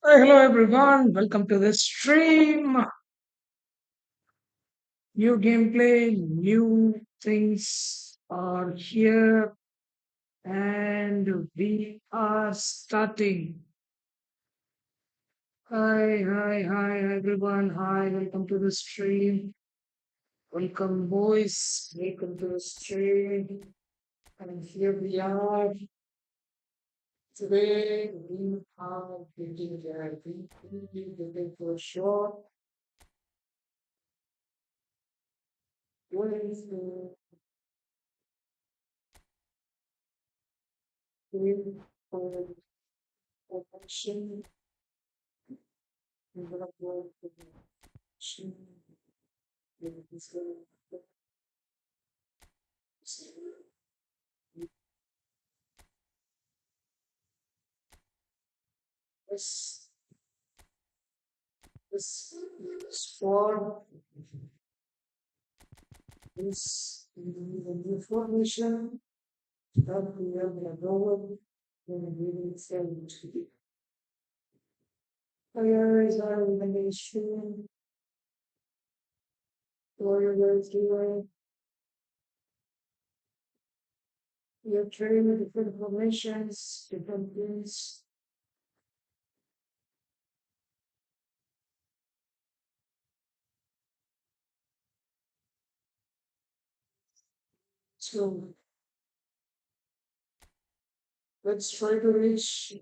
Hello everyone, welcome to the stream. New gameplay, new things are here, and we are starting. Hi everyone. Hi, welcome to the stream. Welcome, boys. Welcome to the stream. And here we are. Today we are getting for sure. What is the name for perfection? We're gonna go for the action. This this squad is the new formation that we have developed in reading stage. Players are elimination, warriors doing. We are training different formations, different things. So let's try to reach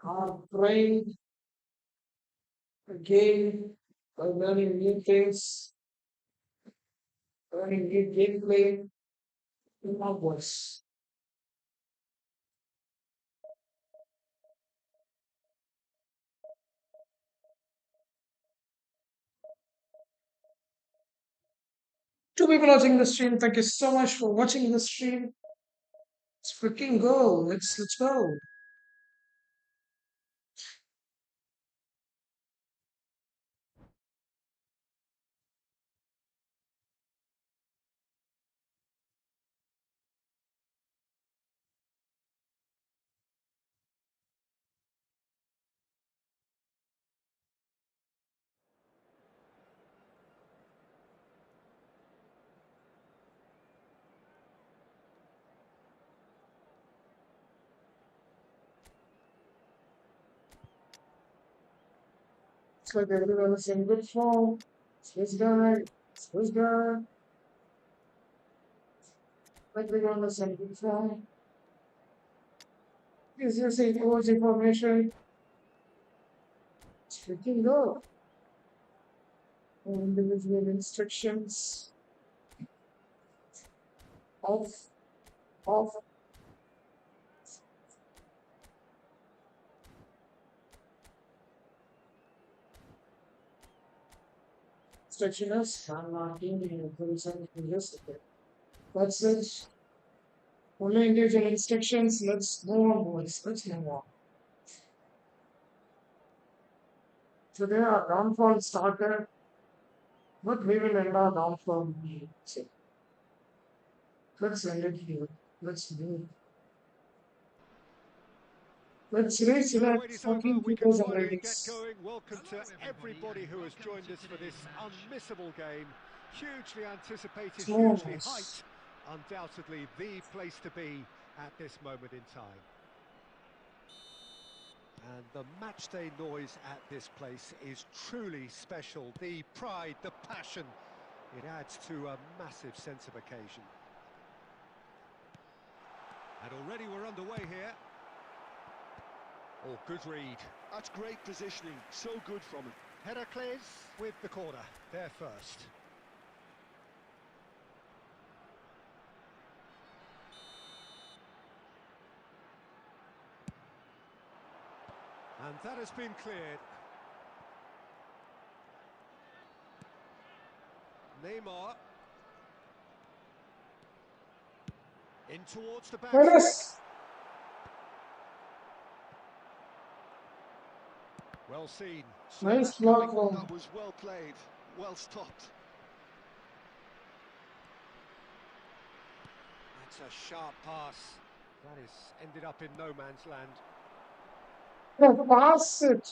our brain again by learning new things, learning new gameplay in our voice. To people watching the stream, thank you so much for watching the stream. Let's freaking go. Let's go. It's like everyone is in good form. This guy, this guy, everyone is in good form. Is using old information. Let's freaking go. Individual instructions. Off, off. Instructions. I'm not giving you something yesterday. That's it. Only individual instructions. Let's move on, boys. Let's move on. Today our downfall started, but we will end our downfall. So let's end it here. Let's do. Let's reach So the that wait is over. fucking We can 2000 finally get ratings. going. Welcome to everybody who has joined us for this unmissable game. Hugely anticipated, Let's move on, hugely boys. hyped. Undoubtedly the place to be at this moment in time. And the matchday noise at this place is truly special. The pride, the passion, it adds to a massive sense of occasion. And already we're underway here. Oh, good read. That's great positioning, so good from him. Heracles with the corner, there first. And that has been cleared. Neymar. In towards the back flick. Yes. Well seen. Saw Nice that coming. block from That was well played, well stopped. That's a sharp pass. That is ended up in no man's land. No, pass it.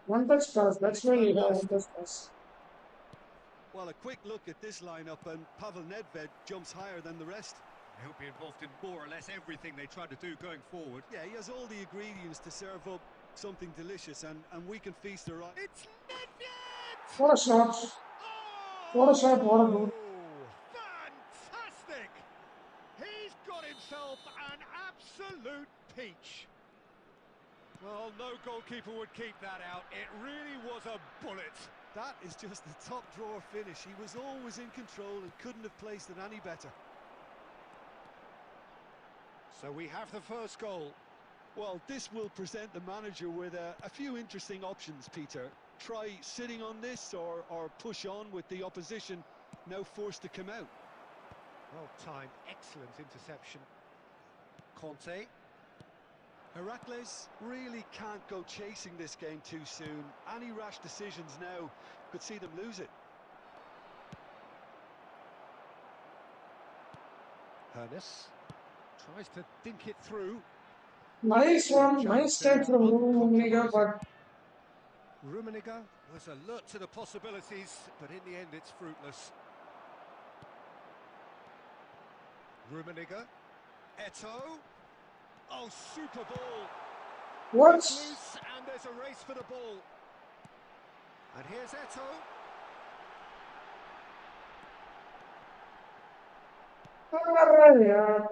One touch pass. That's It's why you have one fantastic. touch pass. Well, a quick look at this lineup, and Pavel Nedved jumps higher than the rest. He'll be involved in more or less everything they try to do going forward. Yeah, he has all the ingredients to serve up something delicious, and we can feast our eyes. It's Nedved! What a shot. What a shot. What a goal. Oh, fantastic! He's got himself an absolute peach. Well, no goalkeeper would keep that out. It really was a bullet. That is just the top drawer finish. He was always in control and couldn't have placed it any better. So we have the first goal. Well, this will present the manager with a few interesting options, Peter. Try sitting on this or push on with the opposition now forced to come out. Well timed, excellent interception. Conte. Heracles really can't go chasing this game too soon. Any rash decisions now could see them lose it. Hernes tries to dink it through. Nice one. Nice Challenge take there, from Rummenigge, uncompromising. but Rummenigge was alert to the possibilities, but in the end it's fruitless. Rummenigge. Eto'o. Oh, super ball. what? It's loose and there's a race for the ball. And here's Eto'o. Yeah.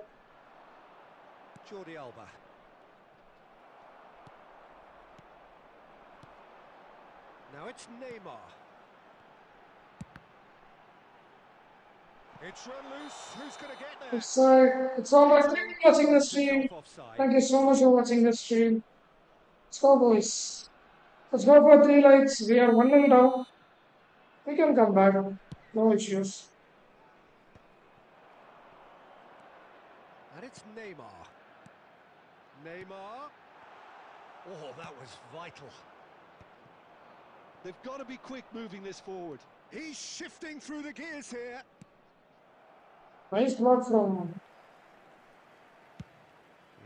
Jordi Alba. Now it's Neymar. It's run loose. Who's going to get there? It's all right. Thank you for watching the Finds stream. himself offside. Thank you so much for watching the stream. Let's go, boys. Let's go for 3 likes. We are 1-0 down. We can come back. No issues. And it's Neymar. Neymar. Oh, that was vital. They've got to be quick moving this forward. He's shifting through the gears here. Nice block from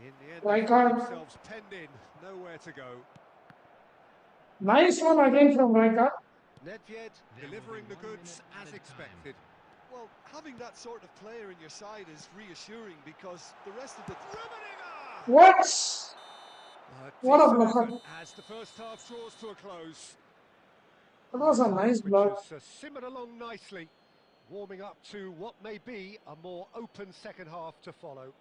In the end, Right they find arm. themselves penned in. Nowhere to go. nice one again from Rijkaard. Nedved delivering the goods as expected. Well, having that sort of player in your side is reassuring because the rest of the... Rummenigge! What? What a Decent block. effort as the first half draws to a close. That was a nice Which block. has simmered along nicely, warming up to what may be a more open second half to follow.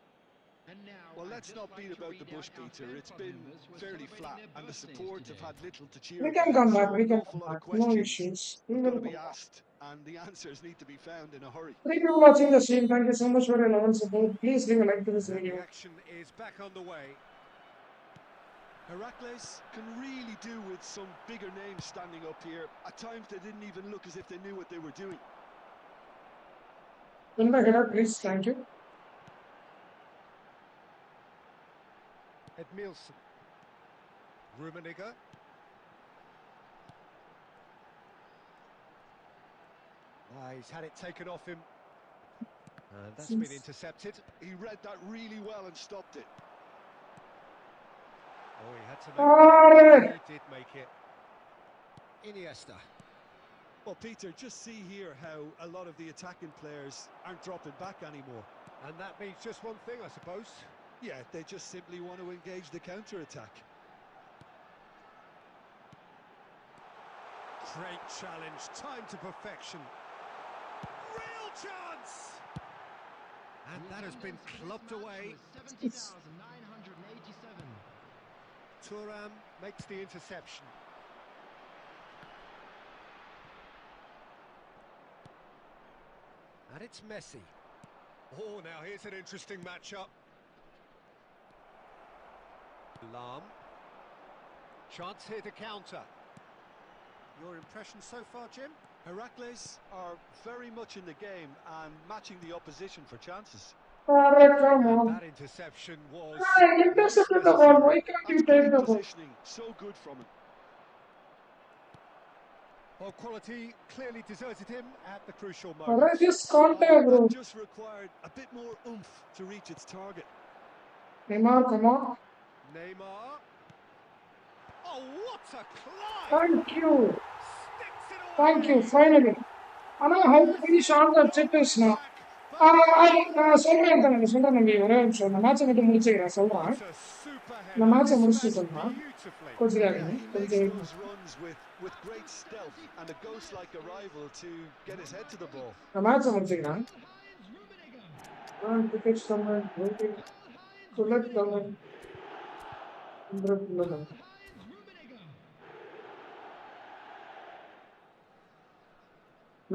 Well, let's not beat about the bush, Peter. It's been fairly flat, and the support have had little to cheer We can about. come So back. We an can awful come lot of back. No questions issues. We have will got to come be back. asked, and the answers need to be found in a hurry. Thank you for watching the stream. Thank you so much for your love and support. Please leave a like to this And the video. action is back on the way. Heracles can really do with some bigger names standing up here. At times they didn't even look as if they knew what they were doing. In the header, please. Thank you. Edmilson. Rummenigge. He's had it taken off him. And that's been intercepted. He read that really well and stopped it. Oh, he had to make it. He did make it. Iniesta. Well, Peter, just see here how a lot of the attacking players aren't dropping back anymore. And that means just one thing, I suppose. Yeah, they just simply want to engage the counter-attack. Great challenge, time to perfection. Real chance! And that has been clubbed away. 70,987. Thuram makes the interception. And it's Messi. Oh, now here's an interesting matchup. Lam. Chance here to counter. Your impression so far, Jim? Heracles are very much in the game and matching the opposition for chances. Alright, come And on. that interception was Hey, intercepted the ball. Why can't That's you take great the ball? positioning, so good from him. well, quality clearly deserted him at the crucial moment. Alright, just Conte, Oh, bro. that just required a bit more oomph to reach its target. Neymar, come on. Neymar. Oh, what a climb! Thank you. Sticks it Thank you. away. Finally. ஆனா how to Yes, finish all the objectives now. back, but நான் சொல்றேன் நம்பி ஒரே நிமிஷம் இந்த மேட்சை மட்டும் முடிச்சுக்கிறேன் சொல்றேன். what a super இந்த header. மேட்சை முடிச்சுட்டு Dispatched சொல்றேன். beautifully. Yeah, கொஞ்சம் he makes கொஞ்சம் those runs with great stealth and a ghost-like arrival to get his head to the ball. இந்த மேட்சை முடிச்சுக்கிறேன். Cricket comment, waiting, select comment,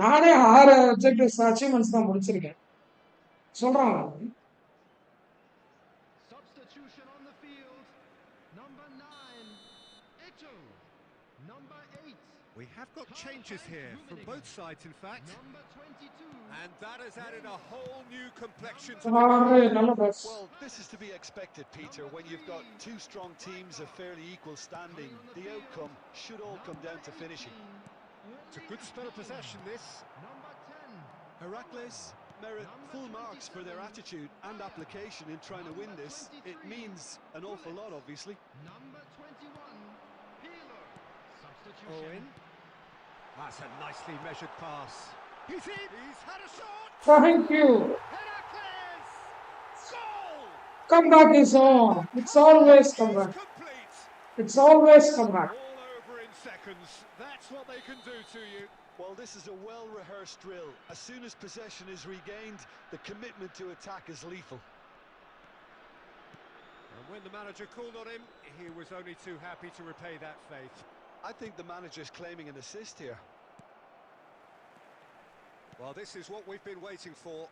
நானே 6 objectives achievements தான் முடிச்சிருக்கேன் சொல்றாங்க. Substitution on the field. Number 9, Ito. Number 8. We have got changes here from both sides, in fact. Number 22. And that has added a whole new complexion to the game. நல்ல pass. Well, this is to be expected, Peter. When you've got two strong teams of fairly equal standing, the outcome should all come down to finishing. It's a good spell of possession, this. Number 10. Heracles merit full marks for their attitude and application in trying to win this. It means an awful lot, obviously. Number 21. Peeler. Oh, Substitution. in. That's a nicely measured pass. He's in. He's had a shot. Thank you. Heracles! Goal! Comeback is on. It's always comeback. Complete. It's always comeback. All over in seconds. That's what they can do to you. Well, this is a well-rehearsed drill. As soon as possession is regained, the commitment to attack is lethal. And when the manager called on him, he was only too happy to repay that faith. I think the manager's claiming an assist here. Well, this is what we've been waiting for.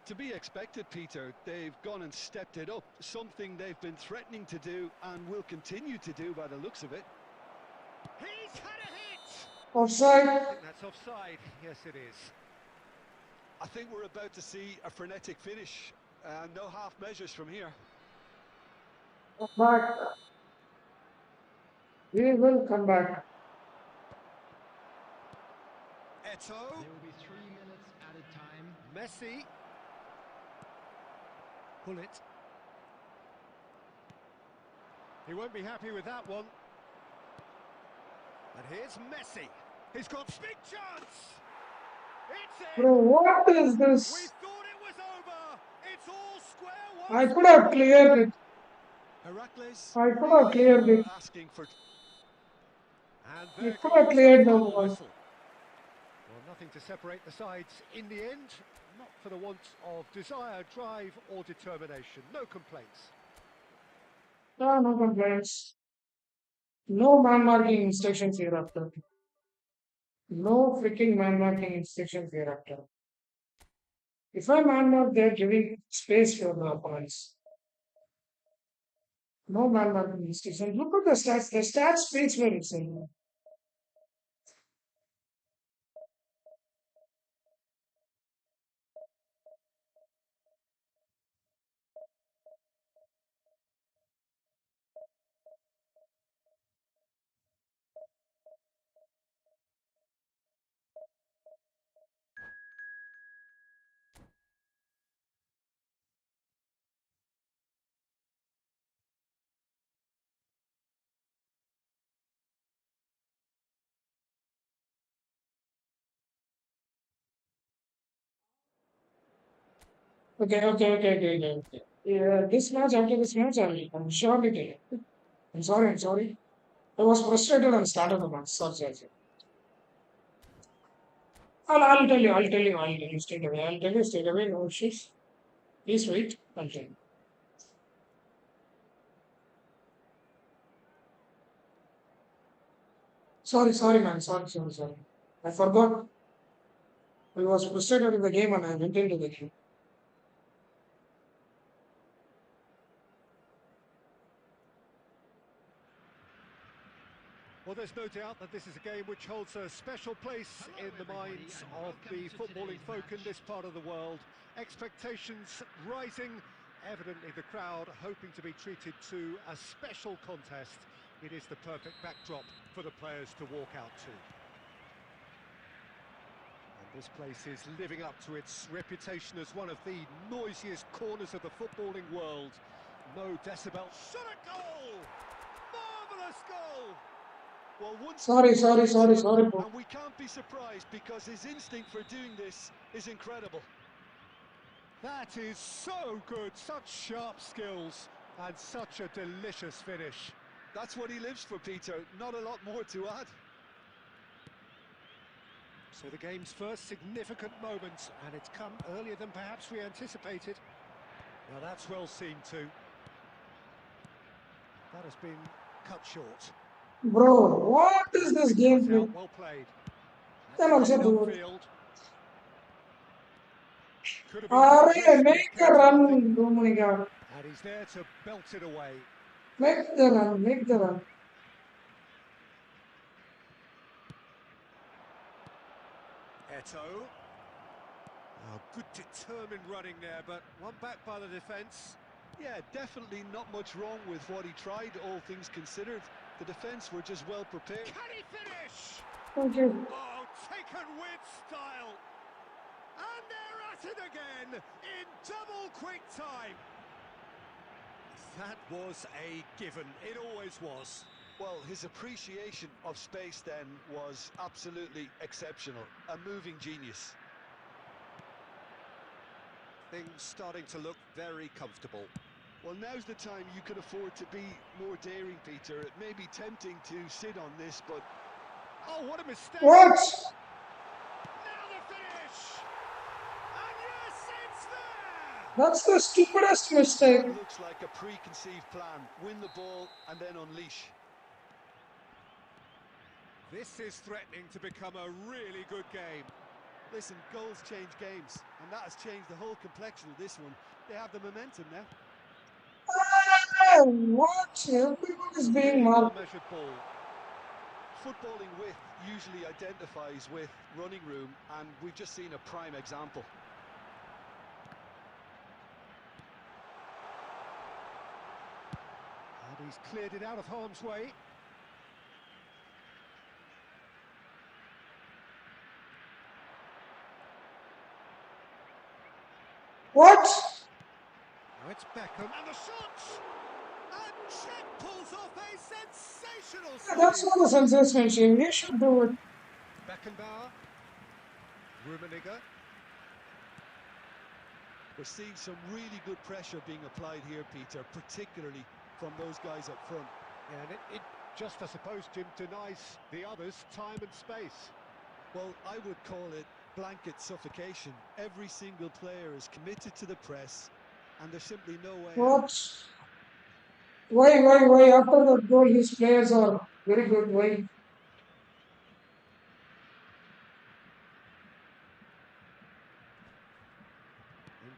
To be expected, Peter. They've gone and stepped it up, something they've been threatening to do and will continue to do by the looks of it. He's had a hit! Offside. I think that's offside. Yes, it is. I think we're about to see a frenetic finish. No half measures from here. Come back. We will come back. Eto'o. There will be 3 minutes added time. Messi. Pull it. He won't be happy with that one. And here's Messi. He's got big chance. It's in. Bro, what is We this? thought it was over. It's all square one. I could have cleared it. Heracles I could have cleared it. asking for... And You there could have goes cleared the the final ball. whistle. Well, nothing to separate the sides in the end. Not for the want of desire, drive or determination. No complaints. No complaints. No man marking instructions hereafter. No freaking man marking instructions hereafter. If I man mark, they're giving space for the opponents. No man marking instructions. Look at the stats. The stats speaks for itself. Okay. Yeah, this match, after this match, I'm surely taking it. I'm sorry. I was frustrated and started the match. Sorry. I'll tell you straight away, no issues. Please wait, I'll tell you. Sorry, man. Sorry. I forgot. I was frustrated in the game and I went into the game. Well, there's no doubt that this is a game which holds a special place in the minds of the footballing folk in this part of the world. Expectations rising, evidently the crowd hoping to be treated to a special contest. It is the perfect backdrop for the players to walk out to. And this place is living up to its reputation as one of the noisiest corners of the footballing world. No decibel. Shot a goal! Marvellous! first goal. Well, once Sorry, bro. and we can't be surprised because his instinct for doing this is incredible. That is so good, such sharp skills and such a delicious finish. That's what he lives for, Peter. Not a lot more to add. So the game's first significant moment, and it's come earlier than perhaps we anticipated. Now that's well seen too. That has been cut short. Bro, what is this game? Cut out, well played. Can That's also played do it. upfield. Could have been Alright, dangerous, but make it the came to nothing. run, oh my god. And he's there to belt it away. Make the run, make the run. Eto. Oh, good determined running there, but one back by the defence. Yeah, definitely not much wrong with what he tried, all things considered. The defence were just well prepared. Can he finish? Thank you. Oh, taken with style. And they're at it again in double quick time. That was a given. It always was. Well, his appreciation of space then was absolutely exceptional. A moving genius. Things starting to look very comfortable. Well, now's the time you can afford to be more daring, Peter. It may be tempting to sit on this, but... Oh, what a mistake! What? Now the finish! And yes, it's there! That's the stupidest mistake. That looks like a preconceived plan. Win the ball and then unleash. This is threatening to become a really good game. Listen, goals change games, and that has changed the whole complexion of this one. They have the momentum now. Ah, what? Everyone is being Really marked. well-measured ball. Footballing width usually identifies with running room, and we've just seen a prime example. And he's cleared it out of harm's way. What? Now it's Beckham. And the shot! And Chet pulls off a sensational save. That's not a sensation, Shane. You should do it. Beckenbauer. Rummenigge. We're seeing some really good pressure being applied here, Peter, particularly from those guys up front. Yeah, and it just, I suppose, Jim, denies the others time and space. Well, I would call it blanket suffocation. Every single player is committed to the press, and there's simply no way out. What? Why? After that goal, his players are very good. Why?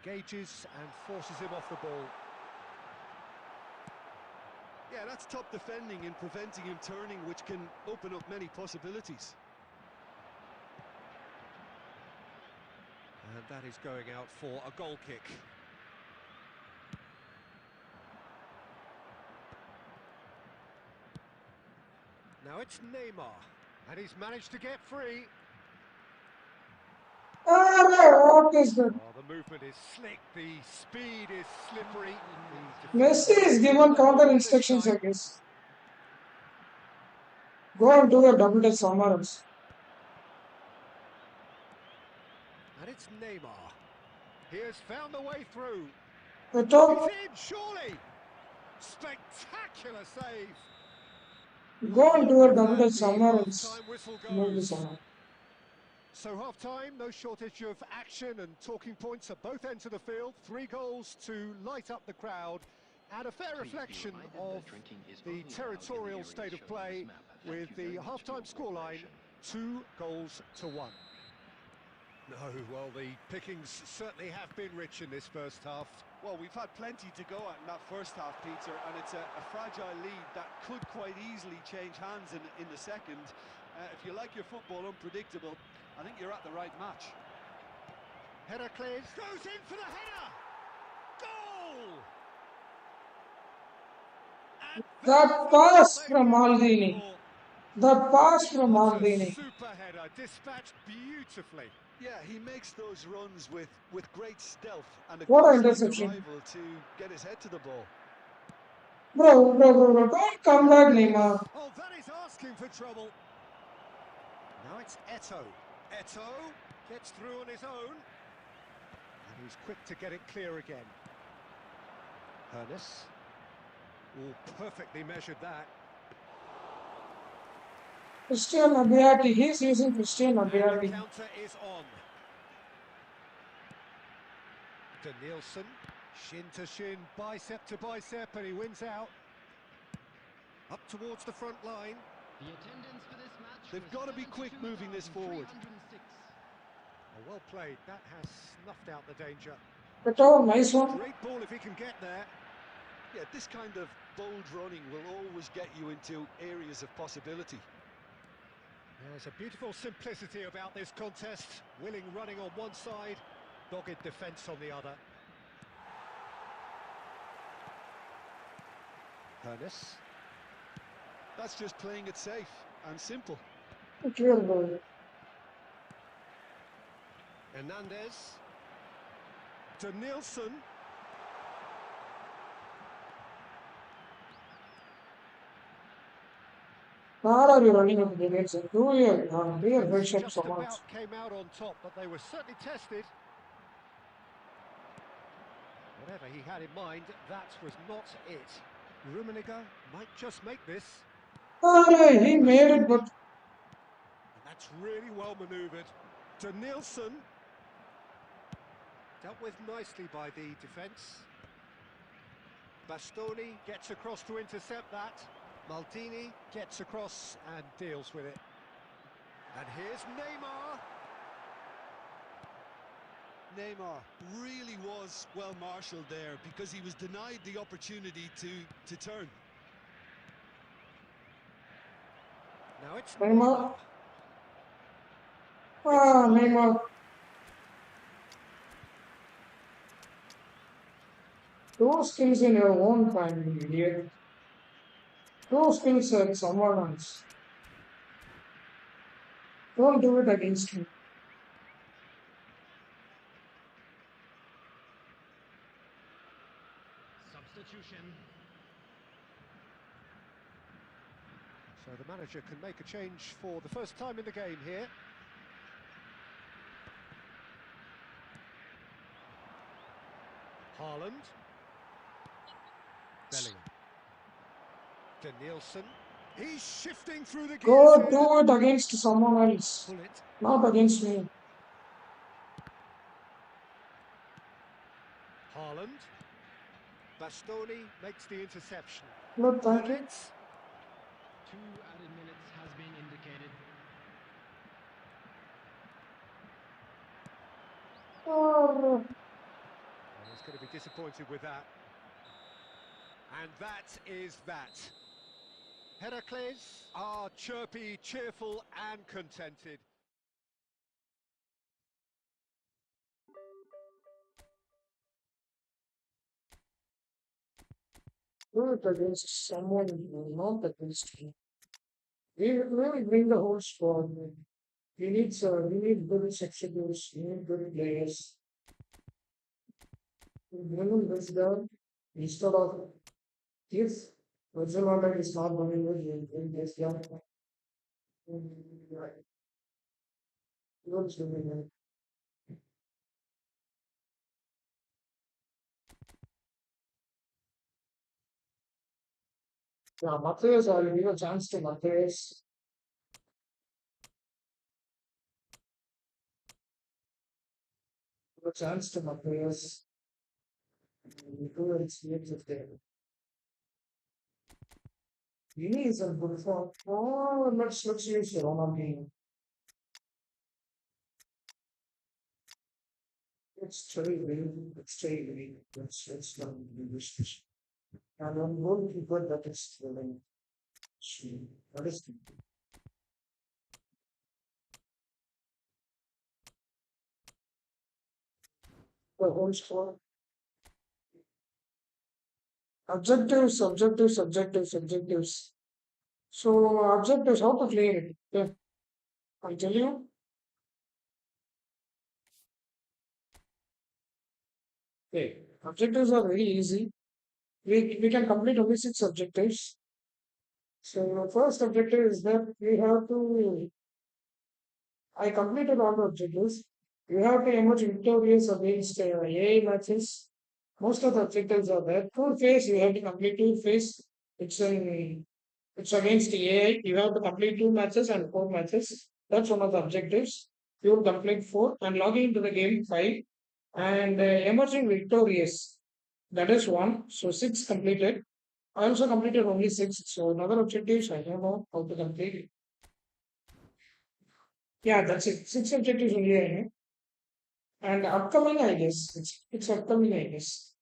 Engages and forces him off the ball. Yeah, that's top defending and preventing him turning, which can open up many possibilities. And that is going out for a goal kick. Now it's Neymar, and he's managed to get free. Ah, no, what is that? Oh, the movement is slick, the speed is slippery. Messi is given counter instructions, I guess. Go and do a double touch somewhere else. And it's Neymar. He has found the way through. The It's top, in, surely! Spectacular save! go and do a With double that, touch the somewhere else. half-time whistle Move goes. this on. So half-time, no shortage of action and talking points at both ends of the field. 3 goals to light up the crowd, and a fair reflection of the territorial state of play, with the half-time scoreline 2-1. No, well, the pickings certainly have been rich in this first half. Well, we've had plenty to go at in that first half, Peter, and it's a fragile lead that could quite easily change hands in the second. If you like your football unpredictable, I think you're at the right match. Heracles goes in for the header! Goal! And That pass from Maldini. That pass from what a Maldini. super header, dispatched beautifully. Yeah, he makes those runs with great stealth and a What an ghost-like interception. arrival to get his head to the ball. Bro, don't come back, Neymar. Oh, that is asking for trouble. Now it's Eto. Eto gets through on his own. And he's quick to get it clear again. Hernes. Oh, perfectly measured that. Christian Abiati, he's using Christian And the Abiati. counter is on. Danielson, shin to shin, bicep to bicep, and he wins out. Up towards the front line. The attendance for this match They've was got to be quick moving this forward. 72,306. Oh, well played. That has snuffed out the danger. Eto, nice one. Great ball if he can get there. Yeah, this kind of bold running will always get you into areas of possibility. There's a beautiful simplicity about this contest. Willing running on one side, dogged defence on the other. Hernes. That's just playing it safe and simple. Clear goal. Hernandez. Danielson. Where are you running up against it? Do your Defence worship just so much. about came out on top, but they were certainly tested. Whatever he had in mind, that was not it. Rummenigge might just make this. He made it, but And that's really well manoeuvred. Danielson. Dealt with nicely by the defence. Bastoni gets across to intercept that. Maldini gets across and deals with it. And here's Neymar. Neymar really was well marshalled there because he was denied the opportunity to turn. Now it's Neymar. Neymar. Neymar. Those things in your own time, you idiot. Those things at someone else. Don't do it against me. Substitution. So the manager can make a change for the first time in the game here. Haaland. Bellingham. Danielson. He's shifting through the gears Go here. do it against someone else. Pull it. Not against me. Haaland. Bastoni makes the interception. Good, thank Pull you. it. 2 added minutes has been indicated. Oh, Well, he's going to be disappointed with that. And that is that. Heracles are chirpy, cheerful and contented. do it against someone, not against me. We will bring the whole squad. We need good executives, we need good players. Bring in this guy instead of this. Barcelona is not running with this young. Right. What's doing it? Yeah, Matthias, I'll give a chance to Matthias. Give a chance to Matthias. Two experience of there. Vini is a good form. Oh, let's use Ronaldinho. It's very very. It's very very. Let's not do this. And one goalkeeper that is really. That is the whole squad. Objectives. So objectives, how to clear it? Yeah, I'll tell you. Okay, objectives are very easy. we can complete only six objectives. So the first objective is that we have to. I completed all the objectives. You have to emerge victorious against AI matches. Most of the objectives are there. Tour phase, you have to complete tour phase. It's in it's against the AI. You have to complete two matches and four matches. That's one of the objectives. You will complete four and log into the game five and emerging victorious. That is one. So six completed. I also completed only six. So another objectives I don't know how to complete. Yeah, that's it. Six objectives only I know. And upcoming, I guess. It's upcoming, I guess.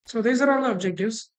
So these are all the objectives.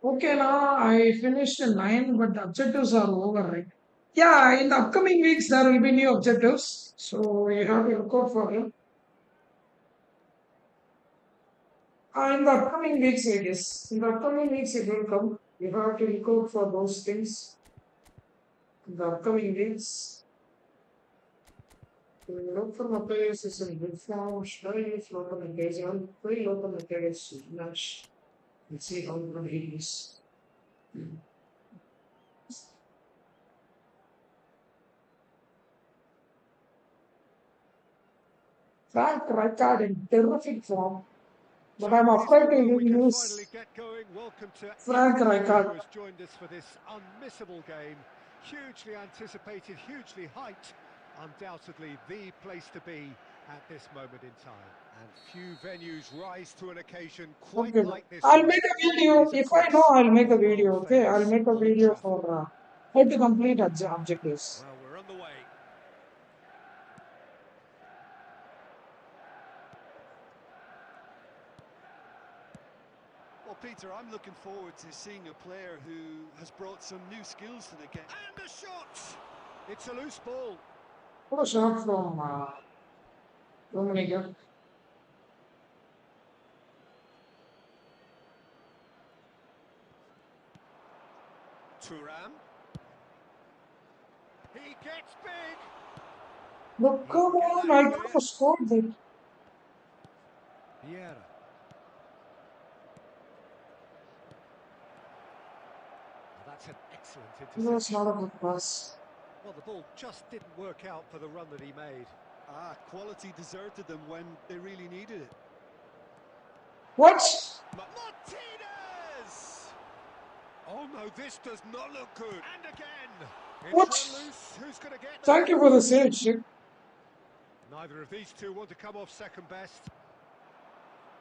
Okay, now I finished in nine, but the objectives are over, right? Yeah, in the upcoming weeks there will be new objectives, so you have to look out for them. In the upcoming weeks, I guess. In the upcoming weeks, it will come. You have to look out for those things. In the upcoming weeks, you will look for materials is in good form, studies, local materials, free local materials to match. Let's see how good it is. Frank Rijkaard in terrific form, but So I'm it's afraid to over. We even can finally use get going. Welcome to Frank everybody who Rijkaard. has joined us for this unmissable game. Hugely anticipated, hugely hyped. Undoubtedly the place to be at this moment in time. And few venues rise to an occasion quite Okay, like this I'll one. make a It video. is, of If I know, course, I'll make the a video. Okay, I'll world-famous make a Old video Trafford. for how to complete objectives. Well, we're on the way. Well, Peter, I'm looking forward to seeing a player who has brought some new skills to the game. And a shot! It's a loose ball. What a shot from Romanian. Thuram. He gets big. But He come can get on, that I in could there. have scored it. Vieira. Well, that's an excellent That's interception. not a good pass. Well, the ball just didn't work out for the run that he made. Quality deserted them when they really needed it. What? Martinez! Oh no, this does not look good. And again, it's What? run loose. Who's going to get Thank there? you for the save, shit. Neither of these two want to come off second best.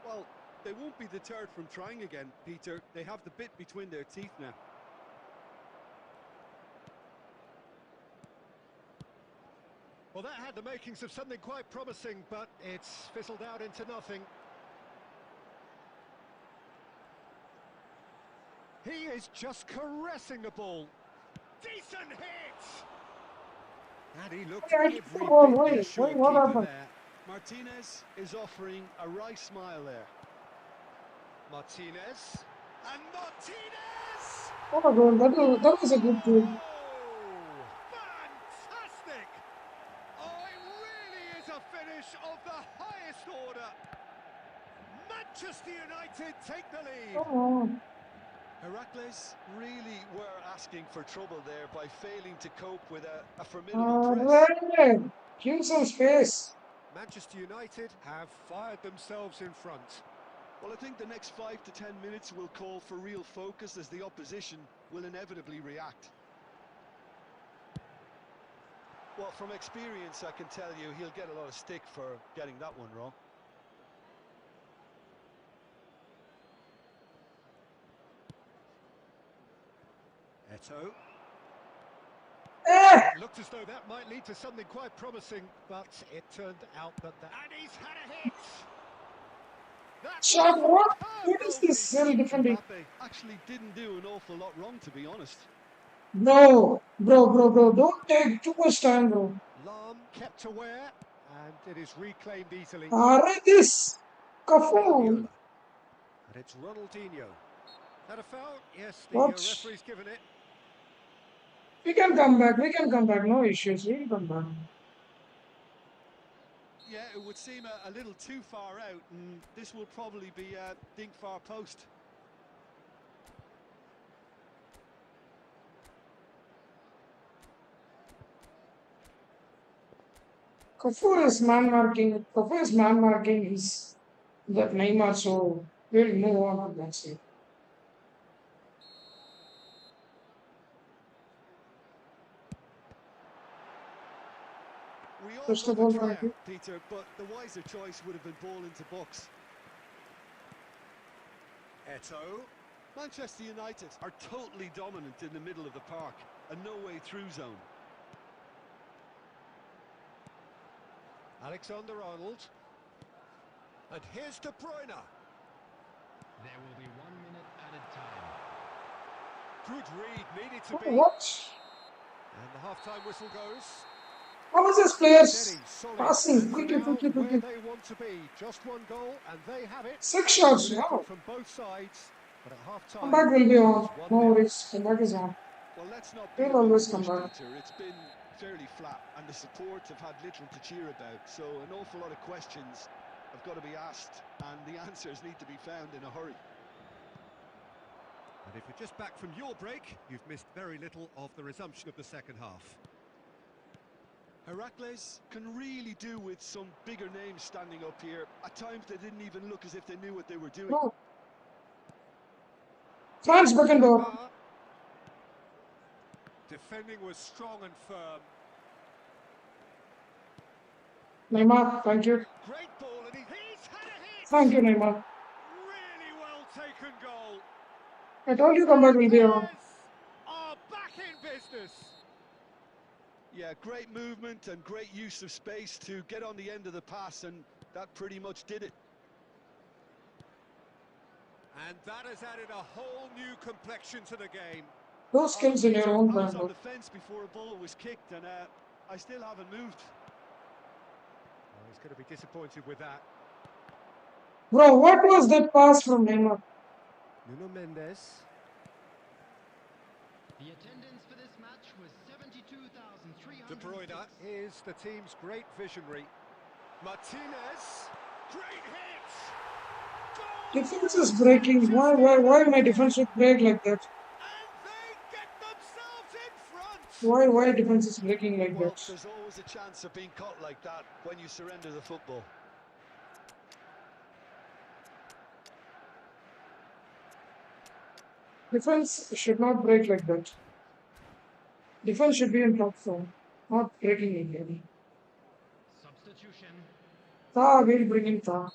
Well, they won't be deterred from trying again, Peter. They have the bit between their teeth now. Well, that had the makings of something quite promising, but it's fizzled out into nothing. He is just caressing the ball. Decent hit! And he looked I every hit the ball. bit the Wait, assured what keeper happened? there. Martinez is offering a wry smile there. Martinez. And Martinez! Oh my god, that was a good goal. Oh, fantastic! Oh, it really is a finish of the highest order. Manchester United take the lead. Come on. Heracles really were asking for trouble there by failing to cope with a formidable press. Red. Give some space. Manchester United have fired themselves in front. Well, I think the next 5 to 10 minutes will call for real focus as the opposition will inevitably react. Well, from experience, I can tell you he'll get a lot of stick for getting that one wrong. Eto'o. Eh! It looked as though that might lead to something quite promising, but it turned out that... And he's had a hit! That Shot, was what? What superb is this cell goalkeeping. defending? Mbappe actually didn't do an awful lot wrong, to be honest. Bro. Don't take too much time, bro. Lam kept aware, and it is reclaimed easily. Alright, this. Guardiola. Kafun. And it's Ronaldinho. Had a foul? Yes, the What? referee's given it. We can come back. No issues. We can come back. Yeah, it would seem a little too far out, and this will probably be a dink far post. Kafour's man marking is that Neymar, so we'll move on to that side. We all First love of a all, try thank you. out, Peter, but the wiser choice would have been ball into box. Eto'o. Manchester United are totally dominant in the middle of the park, a no-way-through zone. Alexander-Arnold. And here's De Bruyne. There will be 1 minute added time. Good read, needed to be. What? And the half-time whistle goes. How is this players Steady, solid, passing and for quickly? now, where they want to be. Just one goal, and they have it. 6 shots, Good effort wow. from both sides, but at half-time, Comeback will be on. it's No 1-0. worries. Comeback is on. Well, let's not be They'll a bit always come rushed, back. Peter. It's been fairly flat, and the support have had little to cheer about, so an awful lot of questions have got to be asked, and the answers need to be found in a hurry. And if you're just back from your break, you've missed very little of the resumption of the second half. Heracles can really do with some bigger names standing up here. At times they didn't even look as if they knew what they were doing. No. France Beckenbauer. Neymar. Defending was strong and firm. Neymar, thank you. Great ball, and he's had a hit! Thank you, Neymar. Really well taken goal. I told you comeback will be on. Players are back in business. Yeah, great movement and great use of space to get on the end of the pass, and that pretty much did it. And that has added a whole new complexion to the game. Those skills in your own I was brand. on the fence before a ball was kicked, and I still haven't moved. Oh, he's going to be disappointed with that. Bro, what was that pass from Neymar? Nuno Mendes. The attendance for this match was 72,300. De Bruyne is the team's great visionary. Martinez. Great hit! Goal! Defense is breaking. Why my defense should break like that? And they get themselves in front! Why defense is breaking like Well, that? there's always a chance of being caught like that when you surrender the football. Defense should not break like that. Defense should be in top form, not breaking like Substitution. that. We'll bring in Ta.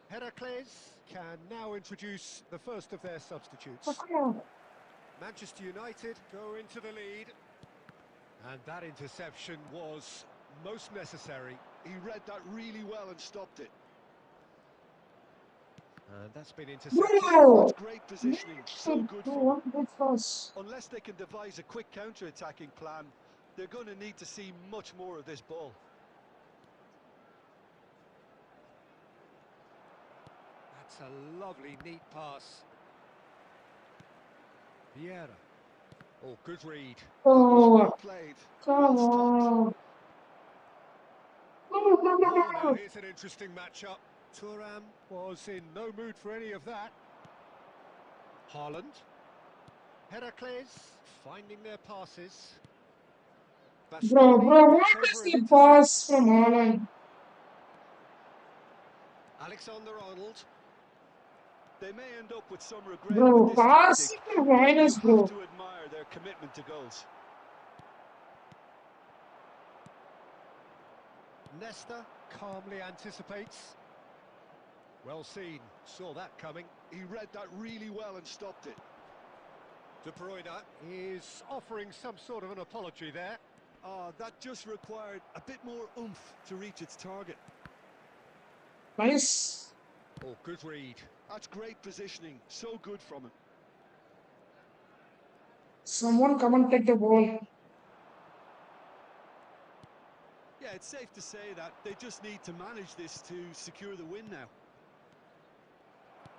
Heracles can now introduce the first of their Oh, substitutes. come on. Manchester United go into the lead. And that interception was most necessary. He read that really well and stopped it. And that's been intercepted. Bro! That's great positioning, so good for them. One good pass. Unless they can devise a quick counter-attacking plan, they're going to need to see much more of this ball. That's a lovely, neat pass. Vieira. Oh, good read. Oh, Well played. come Well stopped. on. Oh, now here's an interesting matchup. Thuram was in no mood for any of that. Haaland. Heracles finding their passes. Bro, Bastoni what gets is over and the pass intercepts. from Haaland? Alexander-Arnold. They may end up with some regret with Bro, this pass tactic, to but you minus, have bro. to admire their commitment to goals. Nesta calmly anticipates. Well seen, saw that coming. He read that really well and stopped it. De Bruyne is offering some sort of an apology there. That just required a bit more oomph to reach its target. Nice. Oh, good read. That's great positioning, so good from him. Someone come and take the ball. Yeah, it's safe to say that they just need to manage this to secure the win now.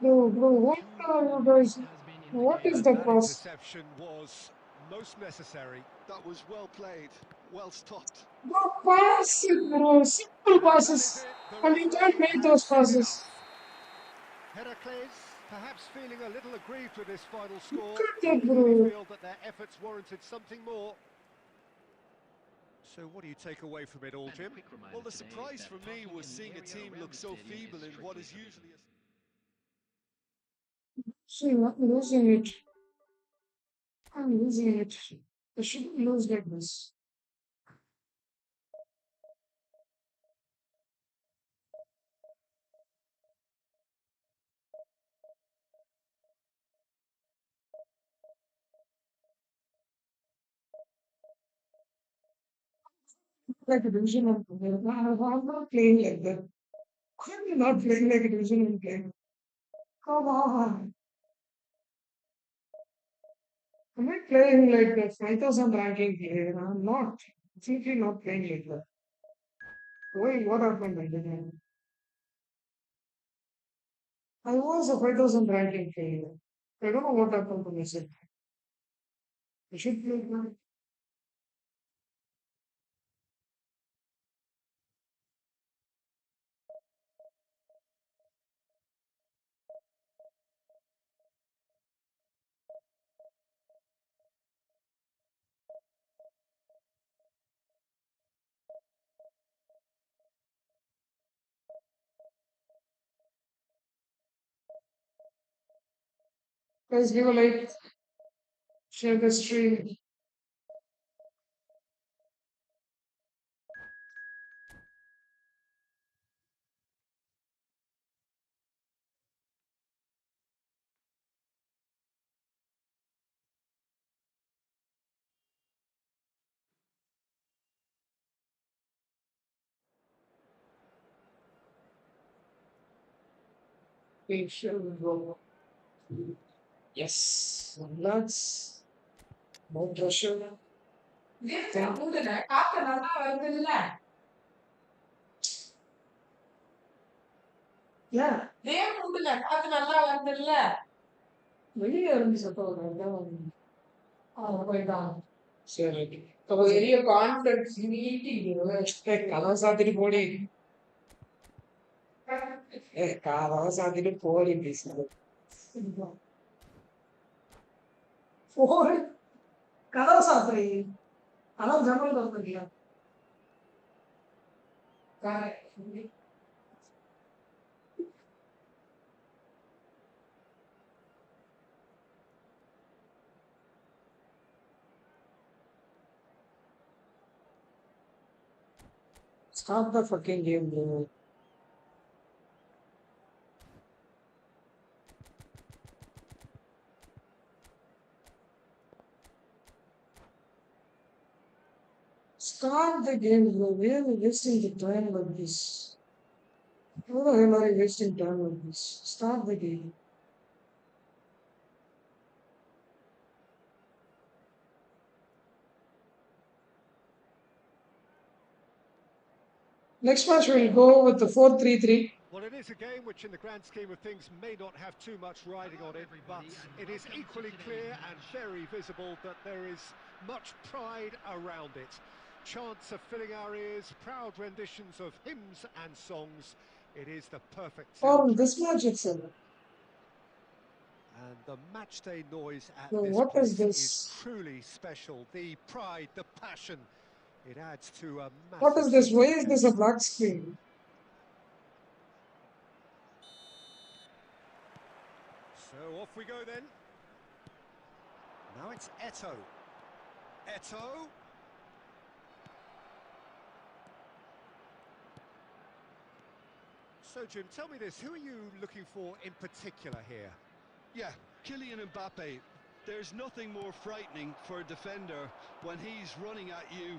Bro, what are you guys? Has been in the What game. is And that that pass? interception was most necessary. That was well played, well stopped. Bro, pass it, bro. Simple And that is passes. it. The And you can't referee make has those seen passes. enough. Heracles perhaps feeling a little aggrieved with this final score. Look They at that, clearly bro. feel that their efforts warranted something more. So what do you take away from it all, Jim? Well, the surprise for me was seeing a team look so feeble in what is usually a... See, I'm losing it. I'm losing it. I shouldn't lose like this. Like a division of I'm not playing like that. I'm not playing like a division of game. Come on. I'm not playing like a 5,000 ranking player. I'm not. Simply not playing like that. Wait, what happened again? I was a 5,000 ranking player. I don't know what happened to myself. I should play now. Guys, give a like, share the stream. Okay, share the go. Yes. Nuts. No pressure. Thank- Yeah. வெளியே இருந்து சத்தம் வருது. அதான் வந்து. போயிட்டான். சரி. அப்ப பெரிய கான்ஃபிடன்ஸ் நீட்டி கதவை சாத்திட்டு போடி. கதவை சாத்திட்டு போடி பேசுறது. போடி. கதவை சாத்துறீ. அதான் ஜன்னல் திறந்துருக்கியா? Stop the fucking game, bro. Start the game, bro. We are wasting the time like this. How the hell are you wasting time like this? Start the game. Next match we'll go with the 4-3-3. Well, it is a game which, in the grand scheme of things, may not have too much riding on it, but it is equally clear and very visible that there is much pride around it. Chants are filling our ears, proud renditions of hymns and songs. It is the perfect Or soundtrack. this match itself. And the matchday noise at So this what is place is this? truly special. The pride, the passion, It adds to a What massive is this? sense Why of is this a occasion. black screen? So off we go then. Now it's Eto. Eto. So Jim, tell me this, who are you looking for in particular here? Yeah, Kylian Mbappe. There's nothing more frightening for a defender when he's running at you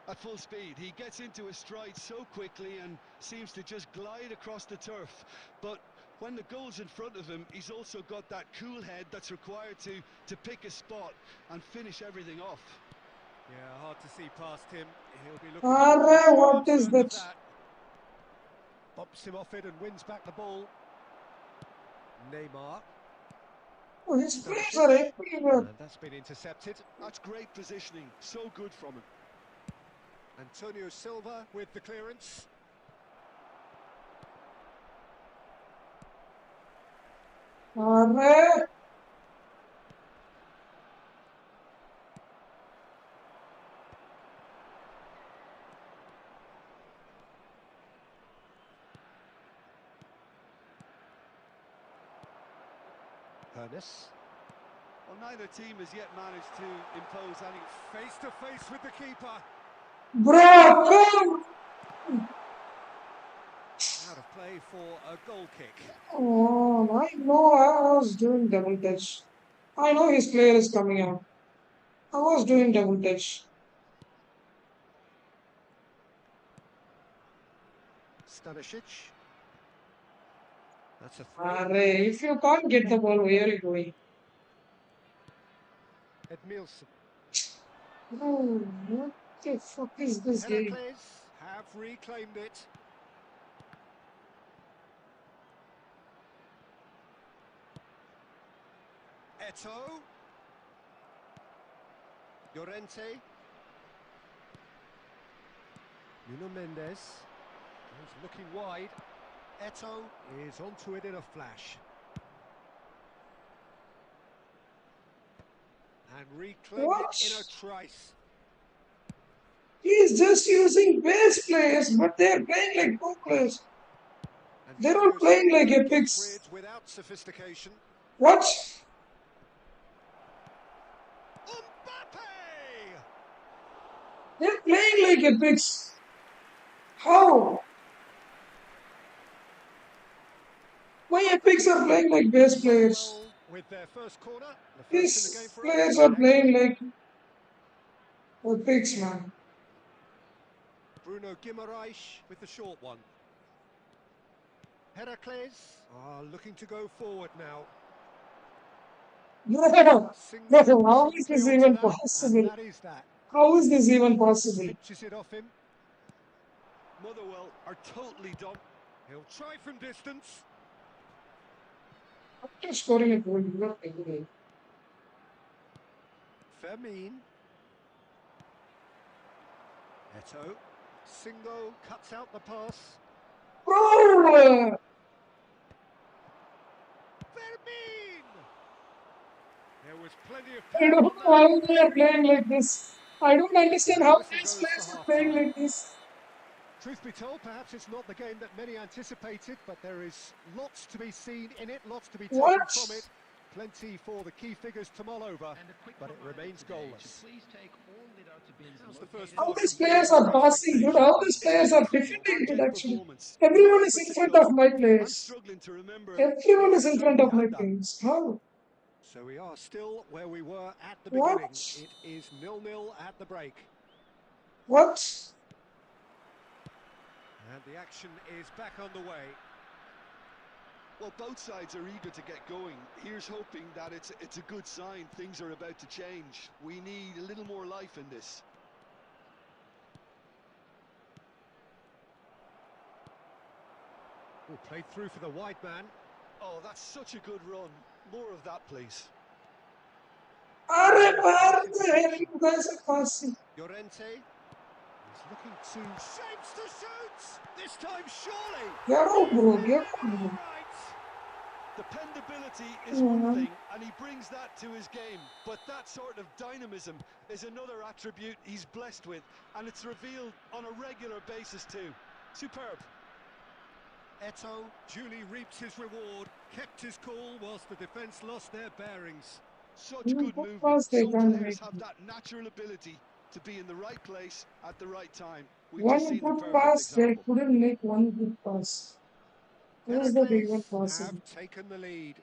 at full speed. He gets into his stride so quickly and seems to just glide across the turf. But when the goal's in front of him, he's also got that cool head that's required to pick a spot and finish everything off. Yeah, hard to see past him. He'll be looking Arre, sure what and is certain of that? that. Bumps him off it and wins back the ball. Neymar. Oh, his players Stanisic. are everywhere. And that's been intercepted. That's great positioning, so good from him. Antonio Silva with the clearance. Arre. Ernest. Well, neither team has yet managed to impose any... Face to face with the keeper. Bro, come! Out of play for a goal kick. Oh, I know I was doing double touch. I know his player is coming out. I was doing double touch. Stanisic. That's a throw. Arre, if you can't get the ball, where are you going? Edmilson. Oh, what the fuck is this game? Heracles have reclaimed it. Eto. Llorente. Nuno Mendes. He's looking wide. Eto is onto it in a flash. And reclaimed What? it in a trice. He's just using base players, but they're playing like pro players. They're all Antonio playing like Silva gets epics. rid without sophistication. What? Mbappe! They're playing like epics. How? Why epics are playing like base players? Well, with their first corner, the first in the game These for players us, are playing actually. like epics, man. Bruno Guimaraes with the short one. Heracles are looking to go forward now. No, Single no, how is promptly this onto even that, and possible? that is that. How is this even possible? Pinches it off him. Motherwell are totally dumb. He'll try from distance. After scoring a goal, you are angry. Fermin. Eto. Singo cuts out the pass. Bro! Fermin! There was plenty of I power don't on know that. how they are playing like this. I don't understand And the how whistle these goes players for are playing half-time. like this. Truth be told, perhaps it's not the game that many anticipated, but there is lots to be seen in it, lots to be taken What? from it. Plenty for the key figures to mull over, And a quick but it reminder remains today to goalless. please take all without bins How's the first How half located these been players for are you? passing good, how these It's players been are incredible, defending good abject actually. performance. No Everyone is effort in to front show. of my I'm players. struggling to remember the Everyone is last in time front we of my had that. players. How? So we are still where we were at the What? beginning. It is 0-0 at the break. What? And the action is back underway. Well, both sides are eager to get going. Here's hoping that it's a good sign. Things are about to change. We need a little more life in this. Oh, played through for the wide man. Oh, that's such a good run. More of that, please. Where the hell you guys are passing? Llorente is looking to shapes to shoot. This time, surely. Get out, He's bro. hit Get it out, bro. all right. Dependability is one thing, and he brings that to his game, but that sort of dynamism is another attribute he's blessed with, and it's revealed on a regular basis too. Superb. Eto'o duly reaps his reward, kept his cool whilst the defence lost their bearings. Such good What movement. pass they Some can players make? have that natural ability to be in the right place at the right time. We've just One seen the good perfect pass, they example. couldn't make one good pass. Where's that even Heracles possible? have taken the lead.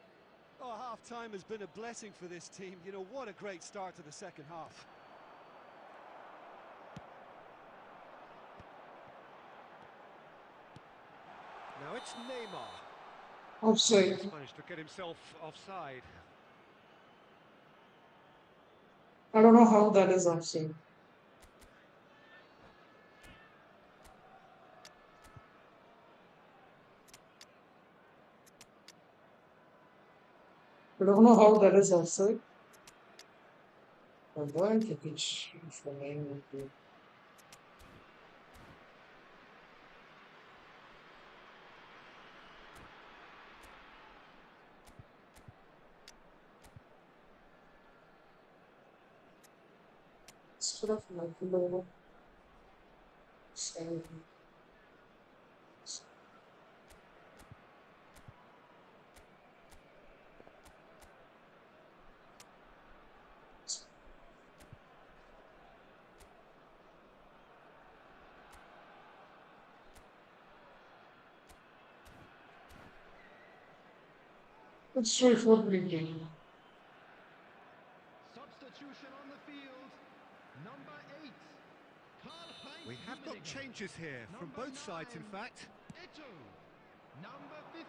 Oh, half-time has been a blessing for this team. You know, what a great start to the second half. Now it's Neymar. Offside. He's managed to get himself offside. I don't know how that is offside. I don't know how that is offside. I'm going to pitch for me. Instead of Michael, it's straightforward game. Substitution on the field. Number 8. Karl-Heinz We have got Rummenigge. changes here from Number both sides, in 9, fact. Eto'o. Number 15,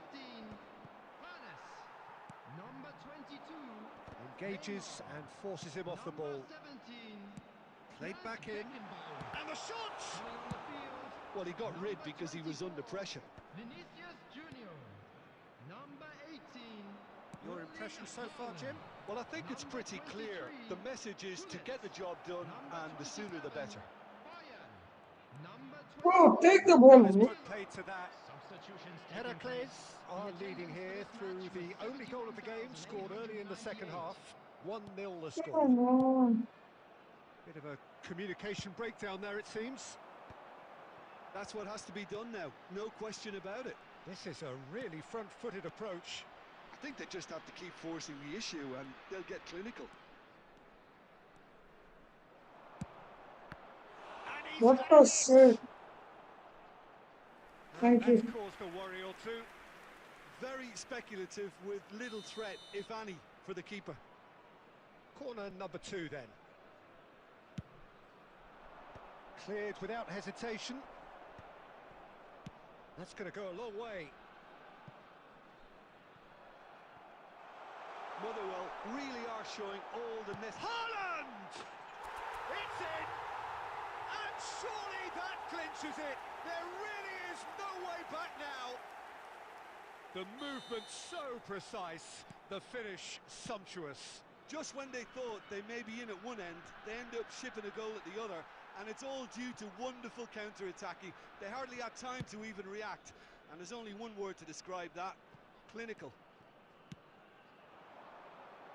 Hannes. Number 22, Engages and forces him off the number ball. 17, Played back in. Beckenbauer. And the shot! Coming on the field, Well, he got rid because he was under pressure. Vinicius Junior. Number 18. Your impression so far, Jim? Well, I think it's Number pretty clear. 23, The message is to get the job done, Number and the sooner the 27, better. Bayern. Number Bro, 24, take the Well, it's ball. put paid to that. Substitutions taking Heracles place. are The leading attendance here for through this the match was only goal of the game, scored early in the second half. 1-0 the score. Come on. Bit of a communication breakdown there, it seems. That's what has to be done now, no question about it. This is a really front-footed approach. I think they just have to keep forcing the issue, and they'll get clinical. And he's What had a it! save. And Thank that's you. caused a worry or two. Very speculative with little threat, if any, for the keeper. Corner number 2 then. Cleared without hesitation. That's going to go a long way. Motherwell really are showing all the necessary... Haaland! It's in! And surely that clinches it! There really is no way back now! The movement so precise, the finish sumptuous. Just when they thought they may be in at one end, they end up shipping a goal at the other, and it's all due to wonderful counter-attacking. They hardly had time to even react, and there's only one word to describe that: clinical.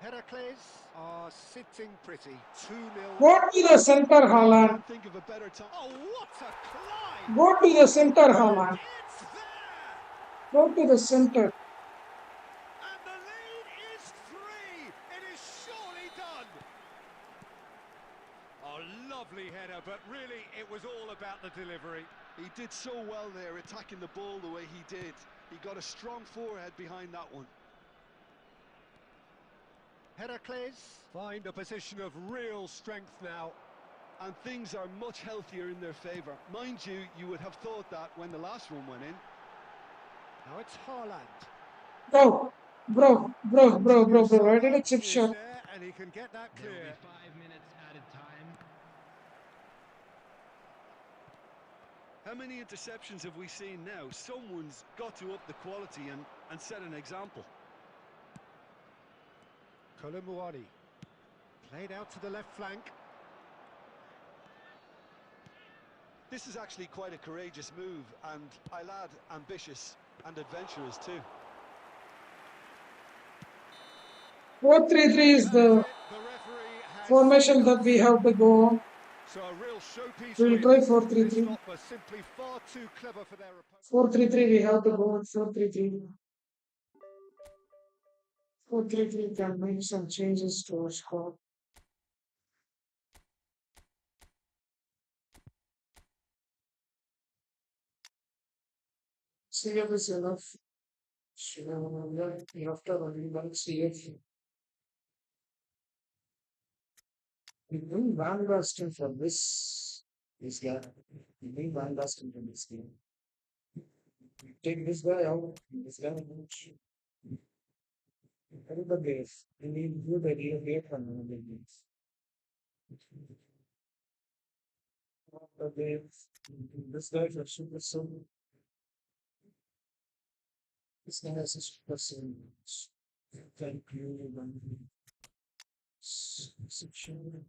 Heracles are sitting pretty. 2-0. Go to the center, I Haaland. can't think of a better time. Oh, what a climb! Go to the center, Haaland. It's there! Go to the center. And the lead is 3! It is surely done! A lovely header, but really it was all about the delivery. He did so well there, attacking the ball the way he did. He got a strong forehead behind that one. Heracles find a position of real strength now. And things are much healthier in their favour. Mind you, you would have thought that when the last one went in. Now it's Haaland. Bro. I did a chip Is shot. there, and he can get that There will clear. be 5 minutes added time. How many interceptions have we seen now? Someone's got to up the quality and set an example. Kolomuani. Played out to the left flank. This is actually quite a courageous move, and I'll add ambitious and adventurous too. 4-3-3 And is that is the it. The referee has formation signaled that off. we have to go on. So a real showpiece We'll really. try This 4-3-3. lot were simply far too clever for their opponent. 4-3-3, we have to go on 4-3-3. 4-3-3 can make some changes to our squad. CF is enough. After running back CF, we bring Van Basten for this guy. We bring Van Basten for this game. Take this guy out. This guy out. The base. We need good idea here from the base. The base. This guy is a super soul. This guy has a super soul. Thank you. Section.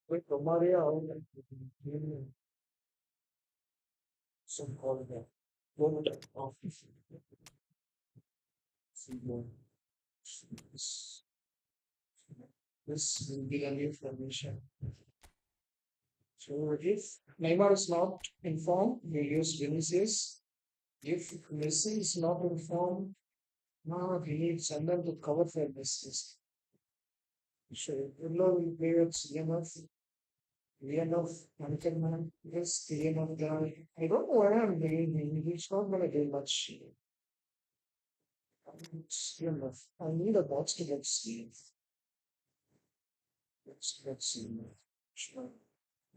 Wait, Romario, some call that. Go to office. This this will be a new formation. So if Neymar is not informed, we use Vinicius. If Messi is not informed, now we need someone to cover for Messi. So Pirlo will play with CMF, Ankerman, yes, CMF guy. I don't know why I'm doing him. He's not going to do much. CMF. I need a box to get CMF. Let's see. Sure.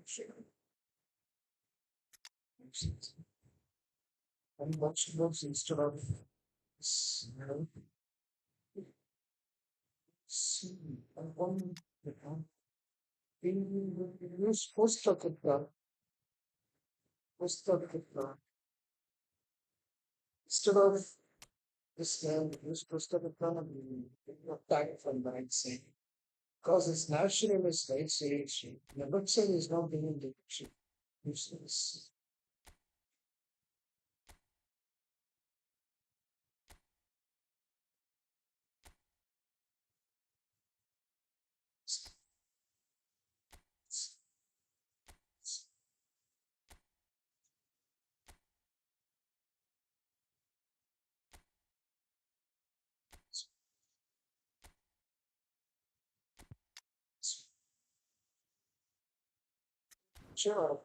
Sure. And box to box instead of see. And one, we use post-structure instead of this use post-structure and attack from the right side. Because it's natural is right side shape. The left side is not being the shape. Useless. Sure.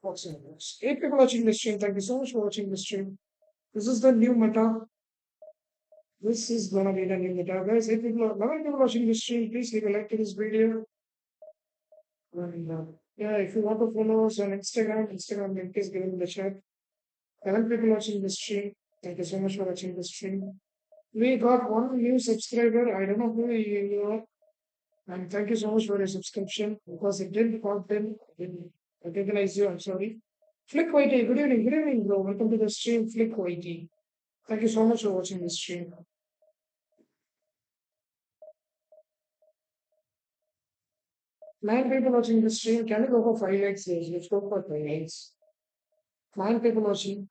Watching this. 8 people watching this stream. Thank you so much for watching this stream. This is the new meta. This is gonna be the new meta, guys. 11 people watching this stream. Please leave a like to this video. And yeah, if you want to follow us on Instagram link is given in the chat. 11 people watching this stream. Thank you so much for watching this stream. We got one new subscriber. I don't know who you are. And thank you so much for your subscription because it didn't pop in. I didn't recognize you. I'm sorry. Flick Whitey, good evening, bro. Welcome to the stream, Flick Whitey. Thank you so much for watching this stream. 9 people watching this stream. Can you go for 5 likes? Yes, let's go for 5 likes. 9 people watching.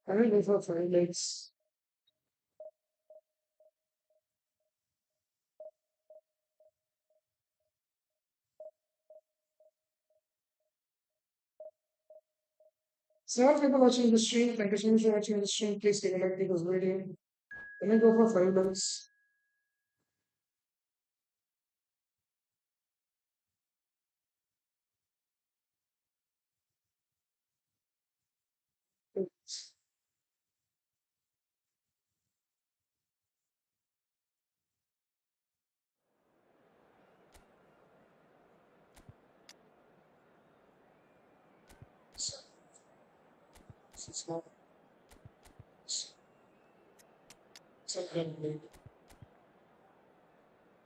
Can we go for 5 likes? Seven people watching the stream. Thank you so much for watching the stream. Please take a like to this video. Can we go for 5 likes? It's not. Secondly,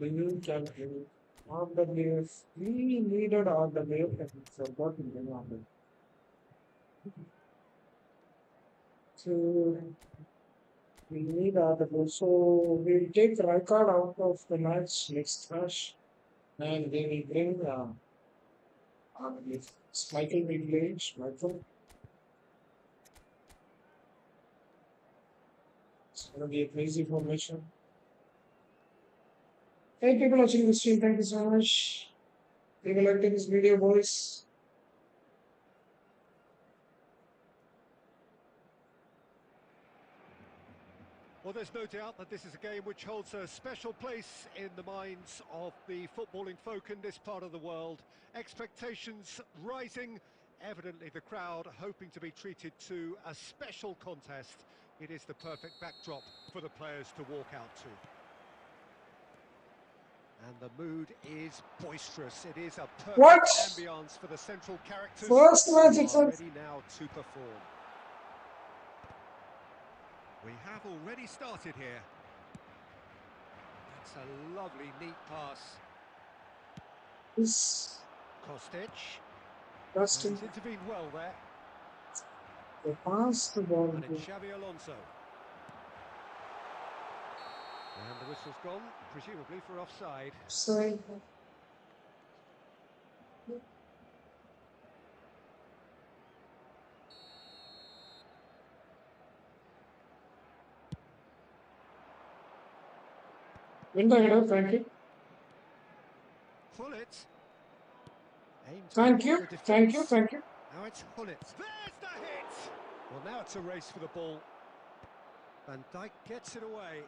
we need campaign on the news. We needed on the news and support in the moment. So we need the so we'll take record out of the match next match and we will bring It's Michael Ridley, Michael. It's gonna be a crazy formation. Hey, people watching this stream, thank you so much. If you like this video, boys. Well, there's no doubt that this is a game which holds a special place in the minds of the footballing folk in this part of the world. Expectations rising, evidently the crowd hoping to be treated to a special contest. It is the perfect backdrop for the players to walk out to. And the mood is boisterous. It is a perfect What? ambience for the central characters First match who are itself. ready now to perform. We have already started here. That's a lovely, neat pass. This Kostic. Rustin, He's intervened well there. they pass the ball. And it's Xavi Alonso. And the whistle's gone, presumably for offside. So, win the header, thank you. Hullet. Aimed to Thank block you, the thank you, defence. thank you. Now it's Hullet. There's the hit! Well, now it's a race for the ball. Van Dijk gets it away.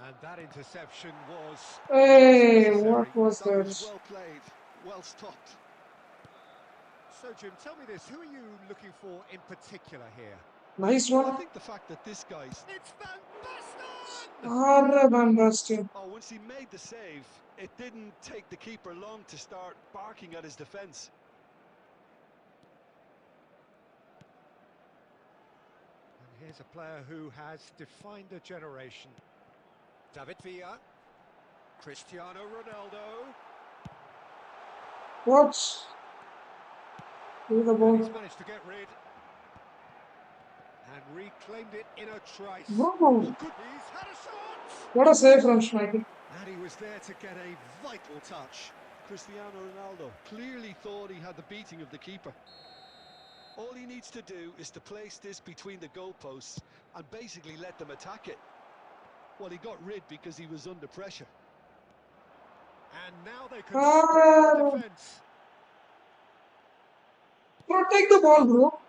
And that interception was Hey, necessary. what was That was that? well played, well stopped. So, Jim, tell me this. Who are you looking for in particular here? Nice Well, I one. think the fact that this guy's... It's Van Basten! Ah, Van Basten. Oh, once he made the save, it didn't take the keeper long to start barking at his defence. And here's a player who has defined a generation. David Villa. Cristiano Ronaldo. What? Do the And he's ball. managed to get rid. And reclaimed it in a trice. Whoa. Oh, good. He's had a shot! What a save from Schmeichel. And he was there to get a vital touch. Cristiano Ronaldo clearly thought he had the beating of the keeper. All he needs to do is to place this between the goalposts and basically let them attack it. Well, he got rid because he was under pressure. And now they can Ah, spring the defence. protect the ball, bro.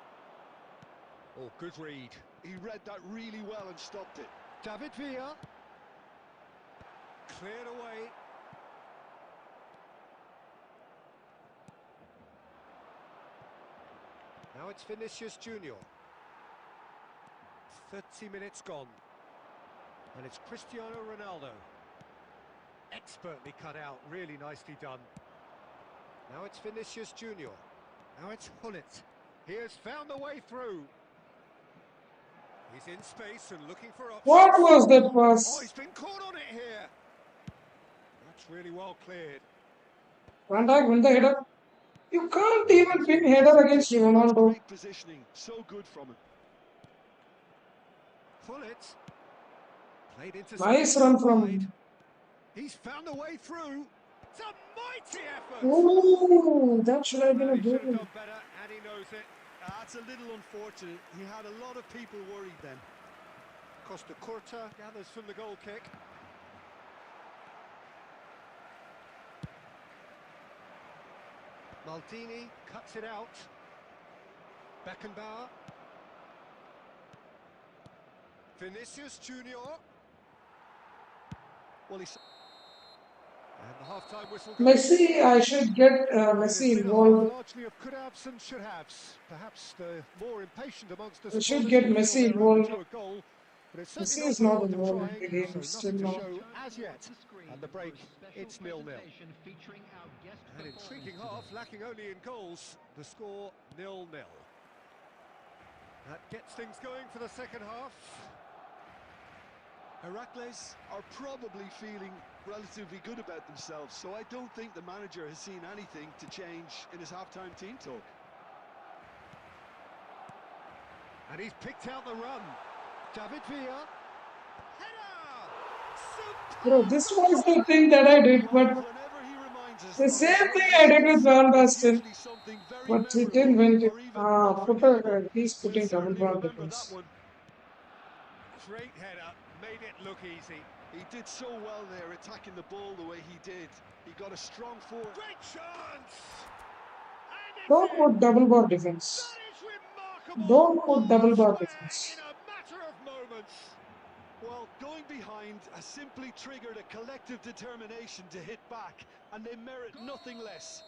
Oh, good read. He read that really well and stopped it. David Villa. Cleared away. Now it's Vinicius Junior. 30 minutes gone. And it's Cristiano Ronaldo. Expertly cut out, really nicely done. Now it's Vinicius Junior. Now it's Hullet. He has found the way through. He's in space and looking for options. What was that Oh, pass? he's been caught on it here. That's really well cleared. Van Dijk win the header. You can't even win header against That's Ronaldo. great positioning, so good from him. Hullet. Played into Nice space run wide. from. He's found a way through. It's a mighty effort. Ooh, that should have been Well, a he should have goal. done better, and he knows it. That's a little unfortunate. He had a lot of people worried then. Costa Curta gathers from the goal kick. Maldini cuts it out. Beckenbauer. Vinicius Junior. Well, he's... And the half-time whistle goes. Messi, I should get It has Messi been a involved. half largely of could-haves and should-haves. Perhaps the more impatient amongst us We should get Messi involved. to a goal, but it's Messi certainly is not not the fault involved of in the trying, game, so still nothing to not. show as yet. At the break, it's 0-0. An intriguing half, lacking only in goals. The score 0-0. That gets things going for the second half. Heracles are probably feeling relatively good about themselves, so I don't think the manager has seen anything to change in his half-time team talk. And he's picked out the run. David Villa. Header! Bro, this was the thing that I did, but Whenever he reminds us the of same his thing I did with weaknesses, Van it's Basten. usually something But he memorable didn't win it. or even unforgettable. He's We'll putting double certainly bar remember that defense. one. Great header, made it look easy. He did so well there, attacking the ball the way he did. He got a strong forward. Great chance! And it's Don't in! put double bar That defense. is remarkable! Don't put double All bar square in defense. a matter of moments. Well, going behind has simply triggered a collective determination to hit back, and they merit nothing less.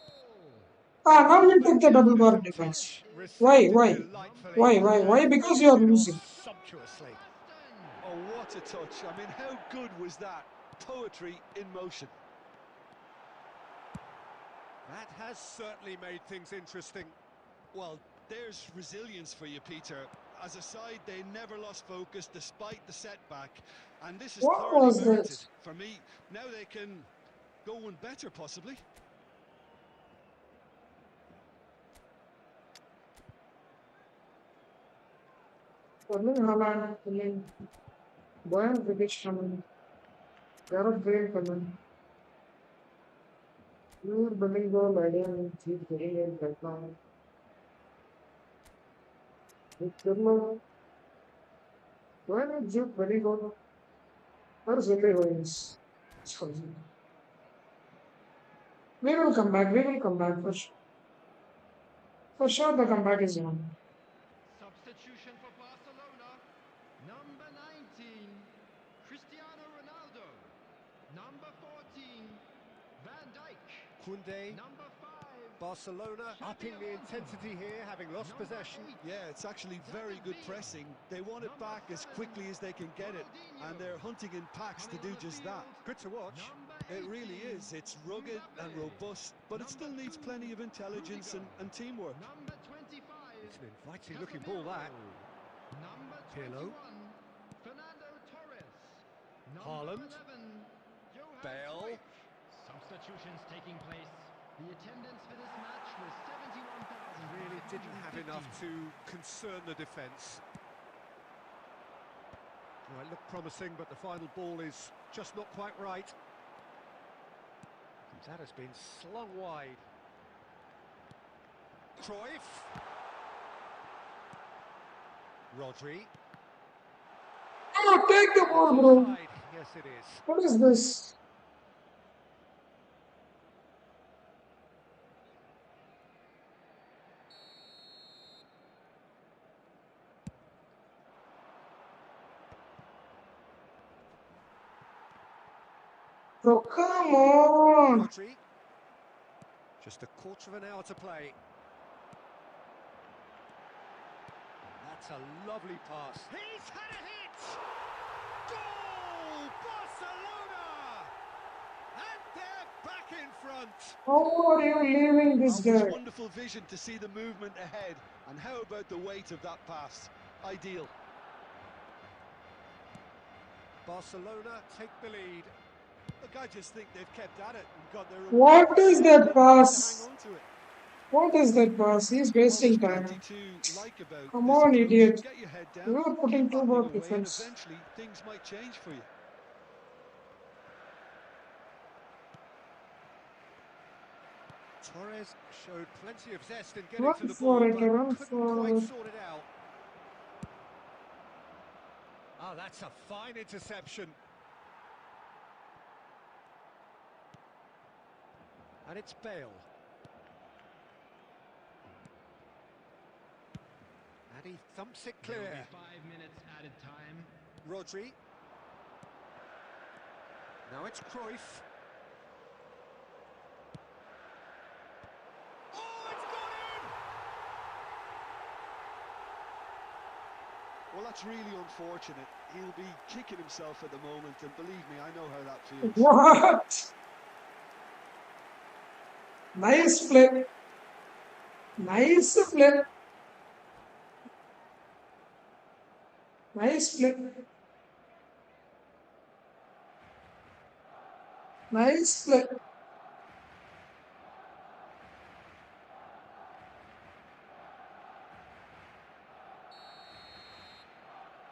Ah, now you put the double bar Magnificent defense. touch, Why? received it Why? delightfully Why? and Because you finished are it off losing. sumptuously. Oh, what a touch. I mean, how good was that? Poetry in motion. That has certainly made things interesting. Well, there's resilience for you, Peter. As a side, they never lost focus despite the setback, and this is What thoroughly was merited. this? For me, now they can go one better, possibly. Erling Haaland coming. Boyan Vidic coming. Gareth Bale coming. You're building goal. I don't keep getting it right now. With Pirlo, why not Jude Bellingham? Where's Willie Williams? We will come back. We will come back for sure. For sure, the comeback is on. Substitution for Barcelona. Number 19, Cristiano Ronaldo. Number 14, Van Dijk. Koundé, Number 5, Barcelona upping the intensity here, having lost possession. Yeah, it's actually very good pressing. They want it back as quickly as they can get it, and they're hunting in packs to do just that. Good to watch. It really is. It's rugged and robust, but it still needs plenty of intelligence and teamwork. Number 25, It's an inviting looking ball, that. Number Pirlo. 21, Fernando Torres. Haaland. Number 11, Johan Bale. Cruyff. Substitutions taking place. The attendance for this match was 71,000. Really didn't have enough to concern the defence. Well, it looked promising, but the final ball is just not quite right. That has been slung wide. Cruyff. Rodri. Oh, take the ball, bro. Offside. Yes, it is. What is this? Bro, come on. Rodri. Just a quarter of an hour to play. That's a lovely pass. He's had a hit! Goal! Barcelona! And they're back in front. How are you leaving this That was guy? wonderful vision to see the movement ahead. And how about the weight of that pass? Ideal. Barcelona take the lead. Look, I just think they've kept at it and got their What reward. is They that need to pass? hang on to it. What is that pass? He's Well, there's wasting plenty time. to like about Come this on, approach. idiot. Get your head down, You are putting keep two battling bar away, and defense. eventually things might change for you. Torres showed plenty of zest in getting Run to the for ball, it, but run couldn't for quite it. sort it out. Oh, that's a fine interception. And it's Bale. And he thumps it There will clear. be 5 minutes added time. Rodri. Now it's Cruyff. Oh, it's gone in! Well, that's really unfortunate. He'll be kicking himself at the moment, and believe me, I know how that feels. What? Nice play. Nice play. Nice play. Nice play.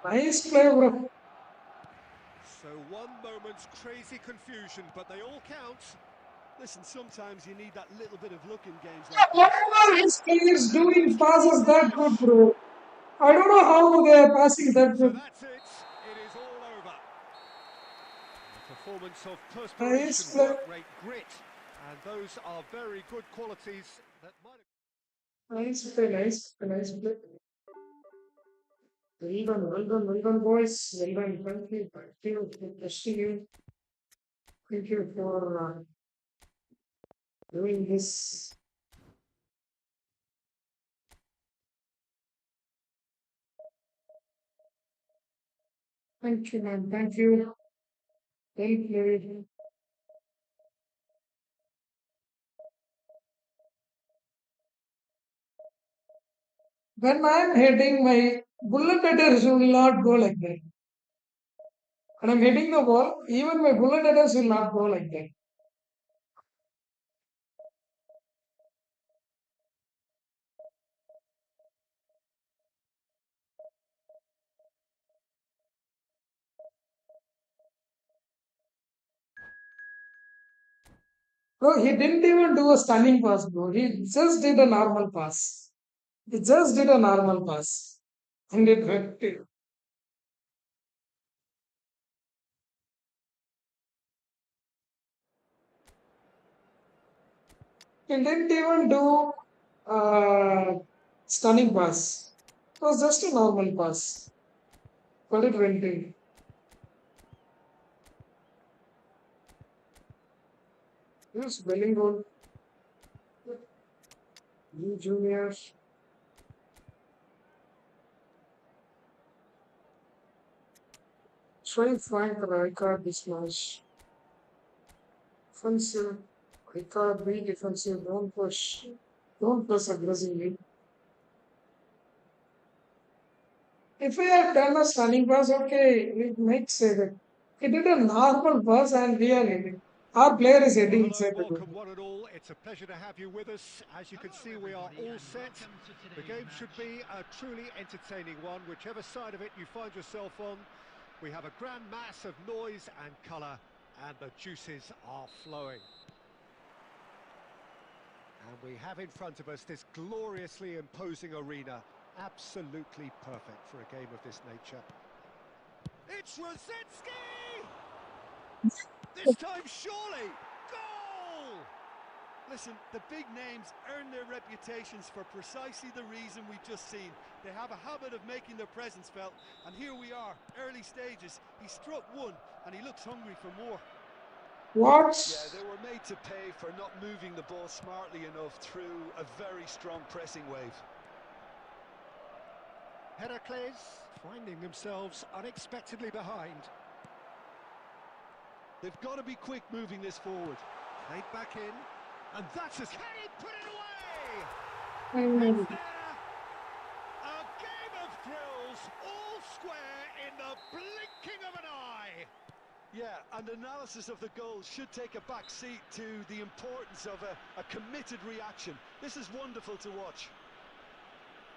Nice play, bro. So one moment's crazy confusion, but they all count. Listen, sometimes you need that little bit of luck in games like Why this. are his players And doing that's given passes him a that good, finish. bro? I don't know how they are passing that So good. that's it. It is all over. A performance of perspiration, Nice play. work rate, grit. And those are very good qualities that might have... Nice play, nice play, nice play. Well done, boys. Well done. Thank you for testing you. Thank you for doing this. Thank you, man. Thank you. Well played. When I'm heading, my bullet headers will not go like that. When I'm hitting the ball, even my bullet headers will not go like that. Bro, he didn't even do a stunning pass, bro. He just did a normal pass. He just did a normal pass. And it went. He didn't even do stunning pass. It was just a normal pass. But it went in. Yes, Bellingham, you juniors. Try find the Rijkaard this match. Offensive, Rijkaard, be defensive, don't push. Don't press aggressively. If we had done a stunning pass, okay, it makes sense. He did a normal pass and we are heading. Our player is Well, heading hello, inside the goal. welcome one and all. It's a pleasure to have you with us. As you can see, we are all set. The game should be a truly entertaining one, whichever side of it you find yourself on. We have a grand mass of noise and colour, and the juices are flowing. And we have in front of us this gloriously imposing arena, absolutely perfect for a game of this nature. It's Rosetsky! This time, surely! Goal! Listen, the big names earn their reputations for precisely the reason we've just seen. They have a habit of making their presence felt, and here we are, early stages. He struck one, and he looks hungry for more. What? Yeah, they were made to pay for not moving the ball smartly enough through a very strong pressing wave. Heracles finding themselves unexpectedly behind. They've got to be quick moving this forward. Played back in, and that's as... Can he put it away? Hmm. It's there! A game of thrills, all square in the blinking of an eye! Yeah, and analysis of the goal should take a back seat to the importance of a committed reaction. This is wonderful to watch.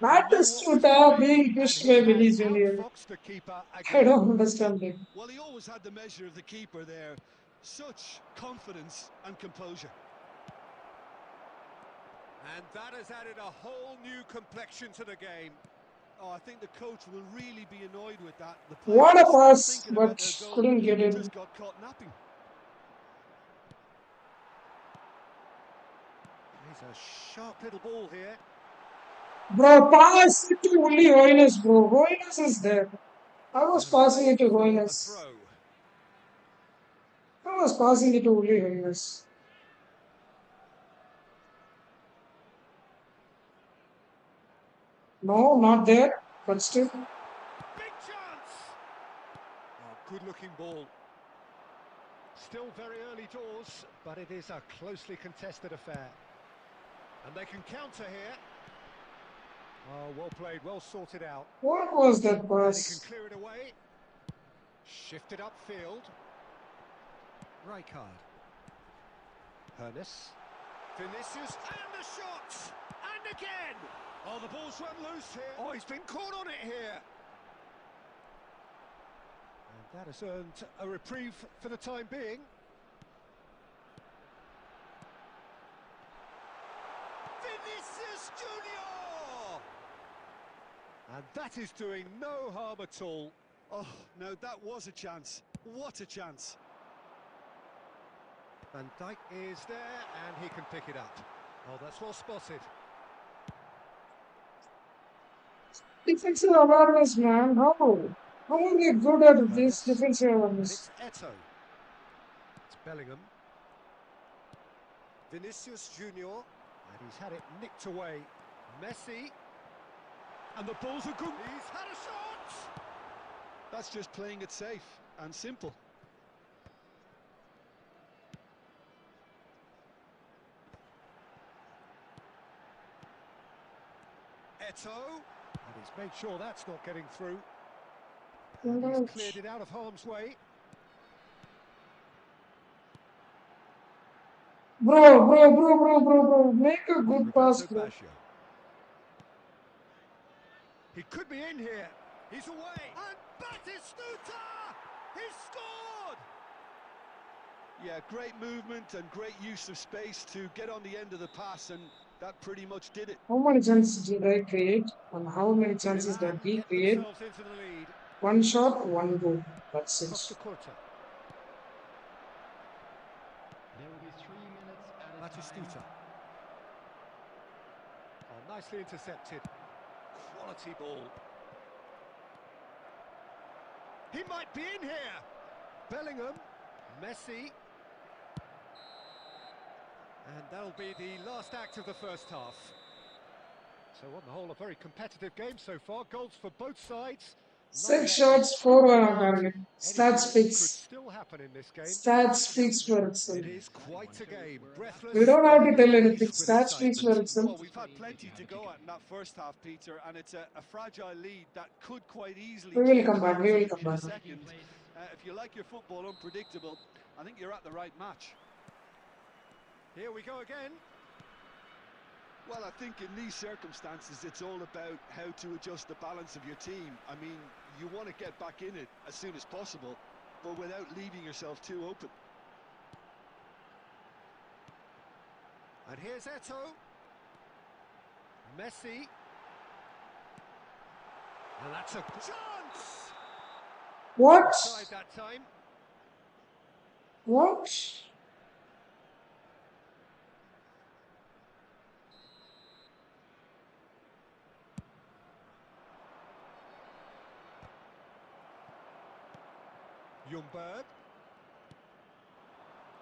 That He knew is what was Tuta coming, being and pushed he by has Vinny Jr. outfoxed the keeper I again. don't understand it. Well, he always had the measure of the keeper there. Such confidence and composure. And that has added a whole new complexion to the game. Oh, I think the coach will really be annoyed with that. The players What are a still pass, thinking about but their goal. couldn't get He in. just got caught napping. He's a sharp little ball here. Bro, pass it to only Hoynes, bro. Hoynes is there. I was And passing it away to for a Hoynes. throw. I was passing it to only Hoynes. No, not there, but still. Big chance! Oh, good-looking ball. Still very early doors, but it is a closely contested affair. And they can counter here. Oh, well played, well sorted out. What was that And he can pass? clear it away. Shifted upfield. Rijkaard. Hernus. Vinicius, and the shot! And again! Oh, the ball's run loose here. Oh, he's been caught on it here. And that has earned a reprieve for the time being. And that is doing no harm at all. Oh, no, that was a chance. What a chance. Van Dijk is there, and he can pick it up. Oh, that's well spotted. Defensive awareness, man. How are they good at this defensive And awareness? it's Eto'o. It's Bellingham. Vinicius Junior. And he's had it nicked away. Messi. And the ball's a good... He's had a shot! That's just playing it safe and simple. Eto'o. And he's made sure that's not getting through. And he's cleared it out of harm's way. Bro. Make a good pass, Roberto bro. Baggio. He could be in here. He's away. And Batistuta! He's scored! Yeah, great movement and great use of space to get on the end of the pass, and that pretty much did it. How many chances did I create? And how many chances Milan did he get create? themselves into the lead. One shot, one goal. That's Costa it. Curta. There will be 3 minutes added Batistuta. time. Oh, nicely intercepted. Quality ball. He might be in here. Bellingham. Messi. And that'll be the last act of the first half. So on the whole, a very competitive game so far. Goals for both sides. 6 shots, 4 on target. Stat Anything could speaks. still happen in this game. Stat speaks for itself. It is quite a game. Breathless. We don't have to tell anything. With Stat speaks for excitement. itself. Well, we've had plenty to go at in that first half, Peter, and it's a fragile lead that could quite easily We will change come back. hands We will in come a back. second. If you like your football unpredictable, I think you're at the right match. Here we go again. Well, I think in these circumstances, it's all about how to adjust the balance of your team. I mean, you want to get back in it as soon as possible, but without leaving yourself too open. And here's Eto'o. Messi. And that's a chance! What? Offside that time. What? Ljungberg.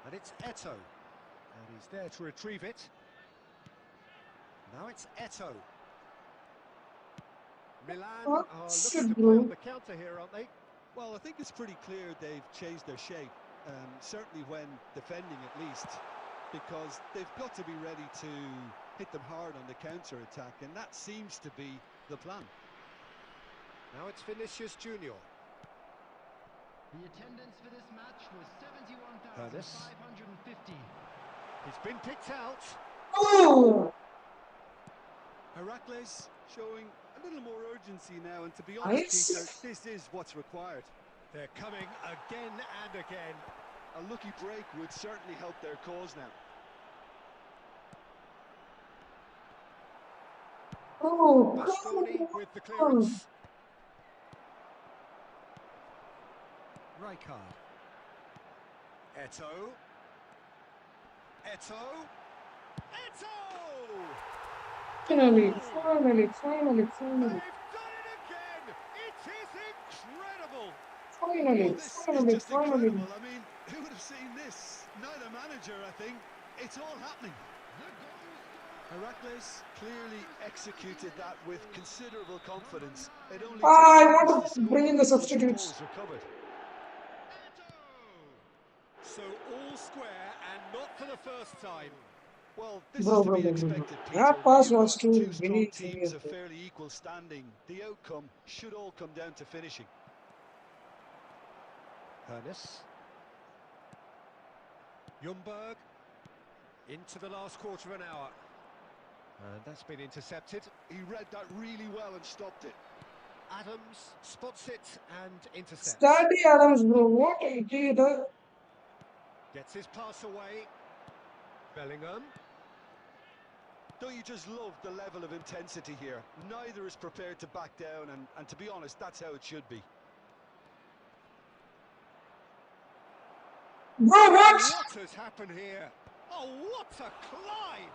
And it's Eto'o. And he's there to retrieve it. Now it's Eto'o. Milan are looking to play on the counter here, aren't they? Well, I think it's pretty clear they've changed their shape, certainly when defending at least, because they've got to be ready to hit them hard on the counter-attack, and that seems to be the plan. Now it's Vinicius Junior. The attendance for this match was 71,550. He's been picked out. Oh! Heracles showing a little more urgency now, and to be honest, Peter, this is what's required. They're coming again and again. A lucky break would certainly help their cause now. Oh, Bastoni with the clearance. Rijkaard. Eto'o. Eto'o. Eto'o! Finally. They've done it again! It is incredible! Well, this is just incredible. I mean, who would have seen this? Neither manager, I think. It's all happening. Heracles clearly executed that with considerable confidence. It only I took want seconds to to bring in score, the but substitutes. the ball was recovered. So all square and not for the first time. Well, this is to be expected, Peter. That pass You've was got too two strong very teams clear. of fairly equal standing. The outcome should all come down to finishing. Ernest. Ljungberg. Into the last quarter of an hour. And that's been intercepted. He read that really well and stopped it. Adams spots it and intercepts. Study Adams, bro. What he did. Gets his pass away. Bellingham. Don't you just love the level of intensity here? Neither is prepared to back down, and to be honest, that's how it should be. Bro, what? What has happened here? Oh, what a climb!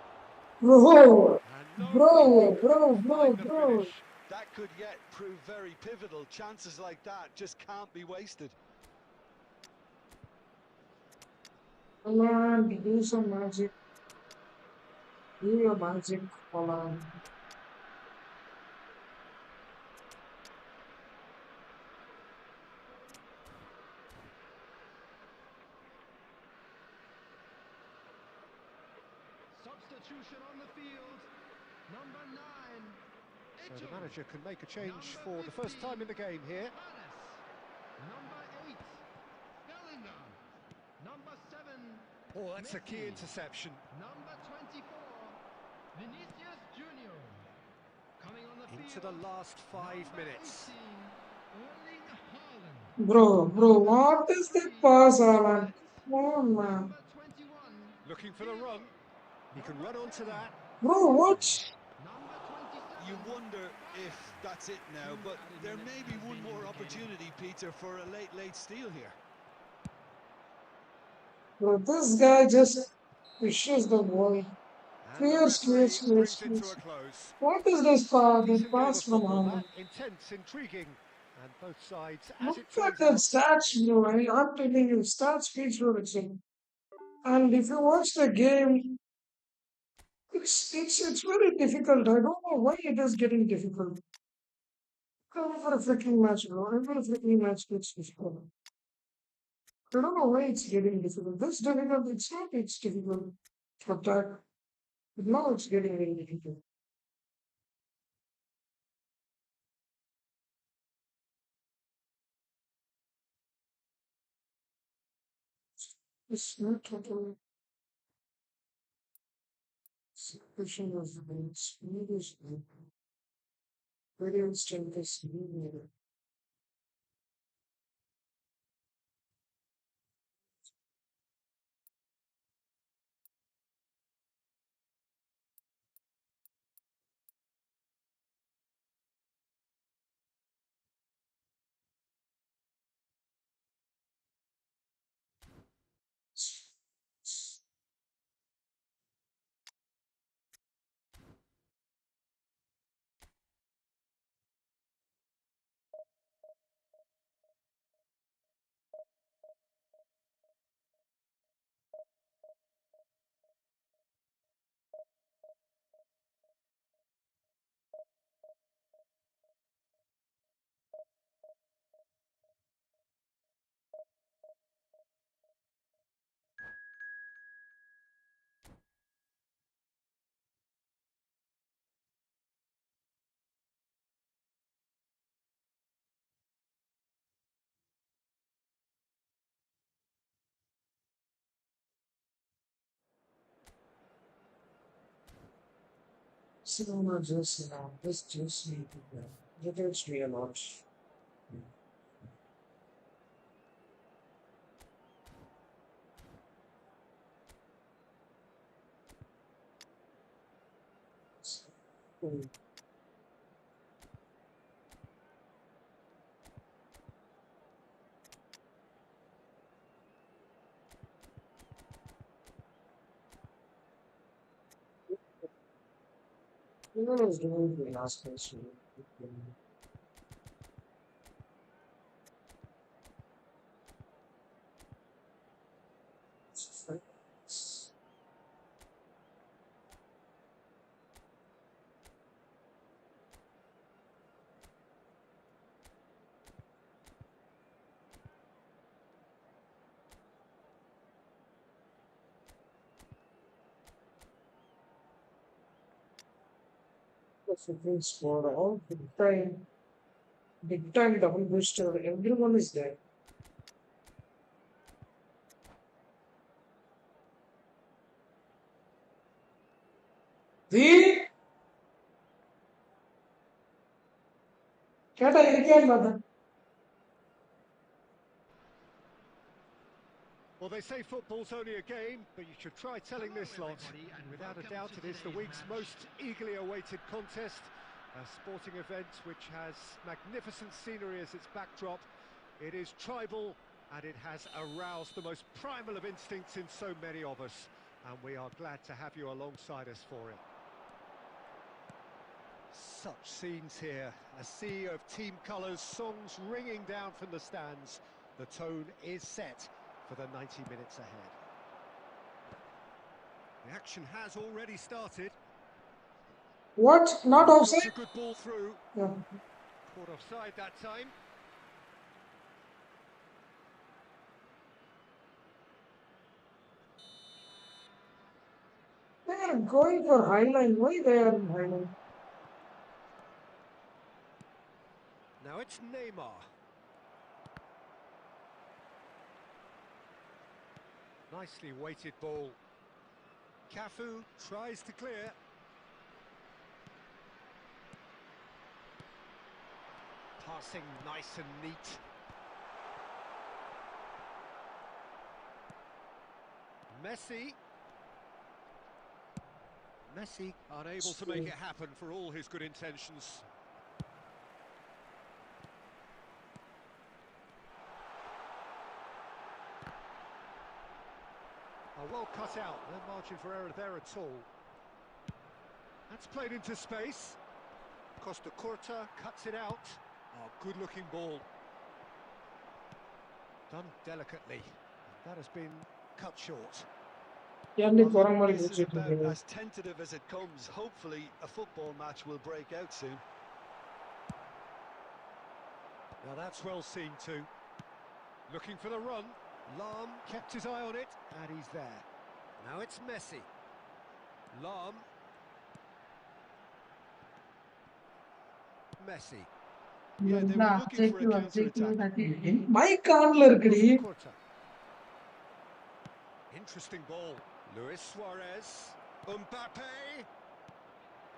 Bro, And no bro, goalkeeper bro, can bro, find the bro. finish. That could yet prove very pivotal. Chances like that just can't be wasted. Come on, do some magic. Do your magic. Come on. Substitution on the field. Number 9. So the manager can make a change for the first time in the game here. Number 8. Bellingham. Number 7. Oh, that's a key Messi. interception. Number 24. Vinicius Junior. Coming on the Into field. the last 5 Number minutes. 18. Erling Haaland. Bro, what is that pass, Alan? Come on, man. Number 21. Looking for the run. He can run onto that. Bro, what? Number 27. You wonder if that's it now, but there may be one more opportunity, Peter, for a late steal here. Bro, this guy just pushes the ball. And the Clears, clears, referee clears, brings it to a clears. close. What is this pass? The Decent game pass of from football, that. Haaland. Intense, intriguing. And both sides, as Look it at turns that out. stats, bro. I'm telling you, stats speaks for itself. And if you watch the game, it's very difficult. I don't know why it is getting difficult. Come for a freaking match, bro. Every freaking match gets difficult. I don't know why it's getting difficult. This difficult, it's not it's difficult for that. But now it's getting very difficult. It's not totally situation of the Swedish radio strength is mediated. So not just this just need to get it real lot. You know, I was doing the last question. The freaking squad, all big time double booster, everyone is there. The cat I again, mother. Well, they say football's only a game, but you should try telling this lot. Without a doubt, it is the week's most eagerly awaited contest. A sporting event which has magnificent scenery as its backdrop. It is tribal, and it has aroused the most primal of instincts in so many of us. And we are glad to have you alongside us for it. Such scenes here, a sea of team colours, songs ringing down from the stands. The tone is set for the 90 minutes ahead. The action has already started. What? Not That's offside? a good ball through. Yeah. Caught offside that time. They are going for highline. Why they are in highline? Now it's Neymar. Nicely weighted ball. Cafu tries to clear. Passing nice and neat. Messi unable to make it happen for all his good intentions. Well cut out, no margin for error there at all. That's played into space. Costa Curta cuts it out. Oh, good looking ball. Done delicately. That has been cut short. Yeah, Well, look, this is about as tentative as it comes. Hopefully a football match will break out soon. Now that's well seen too. Looking for the run. Lahm kept his eye on it, and he's there. Now it's Messi. Lahm. Messi. Yeah, they were looking for a counter-attack. Mike on இருக்குடி. Interesting ball. Luis Suarez. Mbappe.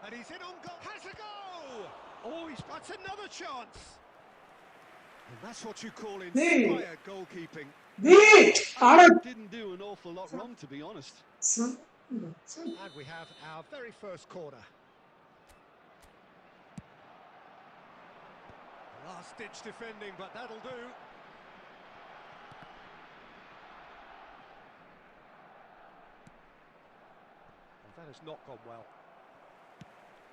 And he's in on goal. Has a go! Oh, he's got another chance. And that's what you call inspired goalkeeping. Didn't do an awful lot wrong, to be honest. And we have our very first corner. Last-ditch defending, but that'll do. Well, that has not gone well.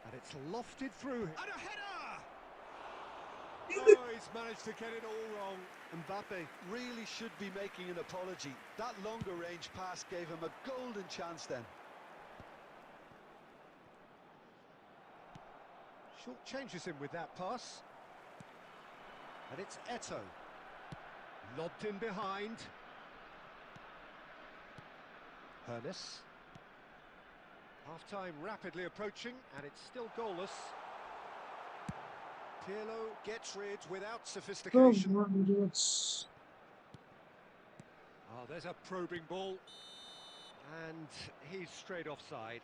And it's lofted through. And a header! Oh, he's managed to get it all wrong. Mbappe really should be making an apology. That longer range pass gave him a golden chance then. Short changes him with that pass. And it's Eto'o. Lobbed in behind. Hernes. Half-time rapidly approaching, and it's still goalless. Pirlo gets rid without sophistication. Oh, there's a probing ball. And he's straight offside.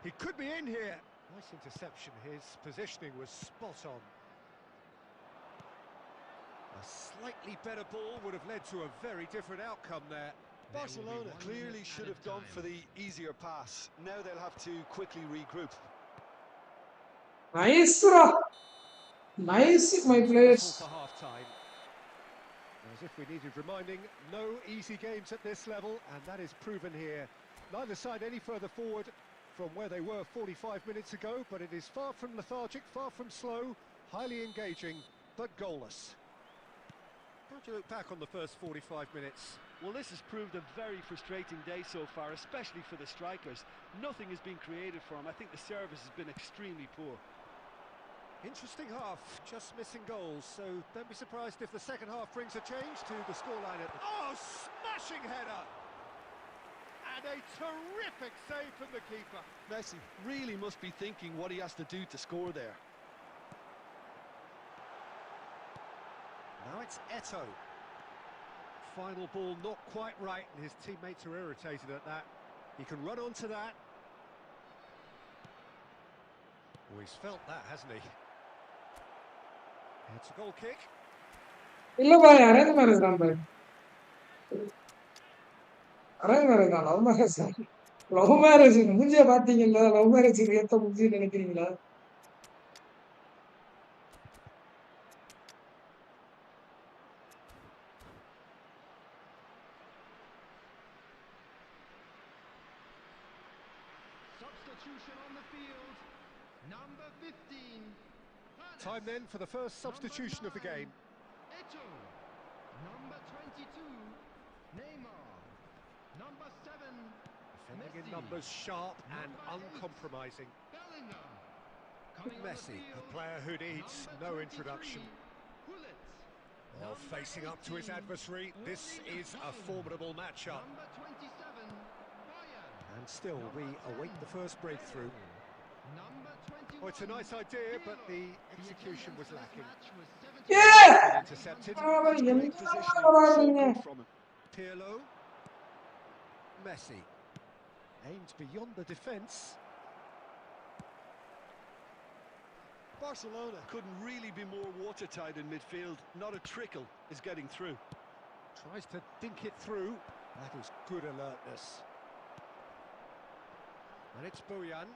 He could be in here. Nice interception. His positioning was spot on. A slightly better ball would have led to a very different outcome there. Barcelona clearly should have gone for the easier pass. Now they'll have to quickly regroup. Nice, nice, my players. For half-time. As if we needed reminding, no easy games at this level, and that is proven here. Neither side any further forward from where they were 45 minutes ago, but it is far from lethargic, far from slow, highly engaging, but goalless. How do you look back on the first 45 minutes? Well, this has proved a very frustrating day so far, especially for the strikers. Nothing has been created for them. I think the service has been extremely poor. Interesting half, just missing goals, so don't be surprised if the second half brings a change to the scoreline at the... Oh, smashing header! And a terrific save from the keeper. Messi really must be thinking what he has to do to score there. Now it's Eto'o. Final ball not quite right, and his teammates are irritated at that. He can run onto that. Oh, he's felt that, hasn't he? It's a goal kick. இல்ல பாரு arrange marriage தான் பாரு. Arrange marriage தான், love marriage தான். Love marriage மூஞ்சிய பாத்தீங்களா? Love மேரேஜுக்கு ஏத்த மூஞ்சி நினைக்கிறீங்களா? Substitution on the field. Number 15. Time then for the first substitution of the game. Eto. Number 22. Neymar. Number 7. Defending in Messi. numbers, sharp and Number 8. uncompromising. Bellingham. Coming on the Messi, a field. player who needs Number no 23. introduction. Gullit. Well, Number facing up to his 18. adversary, this Erling is a Haaland. formidable matchup. Number 27. Bayern. And still, we Number await 10. the first breakthrough. Number 21. Oh, it's a nice idea, but the execution was lacking. Yeah! Intercepted. அவன் Great என்ன positioning, so வராதீங்க? good from him. Pirlo. Messi. Aimed beyond the defence. Barcelona couldn't really be more watertight in midfield. Not a trickle is getting through. Tries to dink it through. That is good alertness. And it's Bojan.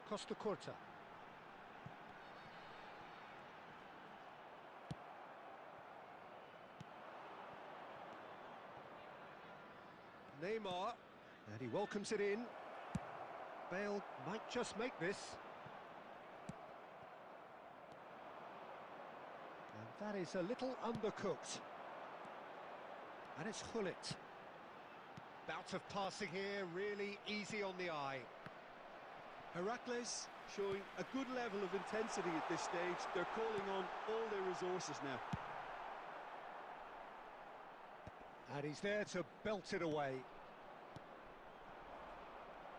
Costa Corta. Neymar. And he welcomes it in. Bale might just make this. And that is a little undercooked. And it's Gullit. Bout of passing here, really easy on the eye. Heracles showing a good level of intensity at this stage. They're calling on all their resources now. And he's there to belt it away.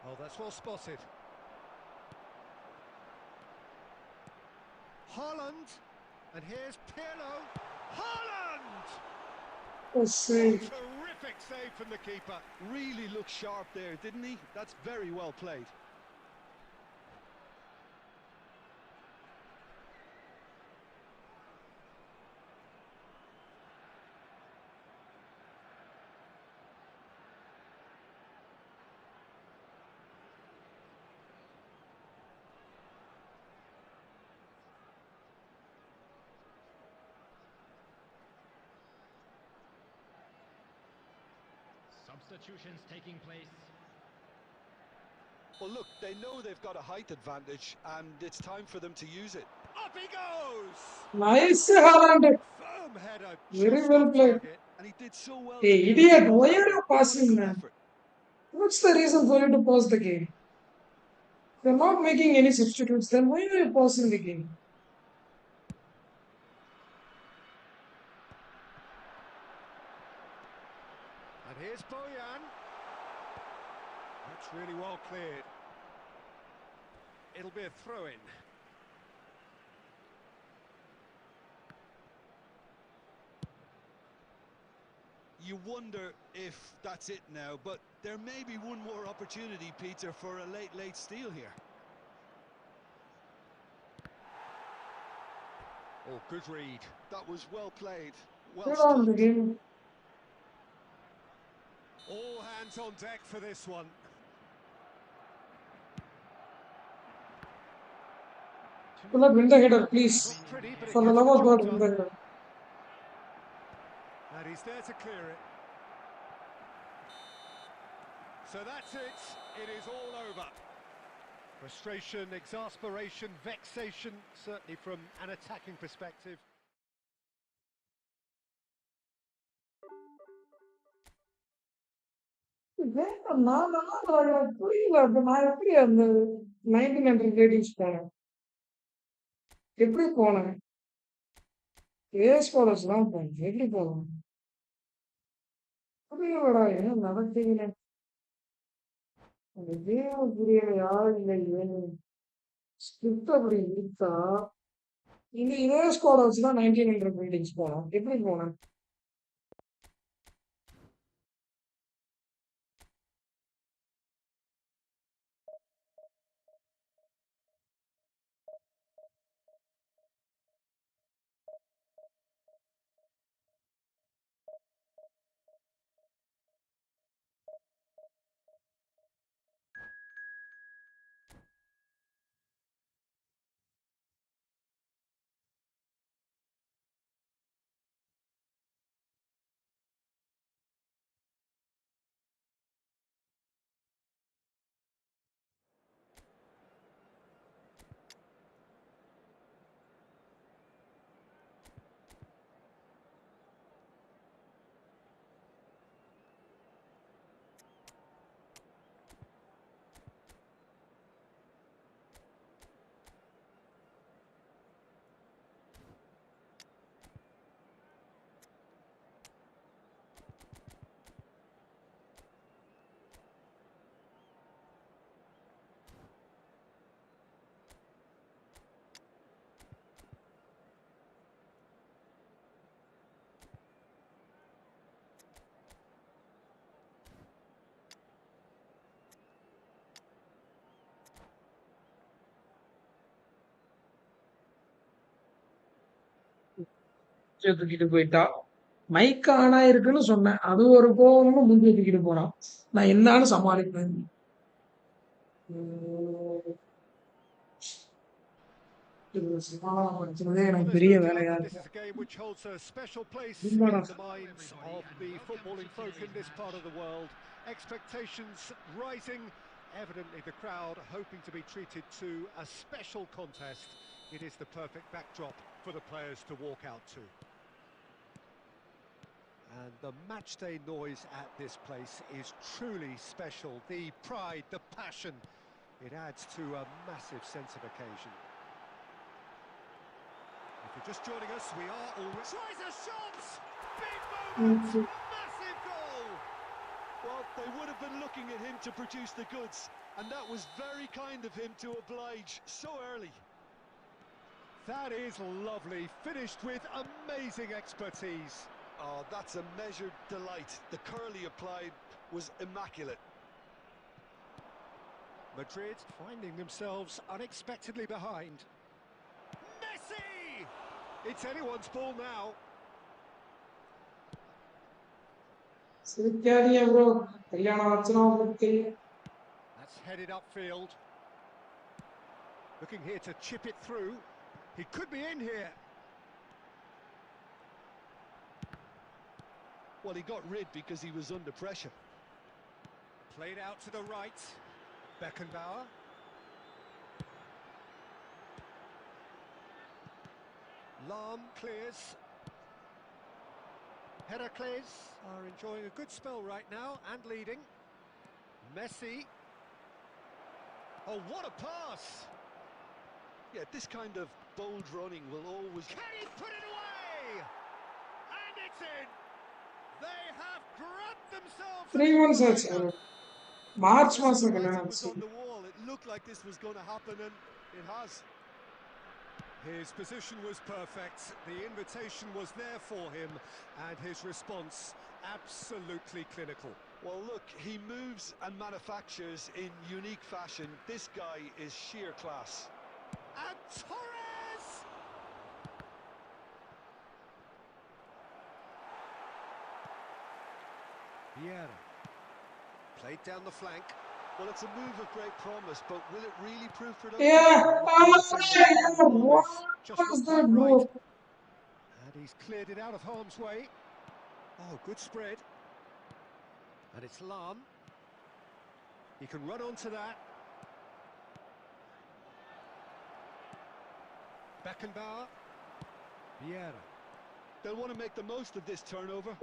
Oh, that's well spotted. Haaland. And here's Pirlo. Haaland! Oh, save. Terrific save from the keeper. Really looked sharp there, didn't he? That's very well played. Substitutions taking place. Well, look, they know they've got a height advantage, and it's time for them to use it. Up he goes! Nice, Haaland. Firm header, Very just well off played. target. And he did so well. Hey, to get idiot, the ball why out are there. you What a passing, good man? effort. What's the reason for you to pause the game? You're not making any substitutes, then why are you pausing the game? And here's Bojan. That's really well cleared. It'll be a throw-in. You wonder if that's it now, but there may be one more opportunity, Peter, for a late steal here. Oh, good read. That was well played, well Good on the stumped. game. All hands on deck for this one. Pull up, win the header, please. Not pretty, but it For the gets love the of job God, win the done. header. And he's there to clear it. So that's it. It is all over. Frustration, exasperation, vexation, certainly from an attacking perspective. வேண்டாம், எனக்கு புரியல. அப்ப நான் எப்படி அந்த 1900 ratings போனேன்? எப்படி போனேன்? ஸ்காலர்ஸ் தான் போனேன். எப்படி போனேன்? புரியலடா, என்ன நடக்குதுன்னு. அந்த கேம் புரியலையா? இல்லை ஸ்கிரிப்ட் அப்படி இருக்கா? இதே ஸ்குவாட் வச்சு தான் 1900 ரேட்டிங்ஸ் போனோம். எப்படி போனேன்? தூக்கிட்டு போயிட்டா. மைக் ஆன் ஆயிருக்குன்னு சொன்னேன். அது ஒரு கோவம்னு மூஞ்சிய தூக்கிட்டு போறான். நான் என்னான்னு சமாளிப்பேன். இது சமாதானம் படுத்துறதே Well, எனக்கு there's பெரிய no doubt வேலையா that this இருக்கு. is a game which holds a special place உண்மடா. in the minds of the footballing folk in this part of the world. Expectations rising, evidently the crowd hoping to be treated to a special contest. It is the perfect backdrop for the players to walk out to. And the matchday noise at this place is truly special. The pride, the passion, it adds to a massive sense of occasion. If you're just joining us, we are already... Tries a shot! Big moment! Massive goal! Well, they would have been looking at him to produce the goods, and that was very kind of him to oblige so early. That is lovely, finished with amazing expertise. Oh, that's a measured delight. The curl he applied was immaculate. Madrid finding themselves unexpectedly behind. Messi! It's anyone's ball now. சிரிக்காதீங்க bro. கல்யாணம் ஆச்சுன்னா உங்களுக்கு தெரியும். That's headed upfield. Looking here to chip it through. He could be in here. Well, he got rid because he was under pressure. Played out to the right. Beckenbauer. Lahm clears. Heracles are enjoying a good spell right now and leading. Messi. Oh, what a pass! Yeah, this kind of bold running will always... Can he put it away? And it's in! They have grabbed themselves 3 months ஆச்சு. March Listen, மாசம் the கல்யாணம் writing was ஆச்சு. on the wall. It looked like this was going to happen, and it has. His position was perfect, the invitation was there for him, and his response absolutely clinical. Well, look, he moves and manufactures in unique fashion. This guy is sheer class. And Torres! Vieira. Played down the flank. Well, it's a move of great promise, but will it really prove productive? Yeah. Always just What is not that, quite bro? right. And he's cleared it out of harm's way. Oh, good spread. And it's Lahm. He can run onto that. Beckenbauer. Vieira. They'll want to make the most of this turnover.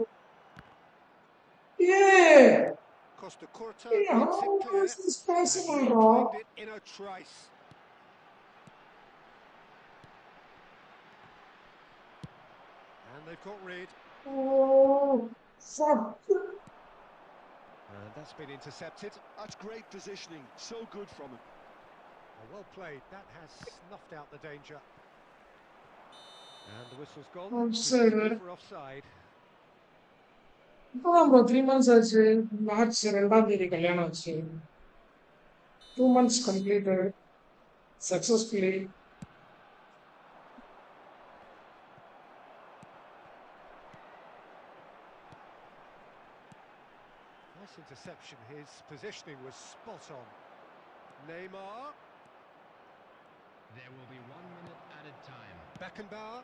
Yeah. Costa Curta Yeah, gets it how clear. is this And possible, reclaimed bro? it in a trice. And they've got rid. Oh, fuck. And that's been intercepted. That's great positioning. So good from him. Well played. That has snuffed out the danger. And the whistle's gone. Offside, Presumably right? for offside. இப்பதான் bro 3 months ஆச்சு. March 2ஆம் தேதி கல்யாணம் ஆச்சு. 2 months completed successfully. Nice interception. His positioning was spot on. Neymar. There will be 1 minute added time. Beckenbauer.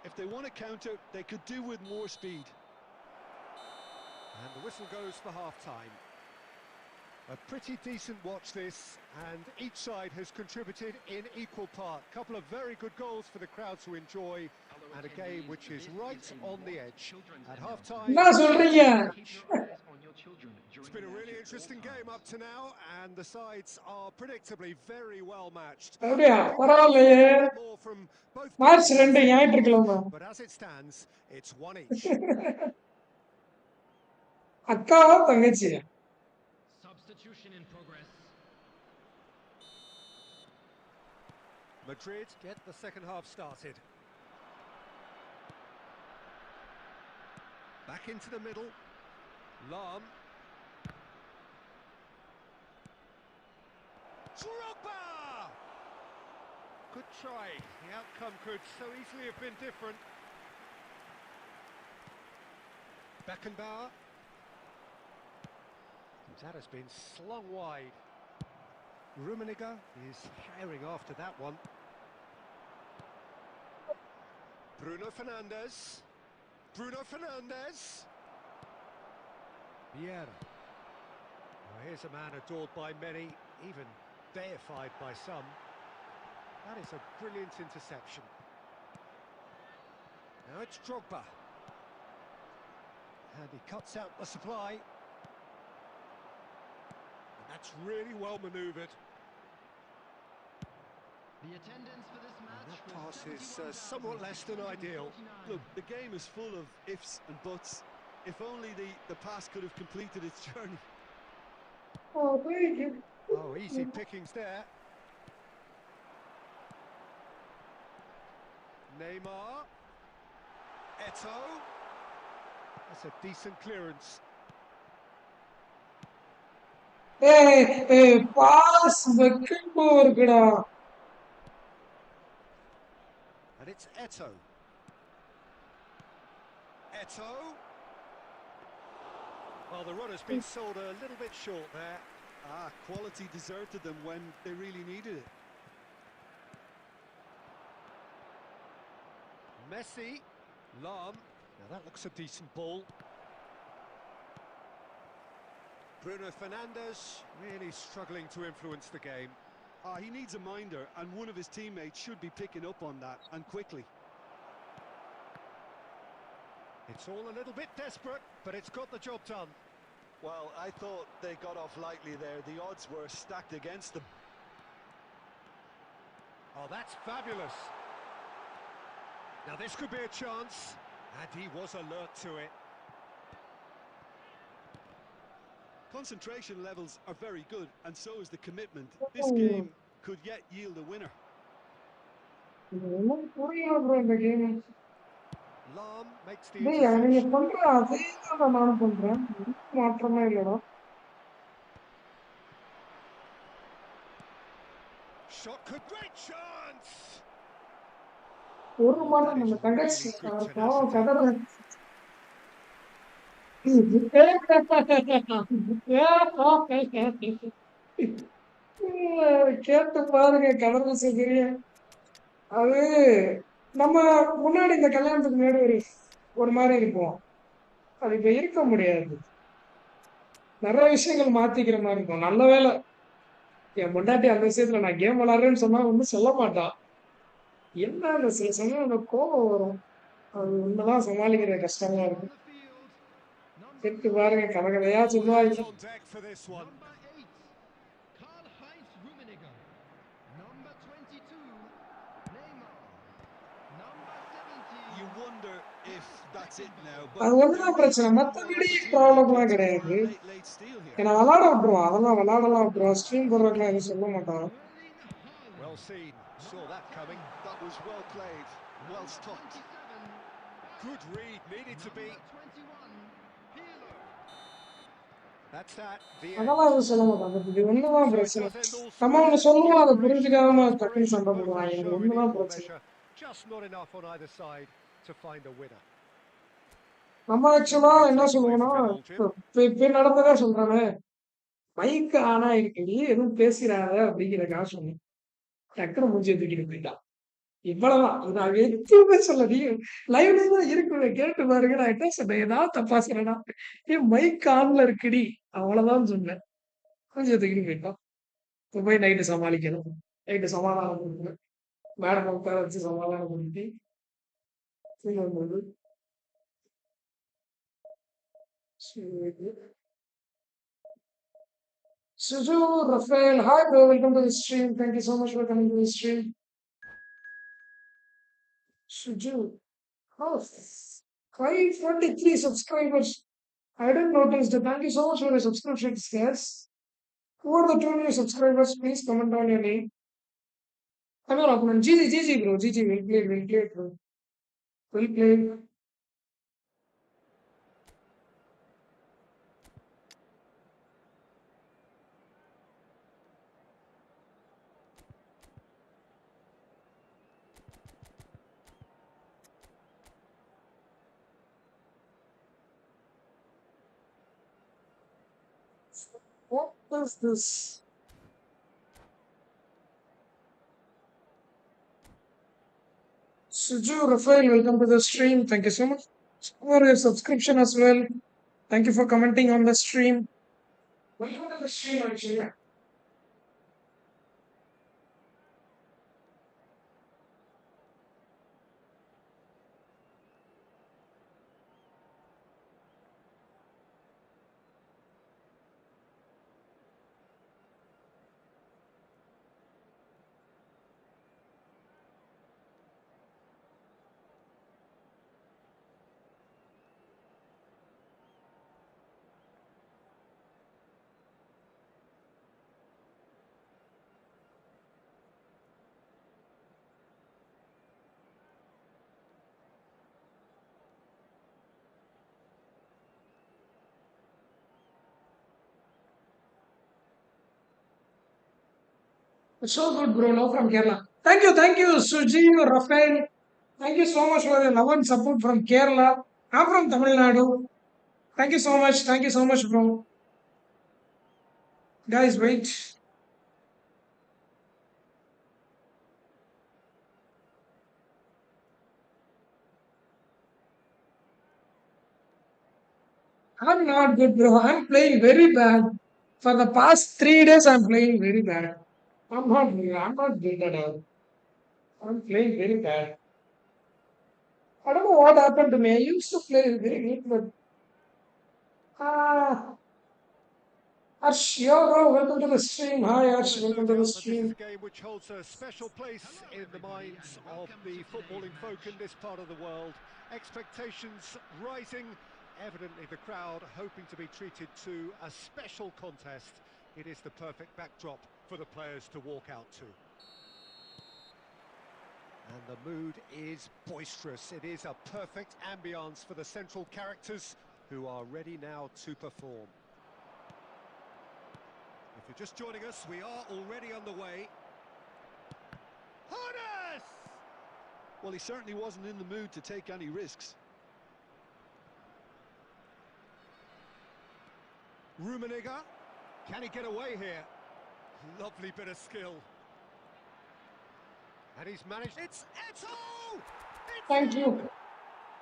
If they want to counter, they could do with more speed. And the whistle goes for half-time. A pretty decent watch this, and each side has contributed in equal part. Couple of very good goals for the crowd to enjoy, and a game which is right on the edge. At half-time, என்ன சொல்றீங்க? it's been a really interesting game up to now, and the sides are predictably very well matched. அப்படியா? I think பரவாயில்லையே. we'll see a bit more from both March teams in the 2 second half, ஞாயிற்றுக்கிழமை. but as it stands, it's one each. அக்காவா தங்கச்சியா? Substitution in progress. Madrid get the second half started. Back into the middle. Lahm. Drogba! Good try. The outcome could so easily have been different. Beckenbauer. That has been slung wide. Rummenigge is firing after that one. Bruno Fernandes. Bruno Fernandes. Vieira. Well, here's a man adored by many, even deified by some. That is a brilliant interception. Now it's Drogba. And he cuts out the supply. And that's really well manoeuvred. The attendance for this match That was pass is somewhat less than ideal. 71,249. Look, the game is full of ifs and buts. If only the pass could have completed its journey. Oh, thank you. Oh, easy pickings there. Neymar. Eto'o. That's a decent clearance. Pass வைக்கணும் இருக்குடா. And it's Eto'o. Eto'o. Well, the run has been sold a little bit short there. Quality deserted them when they really needed it. Messi. Lam. Now that looks a decent ball. Bruno Fernandes really struggling to influence the game. He needs a minder, and one of his teammates should be picking up on that, and quickly. It's all a little bit desperate, but it's got the job done. Well, I thought they got off lightly there. The odds were stacked against them. Oh, that's fabulous. Now this could be a chance, and he was alert to it. Concentration levels are very good, and so is the commitment. This game could yet yield a winner. என்ன புரியல bro இந்த game. Lam makes the டேய் நீங்க interception. பண்ற அதே தான் நானும் பண்றேன். மாற்றமே இல்லடா. Shot could great chance. ஒரு Oh, மாற்றம் that இல்ல. is தங்கச்சி really good பாவம் tenacity. கதறேன். கேட்டு பாருங்க கடமை செய்கிறீங்க. அது நம்ம முன்னாடி இந்த கல்யாணத்துக்கு முன்னாடி ஒரு மாதிரி இருப்போம். அது இப்ப இருக்க முடியாது. நிறைய விஷயங்கள் மாத்திக்கிற மாதிரி இருக்கும். நல்ல வேலை என் பொண்டாட்டி அந்த விஷயத்துல நான் கேம் விளாடுறேன்னு சொன்னா ஒன்றும் சொல்ல மாட்டான். என்ன அந்த சில சமயம் அந்த கோபம் வரும். அது உண்மைதான் சமாளிக்கிறது கஷ்டமா On இருக்கும். the field, number கேட்டு பாருங்க கதகதையா All சொல்லுவாங்க. hands on deck for this one. number 8, Karl-Heinz Rummenigge. Number 22, Neymar. Number 17. You wonder if that's it now, அது but there ஒண்ணுதான் may பிரச்சனை. be more மத்தபடி opportunity ப்ராப்ளம்லாம் picked up for கிடையாது. a late steal here. ஏன்னா விளாட விட்டுருவான். அதெல்லாம் விளாடலாம் விட்டுருவான். ஸ்ட்ரீம் போடுறதுக்குலாம் எதுவும் சொல்ல மாட்டான். Erling Haaland. Well seen. Saw that coming. That was well played, well Number stopped. 27, Good read. Needed to be. number 21, Pirlo. That's that. The அதெல்லாம் end. எதுவும் சொல்ல மாட்டாங்க. இது ஒண்ணுதான் So it பிரச்சனை. does end all நம்ம ஒண்ணு square. சொல்லுவோம், அதை Inspiration, புரிஞ்சுக்காம டக்குன்னு desperation, சண்டை both a போடுவாங்க. இது show in ஒண்ணுதான் equal பிரச்சனை. measure. Just not enough on either side to find a winner. நம்ம ஆக்சுவலா என்ன சொல்லுவோம்னா, இப்ப நடந்ததே சொல்றானே, மைக்கு ஆனா இருக்குடி எதுவும் பேசிடாத அப்படிங்கிறக்காக சொன்னேன். டக்குனு மூஞ்சியை தூக்கிட்டு போயிட்டான். இவ்வளவுதான். இது நான் எதுவுமே சொல்ல. நீ லைவ்ல தான் இருக்கு கேட்டு பாருங்க. நான் என்ன சொன்னேன்? ஏதாவது தப்பா சொன்னேனா? மைக் ஆன்ல இருக்குடி அவ்வளவுதான் சொன்னேன். மூஞ்சியை தூக்கிட்டு போயிட்டான். இப்ப போய் நைட்டு சமாளிக்கணும். நைட்டு சமாதானம் பண்ணணும். மேடம் உட்கார வச்சு சமாதானம் பண்ணிட்டு தூங்கும்போது சரி. Suju, Rafael, hi bro, welcome to the stream. Thank you so much for coming to the stream. Suju, oh, 543 subscribers. I didn't notice that. Thank you so much for your subscriptions, guys. Who are the two new subscribers? Please comment down your name. I'm your opponent. GG, bro. GG, we'll play, bro. We'll play. What's this? Suju Rafael, welcome to the stream. Thank you so much for your subscription as well. Thank you for commenting on the stream. Welcome to the stream, actually. It's so good, Bruno from Kerala. Thank you, Suji, Rafael. Thank you so much for your love and support from Kerala. I'm from Tamil Nadu. Thank you so much, bro. Guys, wait. I'm not good, bro. I'm playing very bad. For the past 3 days, I'm playing very bad. I'm not good at all. I'm playing very bad. I don't know what happened to me. I used to play very good, but ah, Arsh, yo, bro, welcome to the stream. Hi, Well, Arsh, there's no welcome to the doubt that this is stream. a game which holds a special place in the minds of the footballing folk in this part of the world. Expectations rising, evidently the crowd hoping to be treated to a special contest. It is the perfect backdrop for the players to walk out to. And the mood is boisterous. It is a perfect ambience for the central characters who are ready now to perform. If you're just joining us, we are already underway. Harness! Well, he certainly wasn't in the mood to take any risks. Rummenigge, can he get away here? Lovely bit of skill. And he's managed... It's Eto'o! It's Thank in! you.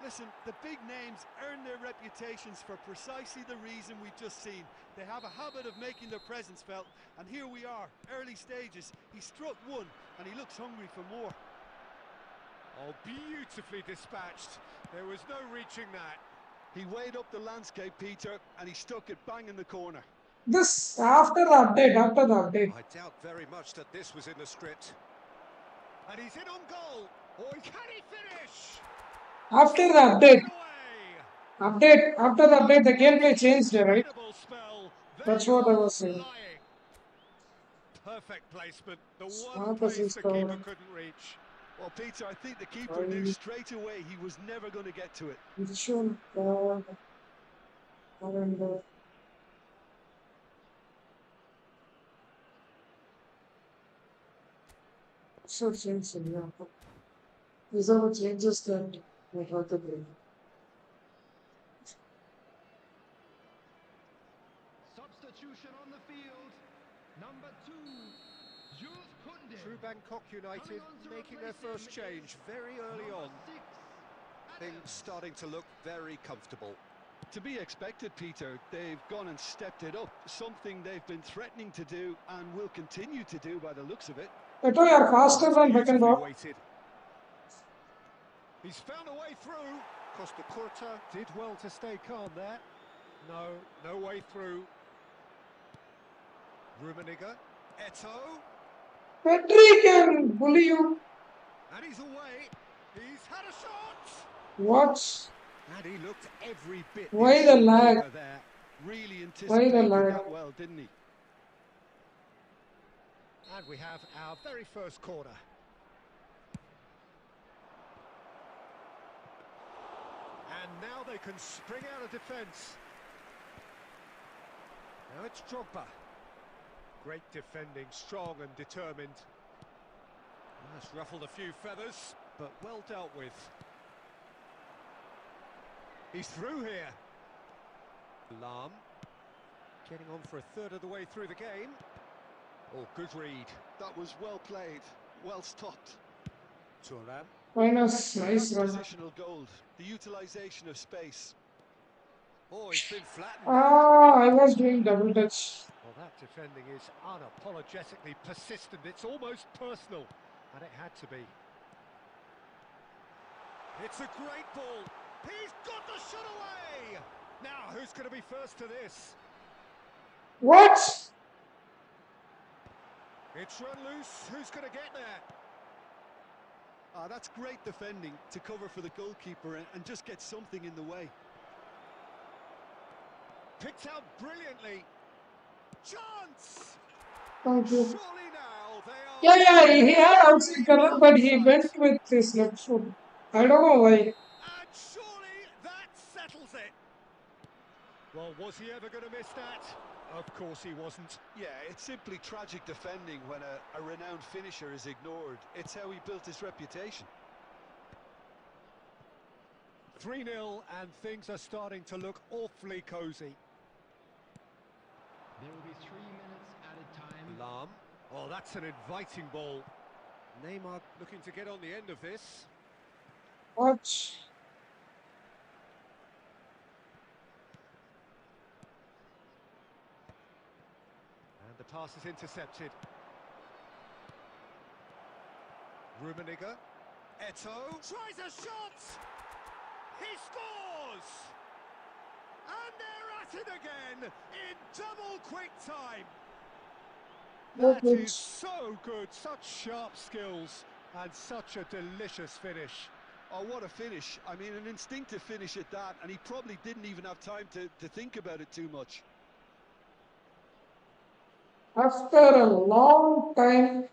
Listen, the big names earn their reputations for precisely the reason we've just seen. They have a habit of making their presence felt, and here we are, early stages. He struck one, and he looks hungry for more. Oh, beautifully dispatched. There was no reaching that. He weighed up the landscape, Peter, and he stuck it bang in the corner. This after the update. I doubt very much that this was in the script. And he's in on goal. Or can he finish? After the after the update, the gameplay changed, right? That's what I was saying. Perfect placement, the one Smart place assist the keeper cover. couldn't reach. Well, Peter, I think the keeper knew straight away he was never going to get to it. Vision, and so change, yeah. These are the changes that we have to bring. Substitution on the field. Number 2, Jules Koundé. Through Bangkok United making their first change very early on. Things starting to look very comfortable. To be expected, Peter. They've gone and stepped it up, something they've been threatening to do and will continue to do by the looks of it. Eto'o, you are faster than Beautifully Beckenbauer. weighted. He's found a way through. Costa Curta did well to stay calm there. No way through. Rummenigge, Eto'o, Petri can bully you. and he's away. He's had a shot. What? And he looked every bit. Why the lag? There. Really Why the anticipated lag? that well, didn't he? And we have our very first corner. And now they can spring out of defence. Now it's Drogba. Great defending, strong and determined. That's ruffled a few feathers, but well dealt with. He's through here. Lam. Getting on for a third of the way through the game. Oh, good read. That was well played, well stopped. Turan. Minus, nice That's run. positional gold, the utilisation of space. Oh, he's been flattened. Ah, I was doing double touch. Well, that defending is unapologetically persistent. It's almost personal, and it had to be. It's a great ball. He's got the shot away. Now, who's going to be first to this? What? It's run loose. Who's going to get there? Ah, that's great defending to cover for the goalkeeper and just get something in the way. Picked out brilliantly. Chance! Thank you. Surely now they are... Yeah, he had outside corner, but he went with his left foot. I don't know why. And surely that settles it. Well, was he ever going to miss that? Of course he wasn't. Yeah, it's simply tragic defending when a renowned finisher is ignored. It's how he built his reputation. 3-0, and things are starting to look awfully cosy. There will be 3 minutes added time. Lam. Oh, that's an inviting ball. Neymar looking to get on the end of this. What? And the pass is intercepted. Rummenigge. Eto'o tries a shot! He scores! And they're at it again in double quick time. That What? is so good, such sharp skills and such a delicious finish. Oh, what a finish. I mean, an instinctive finish at that, and he probably didn't even have time to think about it too much. After a long time,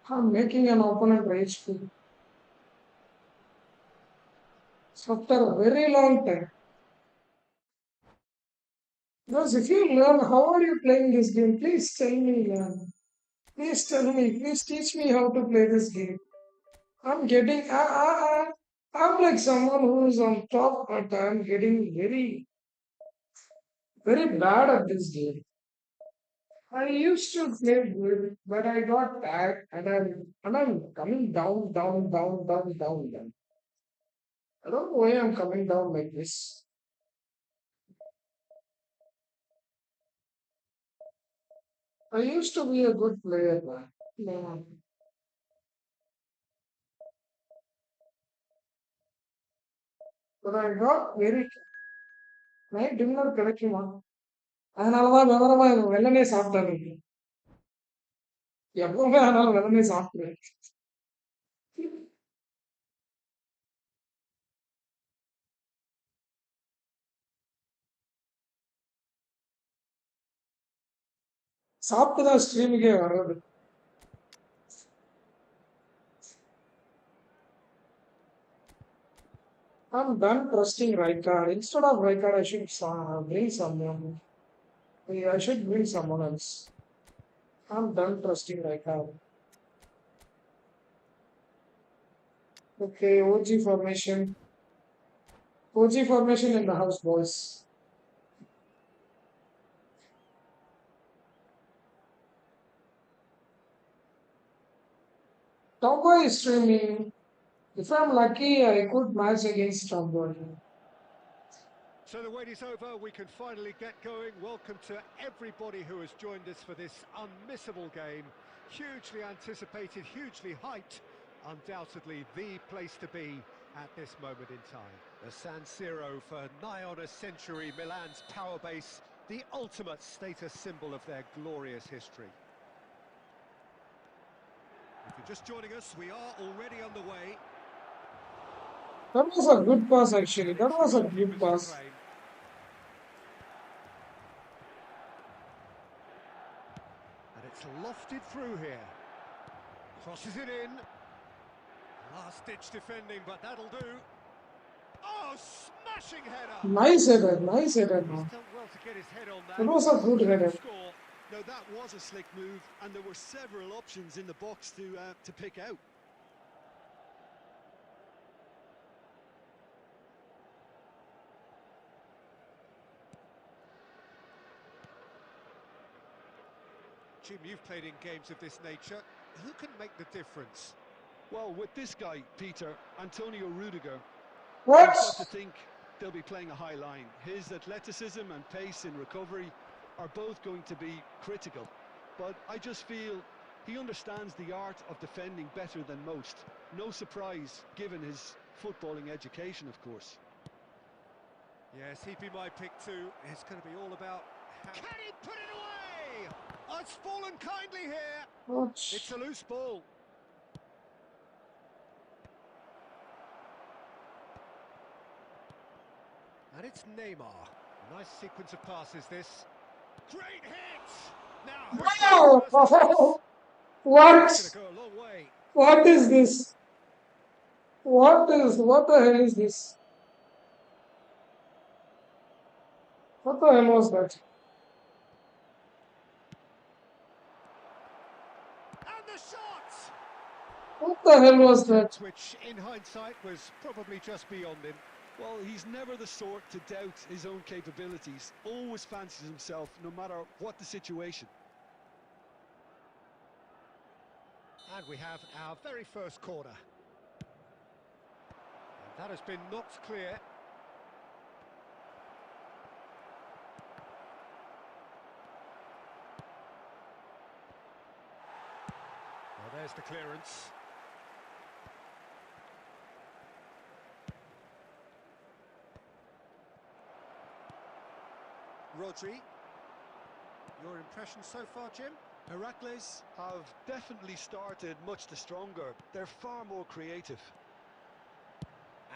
I'm making an opponent rage quit. After a very long time. Because if you learn how are you playing this game, please tell me, learn. Please tell me, please teach me how to play this game. I'm getting, I'm like someone who is on top, but I'm getting very, very bad at this game. I used to play good, but I got bad, and I'm coming down, down, down, down, down, down. I don't know why I'm coming down like this. I used to be a good player, man. No. But I got very night dinner கிடைக்குமா அதனாலதான் விவரமா வெள்ளனே சாப்பிட்டாரு எப்பவுமே அதனால வெள்ளனே சாப்பிடுவேன் சாப்பிட்டுதான் ஸ்ட்ரீமுக்கே வர்றது I'm done trusting Rijkaard. Instead of Rijkaard, I should bring someone. I should bring someone else. I'm done trusting Rijkaard. Okay, OG formation. OG formation in the house, boys. Tomboy is streaming. If I'm lucky, I could match against Tomboy. So the wait is over, we can finally get going. Welcome to everybody who has joined us for this unmissable game. Hugely anticipated, hugely hyped. Undoubtedly the place to be at this moment in time. The San Siro for nigh on a century, Milan's power base, the ultimate status symbol of their glorious history. If you're just joining us, we are already underway. That was a good pass, actually. That was a good pass. And it's lofted through here. Crosses it in. Last-ditch defending, but that'll do. Oh, smashing header! Nice header, nice header. He's done well to get his head on that. It was a good header. Score. Now, that was a slick move, and there were several options in the box to pick out. Jim, you've played in games of this nature. Who can make the difference? Well, with this guy, Peter, Antonio Rudiger, What? you've got to think they'll be playing a high line. His athleticism and pace in recovery are both going to be critical. But I just feel he understands the art of defending better than most. No surprise, given his footballing education, of course. Yes, he'd be my pick too. It's going to be all about how... Can he put it away? Oh, it's fallen kindly here. What? It's a loose ball. And it's Neymar. Nice sequence of passes, this. Great hit! Now, Wow! What? it's going to go a long way. What is this? What the hell is this? What the hell was that? And the shot! What the hell was that? Which, in hindsight, was probably just beyond him. Well, he's never the sort to doubt his own capabilities. Always fancies himself, no matter what the situation. And we have our very first corner. And that has been knocked clear. Well, there's the clearance. Rodri. Your impression so far, Jim? Heracles have definitely started much the stronger. They're far more creative.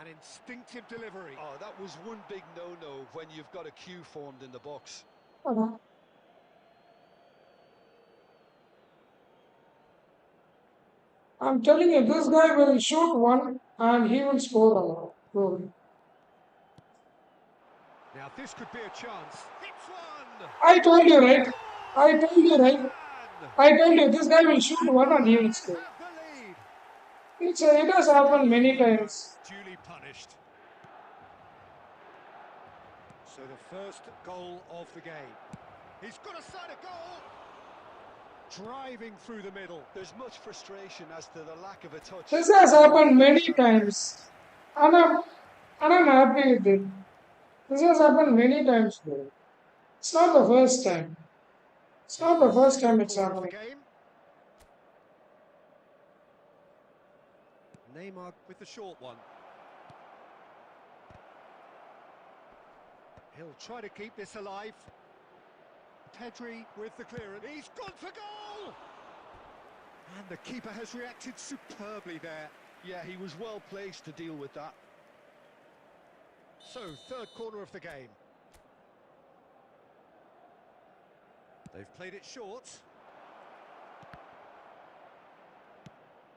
An instinctive delivery. Oh, that was one big no-no when you've got a queue formed in the box. I'm telling you, this guy will shoot one and he will score a lot. Goal. Now this could be a chance. Hits one! I told you, right? I Goal! told you, right? Man! I told you, this guy will shoot one and he will score. Have the lead. It has happened many times. Duly punished. So the first goal of the game. He's got a side of goal. Driving through the middle. There's much frustration as to the lack of a touch. This has happened many times. And I'm happy with it. This has happened many times, bro. It's not the first time. It's not the first time it's Corner of the happening. game. Neymar with the short one. He'll try to keep this alive. Pedri with the clearance. He's gone for goal! And the keeper has reacted superbly there. Yeah, he was well placed to deal with that. So, third corner of the game. They've played it short.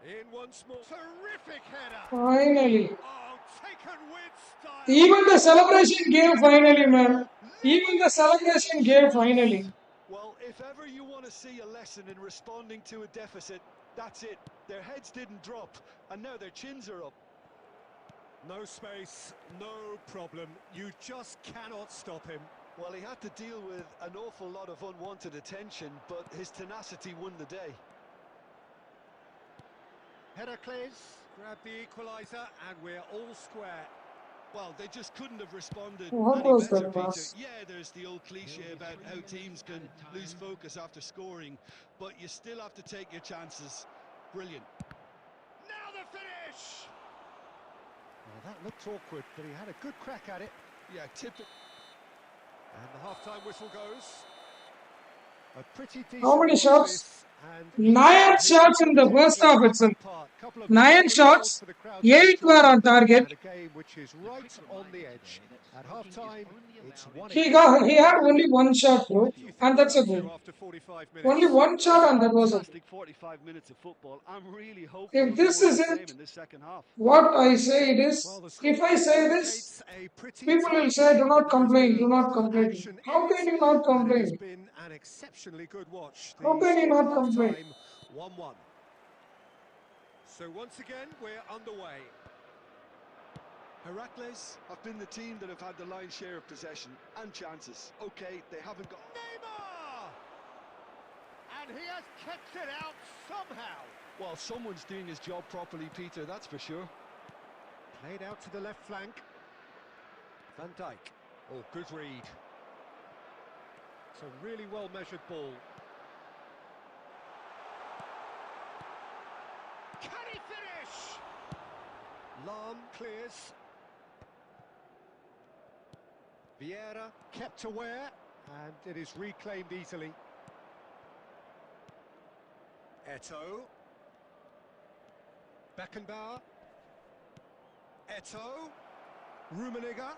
In once more. Terrific header! Finally. Oh, taken with style! Even the celebration game finally, man. Even the celebration game finally. Well, if ever you want to see a lesson in responding to a deficit, that's it. Their heads didn't drop, and now their chins are up. No space, no problem. You just cannot stop him. Well, he had to deal with an awful lot of unwanted attention, but his tenacity won the day. Heracles grab the equaliser, and we're all square. Well, they just couldn't have responded What any was better, that Peter. pass? Yeah, there's the old cliche about how teams can lose focus after scoring, but you still have to take your chances. Brilliant. Now the finish! Well, that looked awkward, but he had a good crack at it. Yeah, typical. And the half-time whistle goes. A pretty decent How many watch shots? this, and 9 shots in the first half itself. 9 shots, 8 were on target. And a game which is right on the edge. At half-time, it's 1-1. He had only 1 shot, bro, and that's a goal. After 45 Only minutes. 1 shot and that was a goal. Fantastic 45 minutes of football. I'm really hopeful If of this more of the same isn't in this second half. what I say it is, Well, the if I say this, indicates a pretty people will tight say, do game, not but there has complain, been do a not lot of complain. action in How it, can you not and it has complain? been an exceptionally good watch. The How can you score at not complain? half-time, 1-1. So once again, we're underway. Heracles have been the team that have had the lion's share of possession and chances. Okay, they haven't got... Neymar! And And he has kept it out somehow. Well, someone's doing his job properly, Peter, that's for sure. Played out to the left flank. Van Dijk. Oh, good read. It's a really well-measured ball. Can he finish? Lahm clears. Vieira kept aware, and it is reclaimed easily. Eto'o. Beckenbauer. Eto'o. Rummenigge.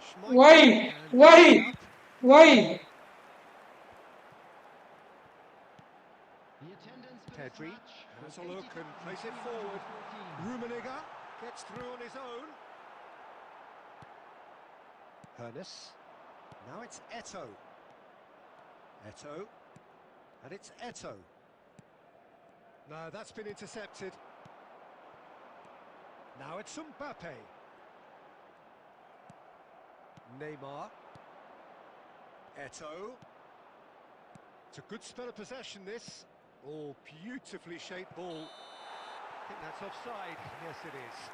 Schmeichel, Why? and Why? up. Why? The attendance for this Pedri match has a was look and plays it forward. 80,314. Rummenigge gets through on his own. Hernus. Now it's Eto'o. Eto'o. And it's Eto'o. No, that's been intercepted. Now it's Mbappe. Neymar. Eto'o. It's a good spell of possession, this. Oh, beautifully shaped ball. I think that's offside. Yes, it is.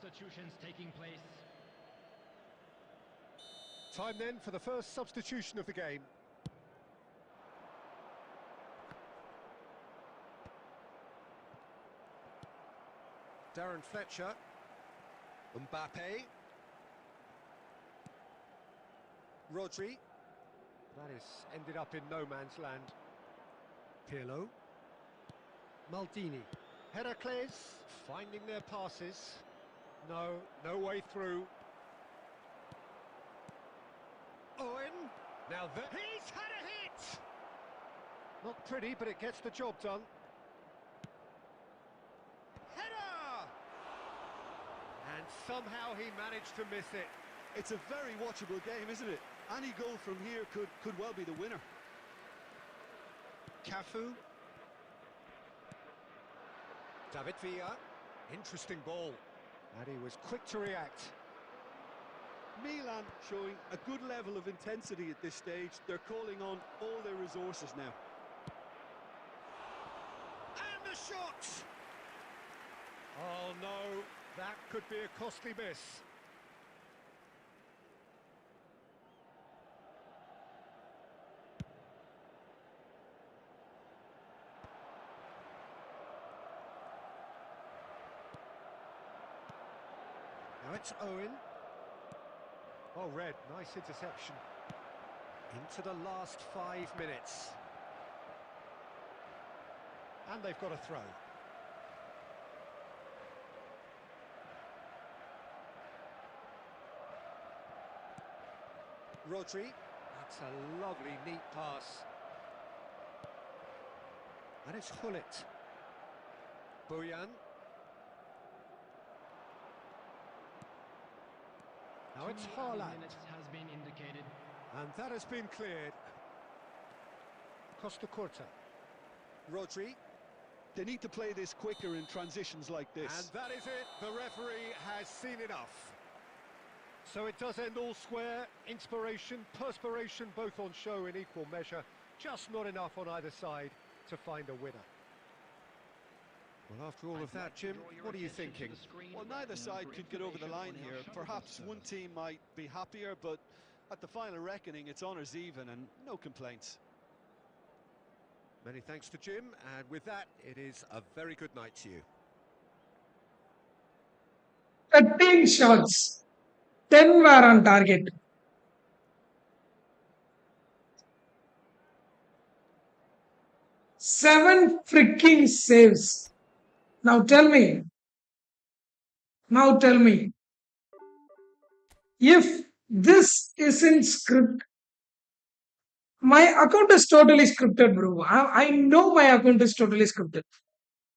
Substitutions taking place. Time then for the first substitution of the game. Darren Fletcher. Mbappe. Rodri. That is ended up in no man's land. Pirlo. Maldini. Heracles finding their passes. No way through. Owen. Now he's had a hit! Not pretty, but it gets the job done. Header! And somehow he managed to miss it. It's a very watchable game, isn't it? Any goal from here could well be the winner. Cafu. David Villa. Interesting ball. And he was quick to react. Milan showing a good level of intensity at this stage. They're calling on all their resources now. And the shot! Oh no, that could be a costly miss. Now it's Owen. Oh, Red, nice interception. Into the last 5 minutes. And they've got a throw. Rodri. That's a lovely, neat pass. And it's Hullet. Bojan. Now it's 2 Haaland. minutes has been indicated. And that has been cleared. Costa Curta. Rodri. They need to play this quicker in transitions like this. And that is it. The referee has seen enough. So it does end all square. Inspiration, perspiration, both on show in equal measure. Just not enough on either side to find a winner. Well, after all of that, Jim, what are you thinking? Well, neither side could get over the line here. Perhaps one team might be happier, but at the final reckoning, it's honours even and no complaints. Many thanks to Jim, and with that, it is a very good night to you. 13 shots. 10 were on target. 7 freaking saves. Now tell me. If this isn't script, my account is totally scripted, bro. I know my account is totally scripted.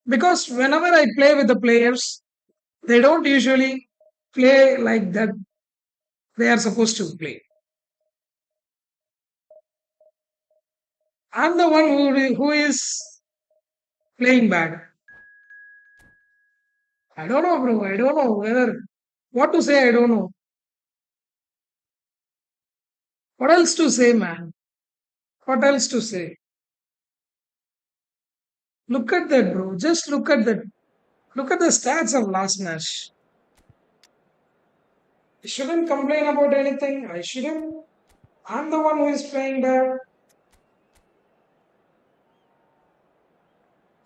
Because whenever I play with the players, They don't usually play like that they are supposed to play. I'm the one who is playing bad. I don't know, bro. I don't know whether what to say. I don't know. What else to say, man? What else to say? Look at that, bro. Just look at that. Look at the stats of last match. I shouldn't complain about anything. I shouldn't. I'm the one who is playing bad.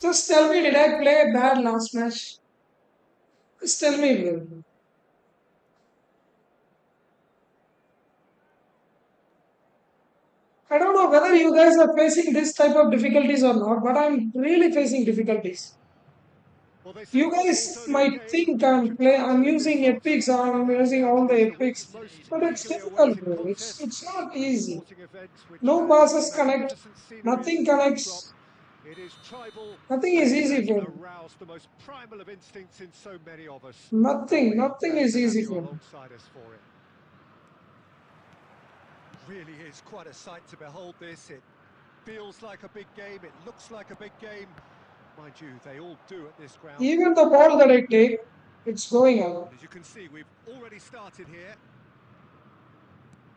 Just tell me, did I play bad last match? Just tell me, bro. I don't know whether you guys are facing this type of difficulties or not, but I'm really facing difficulties. Well, they say You football's guys only a might game think if you try I'm to win using results. epics, I'm And using that all is the the epics, most but it's eagerly difficult, awaited bro. It's contest not of all easy. sporting events, which No has passes connect, magnificent scenery as nothing its backdrop. connects, It is tribal nothing is and easy can for me. arouse the most primal of instincts in so many of us. And we are Nothing glad is to have easy you for me. alongside us for it. Really is quite a sight to behold this. It feels like a big game, it looks like a big game. Mind you, they all do at this ground. Even the ball that I take, it's going out. As you can see, we've already started here.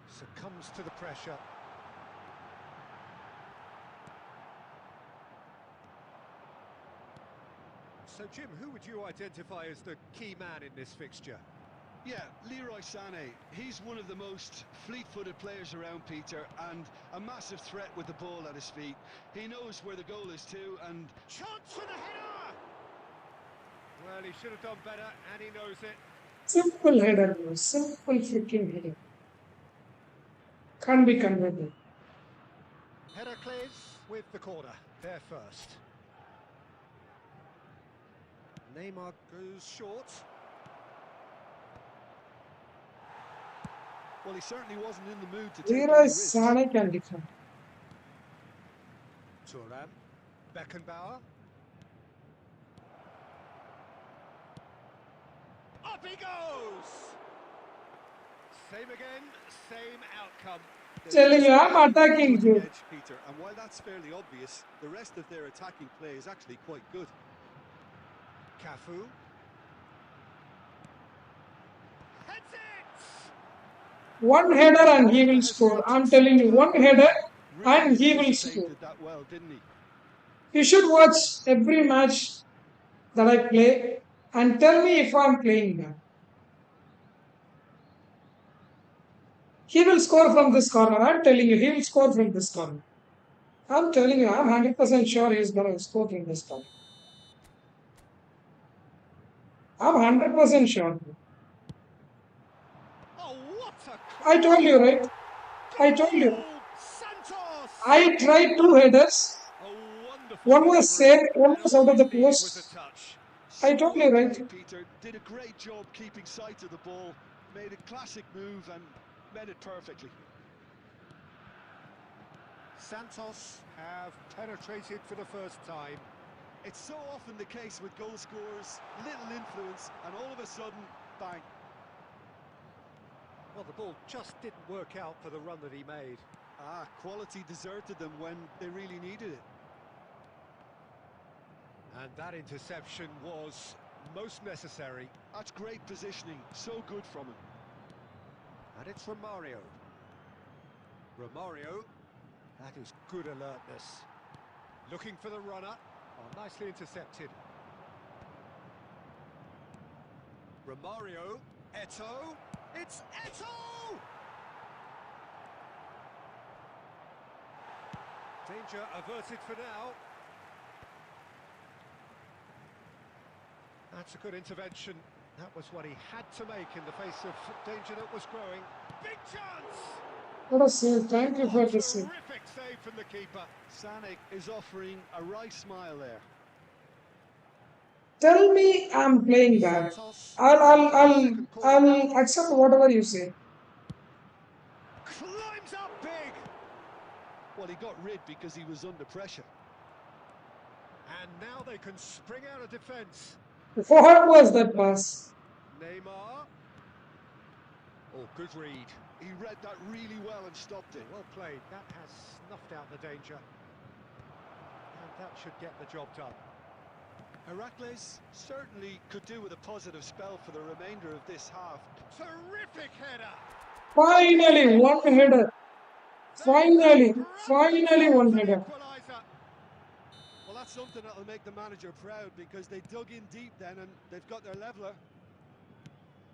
Succumbs to the pressure. So, Jim, who would you identify as the key man in this fixture? Yeah, Leroy Sané. He's one of the most fleet-footed players around, Peter, and a massive threat with the ball at his feet. He knows where the goal is too, and Chance for the header! Well, he should have done better, and he knows it. Simple header, bro. Simple freaking header. Can't be converted. Header clears with the corner. There first. Neymar goes short. well, he certainly wasn't in the mood to take Leroy any risks. Sané can defend. Thuram. Beckenbauer. Up he goes! Same again, same outcome. They've Telling just you, I'm got a attacking cutting you. edge, Peter, and while that's fairly obvious, the rest of their attacking play is actually quite good. Cafu. Heads it! One header and he Never will score. I'm hesitated to telling you, one tackle header and really and he will score. anticipated that well, didn't he? You should watch every match that I play and tell me if I'm playing bad. He will score from this corner. I'm telling you, he will score from this corner. I'm telling you, I'm 100% sure he's going to score from this corner. I'm 100% sure. Oh, what a I told you, right? I told you. goal! Santos! I tried two headers. A wonderful One was delivery, saved, one and was all out of the you need was a post. touch. I So told well you, right? played, Peter. Did a great job keeping sight of the ball, made a classic move and met it perfectly. Santos have penetrated for the first time. It's so often the case with goal scorers, little influence, and all of a sudden, bang. Well, the ball just didn't work out for the run that he made. Quality deserted them when they really needed it. And that interception was most necessary. That's great positioning, so good from him. And it's Romario. Romario, that is good alertness. Looking for the runner. Oh, nicely intercepted. Romario, Eto'o. It's Eto'o! Danger averted for now. That's a good intervention. That was what he had to make in the face of danger that was growing. Big chance! What a save. Thank you for Oh, the save. terrific save from the keeper. Sané is offering a right smile there. Tell me I'm playing bad. Santos I'll, I'll, for the I'll, second corner now. I'll accept whatever you say. Climbs up big. Well, he got rid because he was under pressure. And now they can spring out of defence. What was that pass? Neymar. Oh, good read. He read that really well and stopped it. Well played. That has snuffed out the danger. And that should get the job done. Heracles certainly could do with a positive spell for the remainder of this half. Terrific header. Finally, one header. They have Finally, grabbed finally themselves one an header. equaliser. Well, that's something that'll make the manager proud because they dug in deep then and they've got their leveller.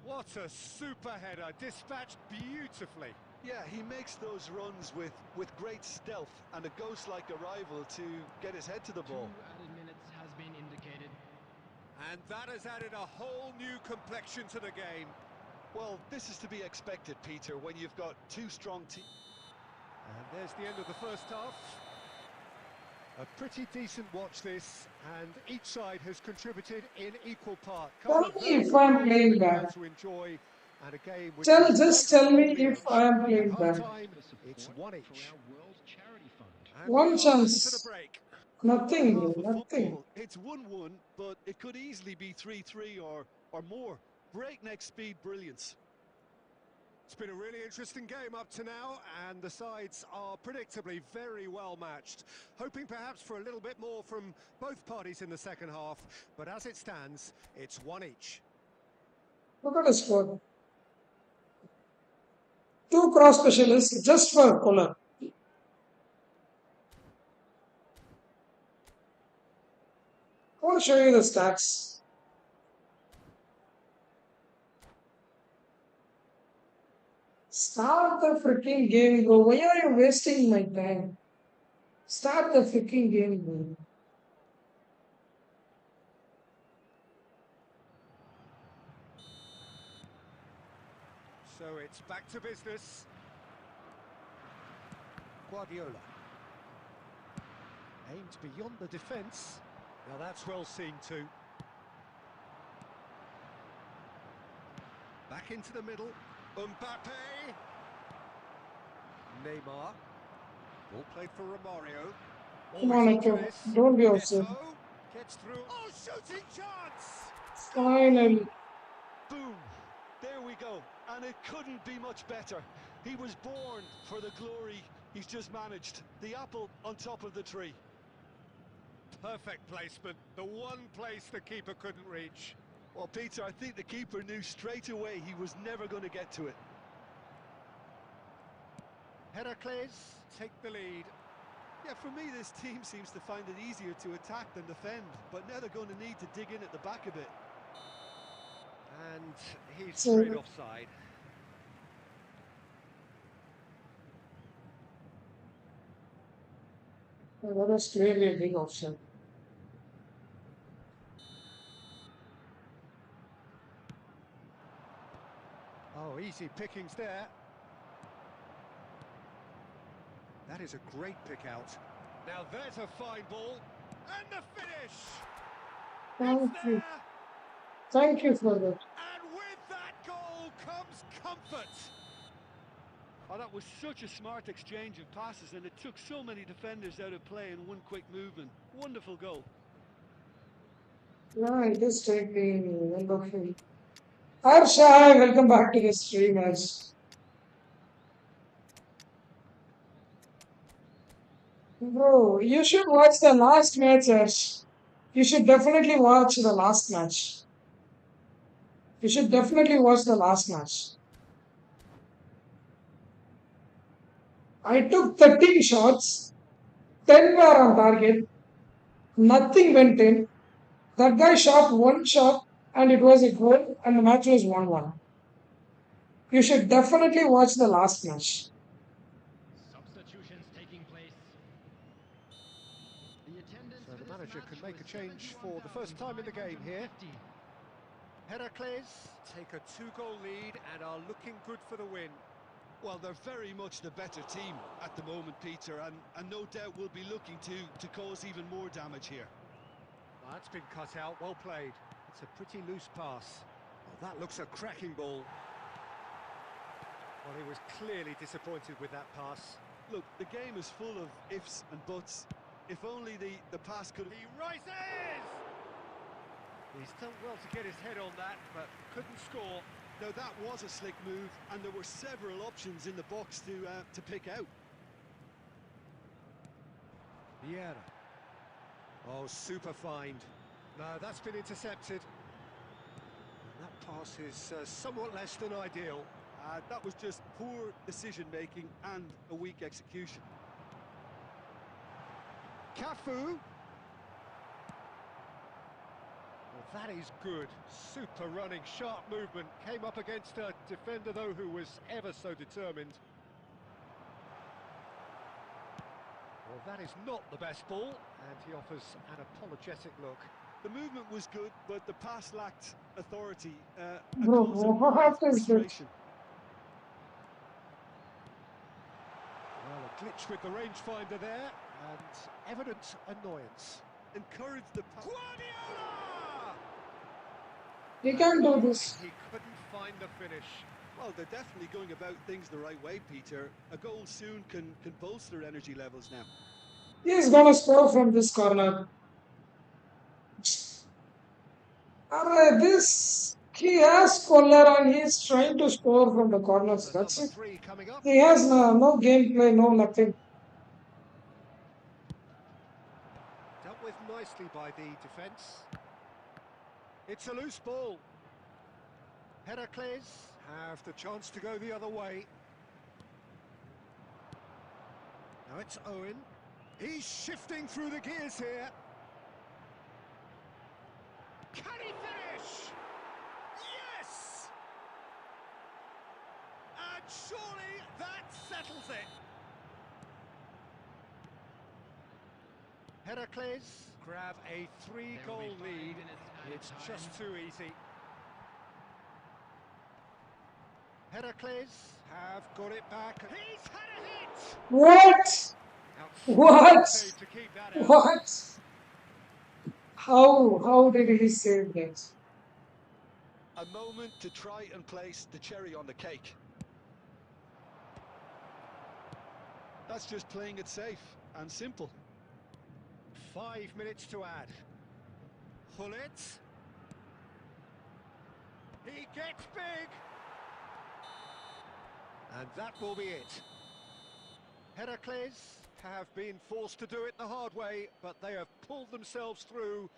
What a super header, dispatched beautifully. Yeah, he makes those runs with great stealth and a ghost-like arrival to get his head to the 2 ball. added minutes has been indicated. And that has added a whole new complexion to the game. Well, this is to be expected, Peter, when you've got two strong teams. And there's the end of the first half. A pretty decent watch this, and each side has contributed in equal part. Tell Couple of me very if good I'm goals playing we've been able bad. to enjoy, and a game which Tell, is just right tell me on the if edge. I am At playing bad. half-time, For it's support 1 for each. our World Charity Fund. And we One are into the chance. break. Nothing, Half of nothing. football, it's 1-1, but it could easily be 3-3 or more. Breakneck speed brilliance. It's been a really interesting game up to now, and the sides are predictably very well matched. Hoping perhaps for a little bit more from both parties in the second half, but as it stands, it's 1 each. Look at the score. Two cross specialists just for Kohler. I want to show you the stats. Start the freaking game, bro. Why are you wasting my time? Start the freaking game, bro. So it's back to business. Guardiola. Aimed beyond the defence. Now that's well seen too. Back into the middle. Mbappe. Neymar. Ball played for Romario. Come Always on, into Echo. this. Don't be upset. Neto gets through. Oh, shooting chance! Finally. Boom! There we go. And it couldn't be much better. He was born for the glory he's just managed. The apple on top of the tree. Perfect placement. The one place the keeper couldn't reach. Well, Peter, I think the keeper knew straight away he was never going to get to it. Heracles take the lead. Yeah, for me, this team seems to find it easier to attack than defend, but now they're going to need to dig in at the back a bit. And he's So, straight offside. that was clearly a big option. Oh, easy pickings there. That is a great pick out. Now there's a fine ball. And the finish! Thank It's you. there! Thank you for that. And with that goal comes comfort. Oh, that was such a smart exchange of passes, and it took so many defenders out of play in one quick movement. Wonderful goal. Yeah, it is taking wonderful. Hi, welcome back to the stream, as bro. You should watch the last match, Ash. You should definitely watch the last match. You should definitely watch the last match. I took 13 shots, 10 were on target, nothing went in. That guy shot one shot and it was a goal, and the match was 1-1. You should definitely watch the last match. Substitutions taking place. The attendance So for the this manager match can make was a change for the first time in the game here. 71,550. Heracles take a 2-goal lead and are looking good for the win. Well, they're very much the better team at the moment, Peter, and no doubt will be looking to cause even more damage here. That's been cut out, well played. It's a pretty loose pass. Oh, that looks a cracking ball. Well, he was clearly disappointed with that pass. Look, the game is full of ifs and buts. If only the pass could... He rises! He's done well to get his head on that, but couldn't score. Now that was a slick move, and there were several options in the box to pick out. Vieira. Oh, super find. No, that's been intercepted. And that pass is somewhat less than ideal. That was just poor decision-making and a weak execution. Cafu. Well, that is good. Super running, sharp movement. Came up against a defender, though, who was ever so determined. Well, that is not the best ball, and he offers an apologetic look. The movement was good, but the pass lacked authority. A Bro, cause of what mild is this? frustration. Well, a glitch with the rangefinder there, and evident annoyance. Encourage the pass. Guardiola! You can't do And this. he couldn't find the finish. Well, they're definitely going about things the right way, Peter. A goal soon can bolster energy levels now. He's gonna score from this corner. This he has collar and he's trying to score from the corners. The That's number it. 3 coming up. He has no gameplay, no nothing. Dealt with nicely by the defence. It's a loose ball. Heracles have the chance to go the other way. Now it's Owen. He's shifting through the gears here. Can he finish? Yes! And surely that settles it. Heracles grab a 3-goal There will be 5 lead. minutes added It's time. just too easy. Heracles have got it back. He's had a hit! What? Outstanding What? save to keep that out. What? How did he save that? A moment to try and place the cherry on the cake. That's just playing it safe and simple. 5 minutes to add. Hullet. He gets big. And that will be it. Heracles have been forced to do it the hard way, but they have pulled themselves through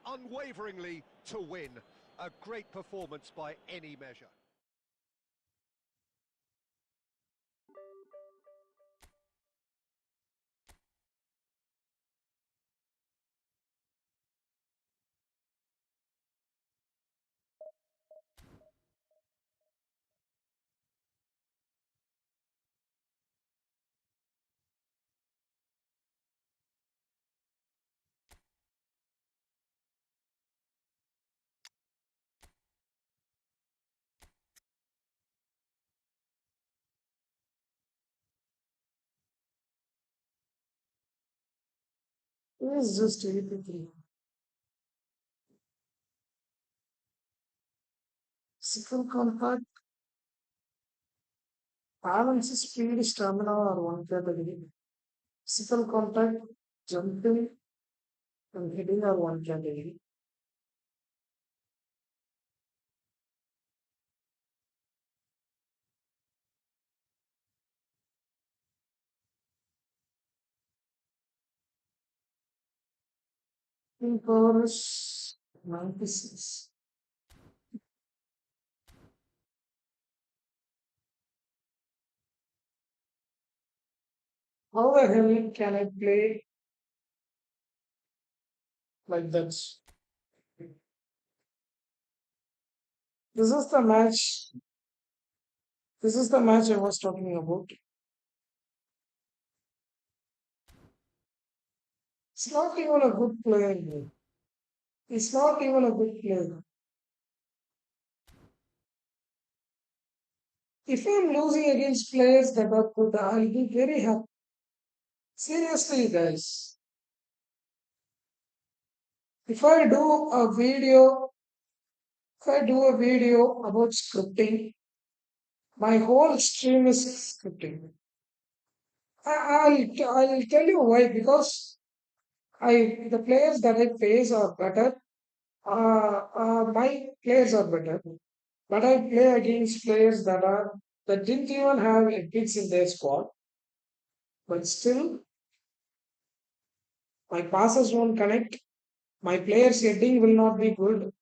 unwaveringly to win. A great performance by any measure. He's just 83. Physical contact, balance, speed, stamina are one category. Physical contact, jumping, and hitting are one category. In powers, 96. How the hell can I play like that? This is the match. This is the match I was talking about. It's not even a good player. It's not even a good player. If I'm losing against players that are good, I'll be very happy. Seriously, guys. If I do a video, if I do a video about scripting, my whole stream is scripting. I'll tell you why. Because the players that I face are better, My players are better, but I play against players that didn't even have a picks in their squad, but still my passes won't connect. My players' heading will not be good.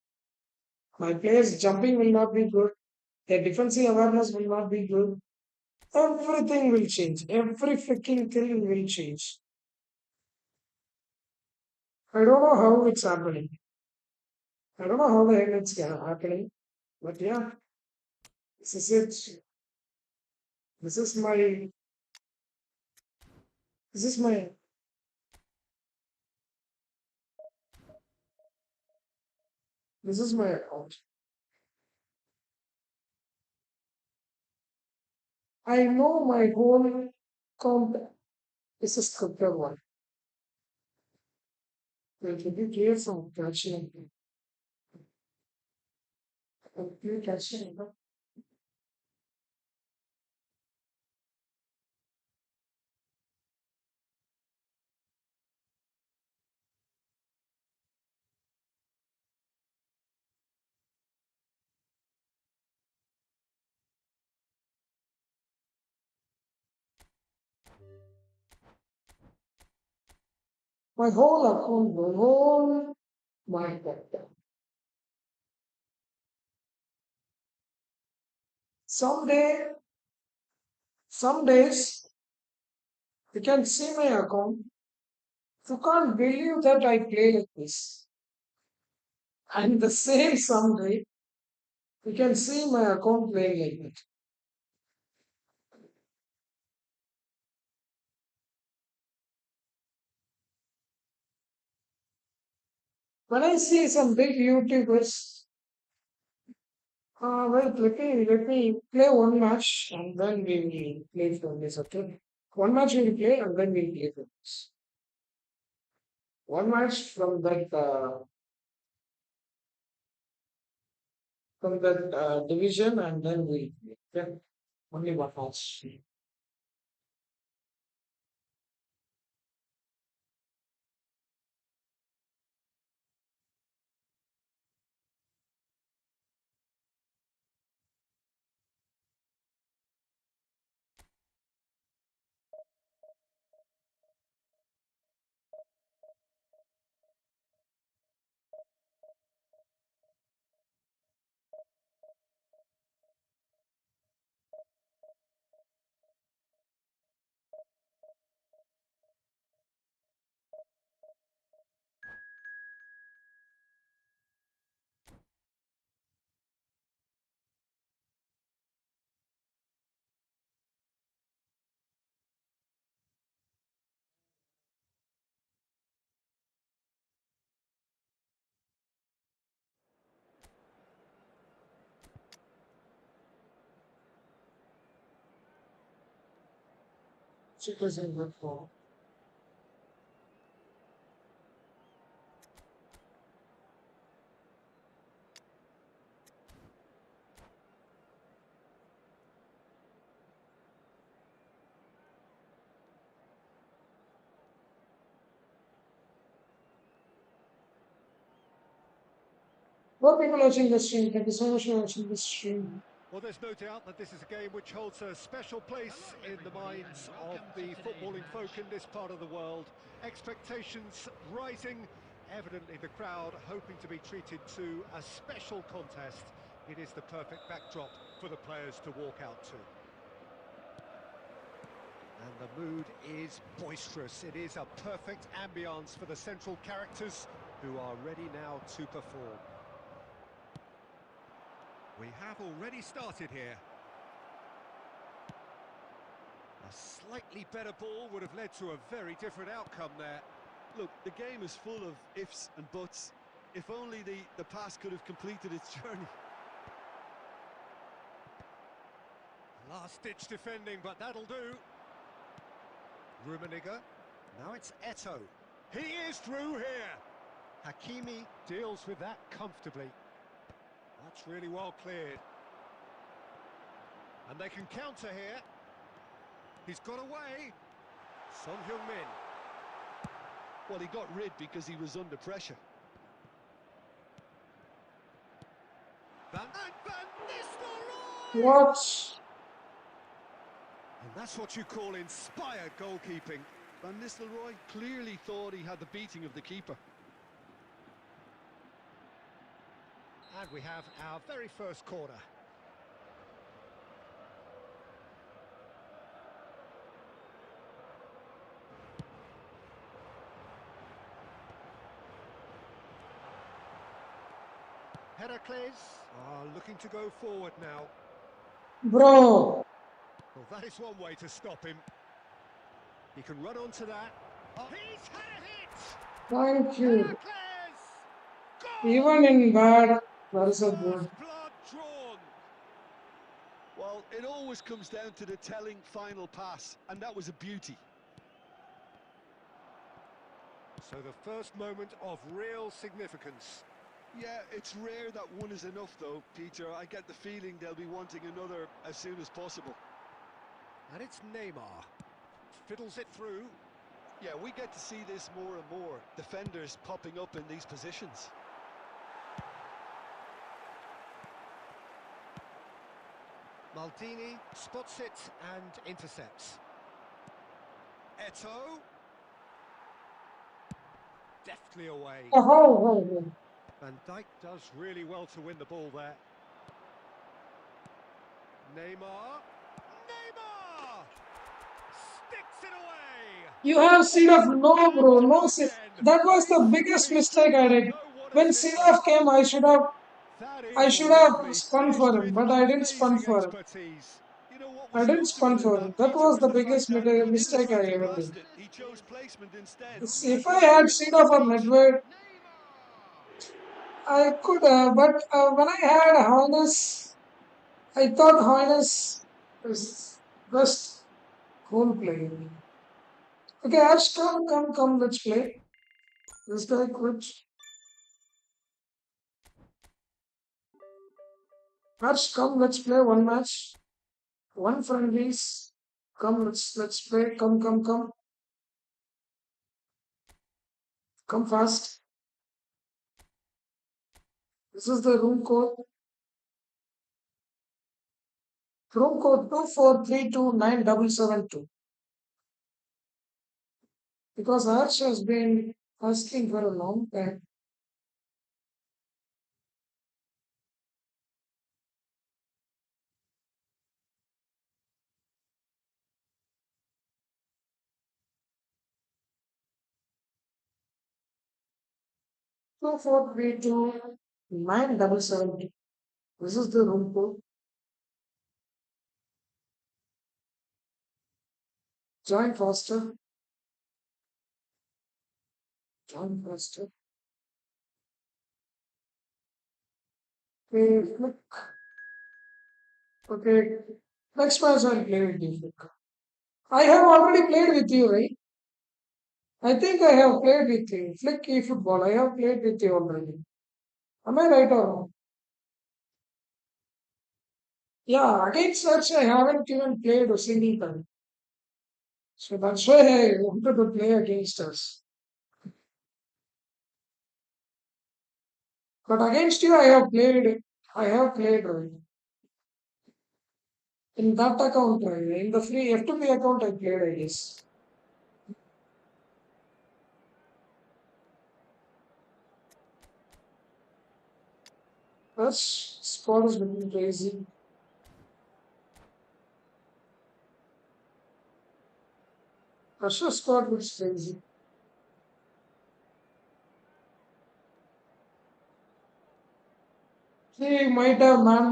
My players' jumping will not be good. Their defensive awareness will not be good. Everything will change. Every freaking thing will change. I don't know how it's happening. I don't know how the hell it's happening. But yeah, this is it. This is my this is my this is my account. I know my whole account is a scripted one. Wait, let me clear some catching. Clear catching. My whole account, the whole my account. Someday, some days you can see my account. You can't believe that I play like this. And the same someday you can see my account playing like that. When I see some big YouTubers, wait, let me play one match and then we will play from this, okay? One match we will play and then we will play from this. One match from that division and then we will play. Okay? Only one match. Checkers in good form. For people watching the stream, thank you so much for watching the stream. Well, there's no doubt that this is a game which holds a special place in the minds of the footballing folk in this part of the world. Expectations rising, evidently the crowd hoping to be treated to a special contest. It is the perfect backdrop for the players to walk out to. And the mood is boisterous. It is a perfect ambience for the central characters who are ready now to perform. We have already started here. A slightly better ball would have led to a very different outcome there. Look, the game is full of ifs and buts. If only the pass could have completed its journey. Last-ditch defending, but that'll do. Rummenigge. Now it's Eto'o. He is through here. Hakimi deals with that comfortably. That's really well cleared. And they can counter here. He's got away. Son Heung-min. Well, he got rid because he was under pressure. What? And that's what you call inspired goalkeeping. Van Nistelrooy clearly thought he had the beating of the keeper. And we have our very first corner. Heracles are looking to go forward now. Bro. Well, that is one way to stop him. He can run onto that. Oh, he's had a hit! Thank you. Heracles! Goal! Even in bad, that is a First good. blood drawn. Well, it always comes down to the telling final pass, and that was a beauty. So the first moment of real significance. Yeah, it's rare that one is enough, though, Peter. I get the feeling they'll be wanting another as soon as possible. And it's Neymar. Fiddles it through. Yeah, we get to see this more and more. Defenders popping up in these positions. Maldini spots it and intercepts. Eto'o. Deftly away. Oh. Van Dijk does really well to win the ball there. Neymar. Neymar! Sticks it away! You have seen of no, bro. No, Again. that was the These biggest beats mistake I did. know what a When difference. Sinaf came, That I is should have lovely. spun Finished for him, with but I didn't spun amazing for him. expertise. You know what I was didn't spun notable in for him. that, That Peter, was was the the fact biggest that he didn't mistake try I to ever blast did. it. He chose placement instead. And If for a I had moment seen on the off on pitch, Nedved, I could, but when I had Hoynes, I thought Hoynes was best goal player. Okay, Ash, come, let's play. This guy quit. Ash, come, let's play one match. One friendlies. Come, let's play. Come. Come fast. This is the room code. Room code 243297772. Because Arch has been asking for a long time. Two four three two nine double seven two. This is the room code. Join faster. Join faster. Okay, click. Okay. Next match I'll play with you. Flick. I have already played with you, right? I think I have played with you. Flick eFootball. I have played with you already. Am I right or wrong? Yeah, against such I haven't even played a single time. So that's why I wanted to play against us. But against you, I have played. I have played in that account. In the free F2P account, I played. I guess. That's squad is looking crazy. Russia squad looks crazy. He might have man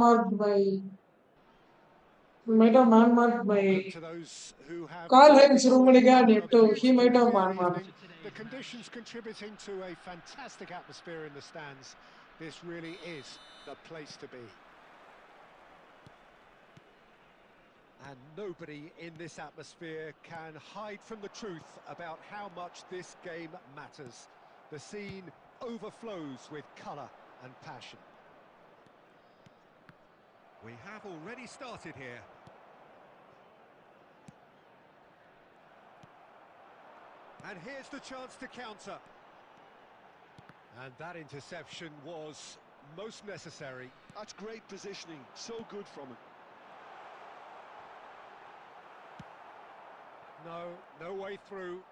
marked Welcome my to those who have Karl joined Heinz us already Rummenigge on a Netto. He beautiful might have clear man marked. evening. The conditions contributing to a fantastic atmosphere in the stands. This really is the place to be. And nobody in this atmosphere can hide from the truth about how much this game matters. The scene overflows with colour and passion. We have already started here. And here's the chance to counter. And that interception was most necessary. that's great positioning. So good from him. No, no way through.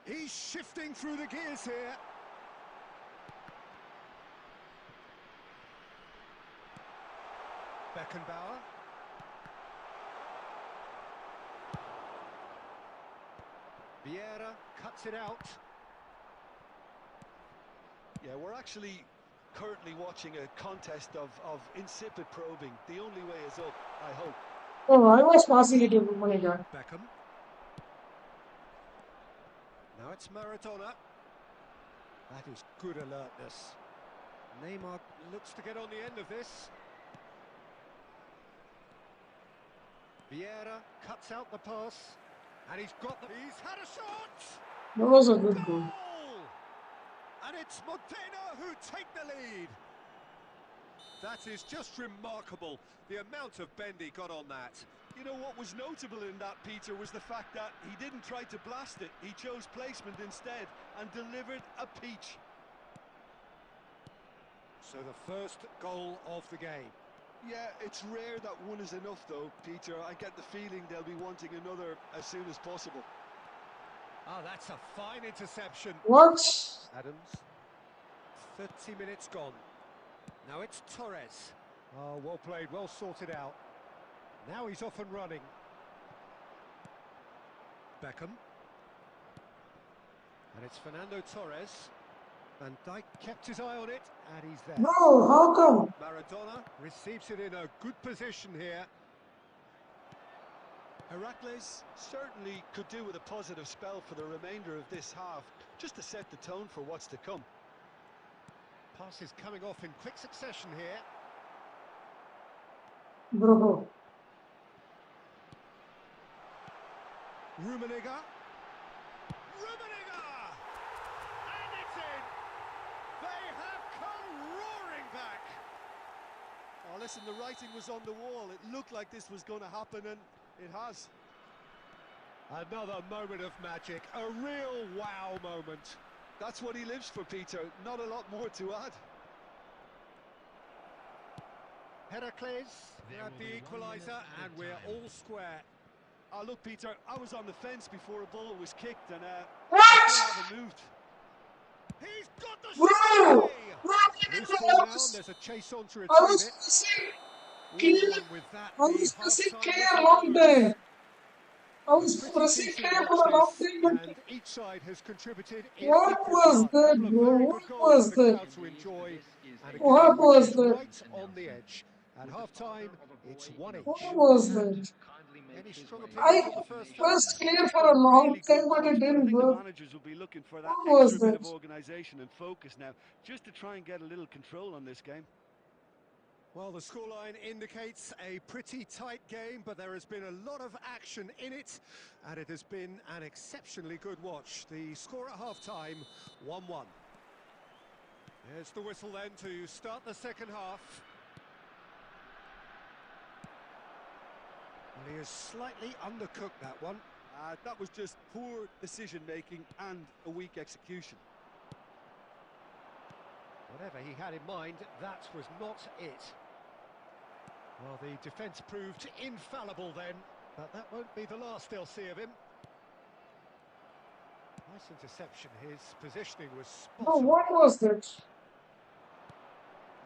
He's shifting through the gears here. Beckenbauer. Vieira cuts it out. Yeah, we're actually currently watching a contest of insipid probing. The only way is up, I hope. Oh, I was passing it to Rummenigge. Beckham. Now it's Maradona. That is good alertness. Neymar looks to get on the end of this. Vieira cuts out the pass. And he's had a shot! That was a good goal. And it's Modena who take the lead. That is just remarkable, the amount of bend he got on that. You know what was notable in that, Peter, was the fact that he didn't try to blast it. He chose placement instead and delivered a peach. So the first goal of the game. Yeah, it's rare that one is enough though, Peter. I get the feeling they'll be wanting another as soon as possible. Ah, that's a fine interception. What? Adams. 30 minutes gone. Now it's Torres. Oh, well played, well sorted out. Now he's off and running. Beckham. And it's Fernando Torres. Van Dijk kept his eye on it, and he's there. No, how come? Maradona receives it in a good position here. Heracles certainly could do with a positive spell for the remainder of this half, just to set the tone for what's to come. Passes coming off in quick succession here. Bro. Rummenigge. Rummenigge! And it's in! They have come roaring back! Oh, listen, the writing was on the wall. It looked like this was going to happen, and it has. Another moment of magic, a real wow moment. That's what he lives for, Peter. Not a lot more to add. Heracles had the equaliser, and we're all square. Oh, look, Peter, I was on the fence before a ball was kicked, and I What? still haven't moved. He's got the Bro! shot! Loose ball now, and there's a chase on to I retrieve was it. pressing All clear. one with that, I the was pressing half-time clear whistle long goes. there. I A was pretty pressing decent clear watch for a long this, time, but and each side has contributed in what equal was part. that, Couple of bro? very What good goals was for the that? crowd to enjoy, and a What game which was is that? right on the edge. At half-time, it's 1-each. What was that? Any strong I opinions on the first half? pressed clear It's for been a long really time, good but watch, it but I didn't think the work. managers will be looking for that What was extra bit that? of organisation and focus now, just to try and get a little control on this game. Well, the scoreline indicates a pretty tight game, but there has been a lot of action in it, and it has been an exceptionally good watch. The score at half-time, 1-1. Here's the whistle then to start the second half. Well, he has slightly undercooked that one. That was just poor decision-making and a weak execution. Whatever he had in mind, that was not it. Well, the defence proved infallible then, but that won't be the last they'll see of him. Nice interception, his positioning was spot No, on. what was that?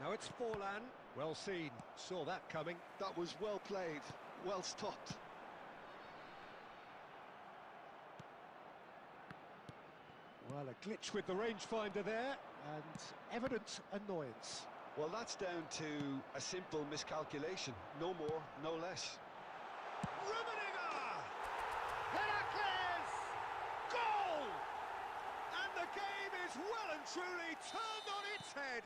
Now it's Forlan, well seen, saw that coming. That was well played, well stopped. Well, a glitch with the rangefinder there, and evident annoyance. Well, that's down to a simple miscalculation, no more, no less. Rummenigge! Heracles! Goal! And the game is well and truly turned on its head.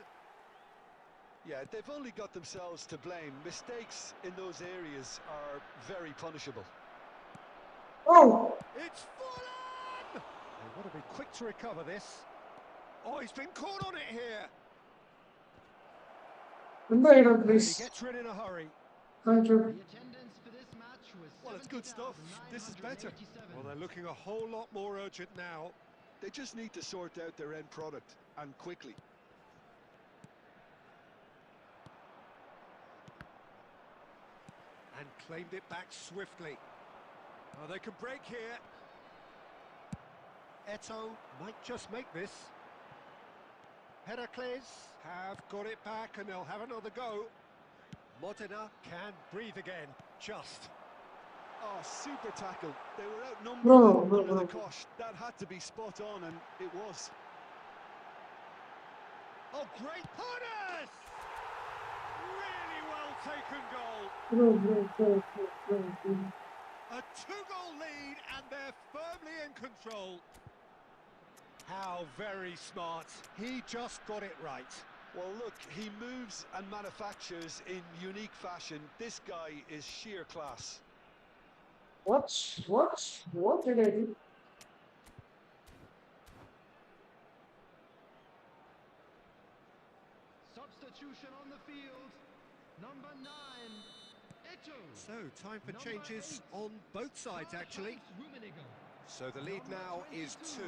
Yeah, they've only got themselves to blame. Mistakes in those areas are very punishable. Oh, It's Forlan! They want to be quick to recover this. Oh, he's been caught on it here. in the header, And he please. gets rid in a hurry. Thank you. The attendance for this match match was Well, it's good stuff. This is better. 70,987. Well, they're looking a whole lot more urgent now. They just need to sort out their end product, and quickly. And claimed it back swiftly. Oh, they can break here. Eto might just make this. Heracles have got it back and they'll have another go. Modena can breathe again, just. Oh, super tackle. They were outnumbered Bro, and bro, under the bro. cosh. That had to be spot on, and it was. Oh, great punters! Really well taken goal. Bro. A two-goal lead and they're firmly in control. How very smart. He just got it right. Well, look, he moves and manufactures in unique fashion. This guy is sheer class. What? What did I do? Substitution on the field. Number 9, Eto. So, time for Number changes 8, on both sides, actually. Rummenigge. So the lead now is 2.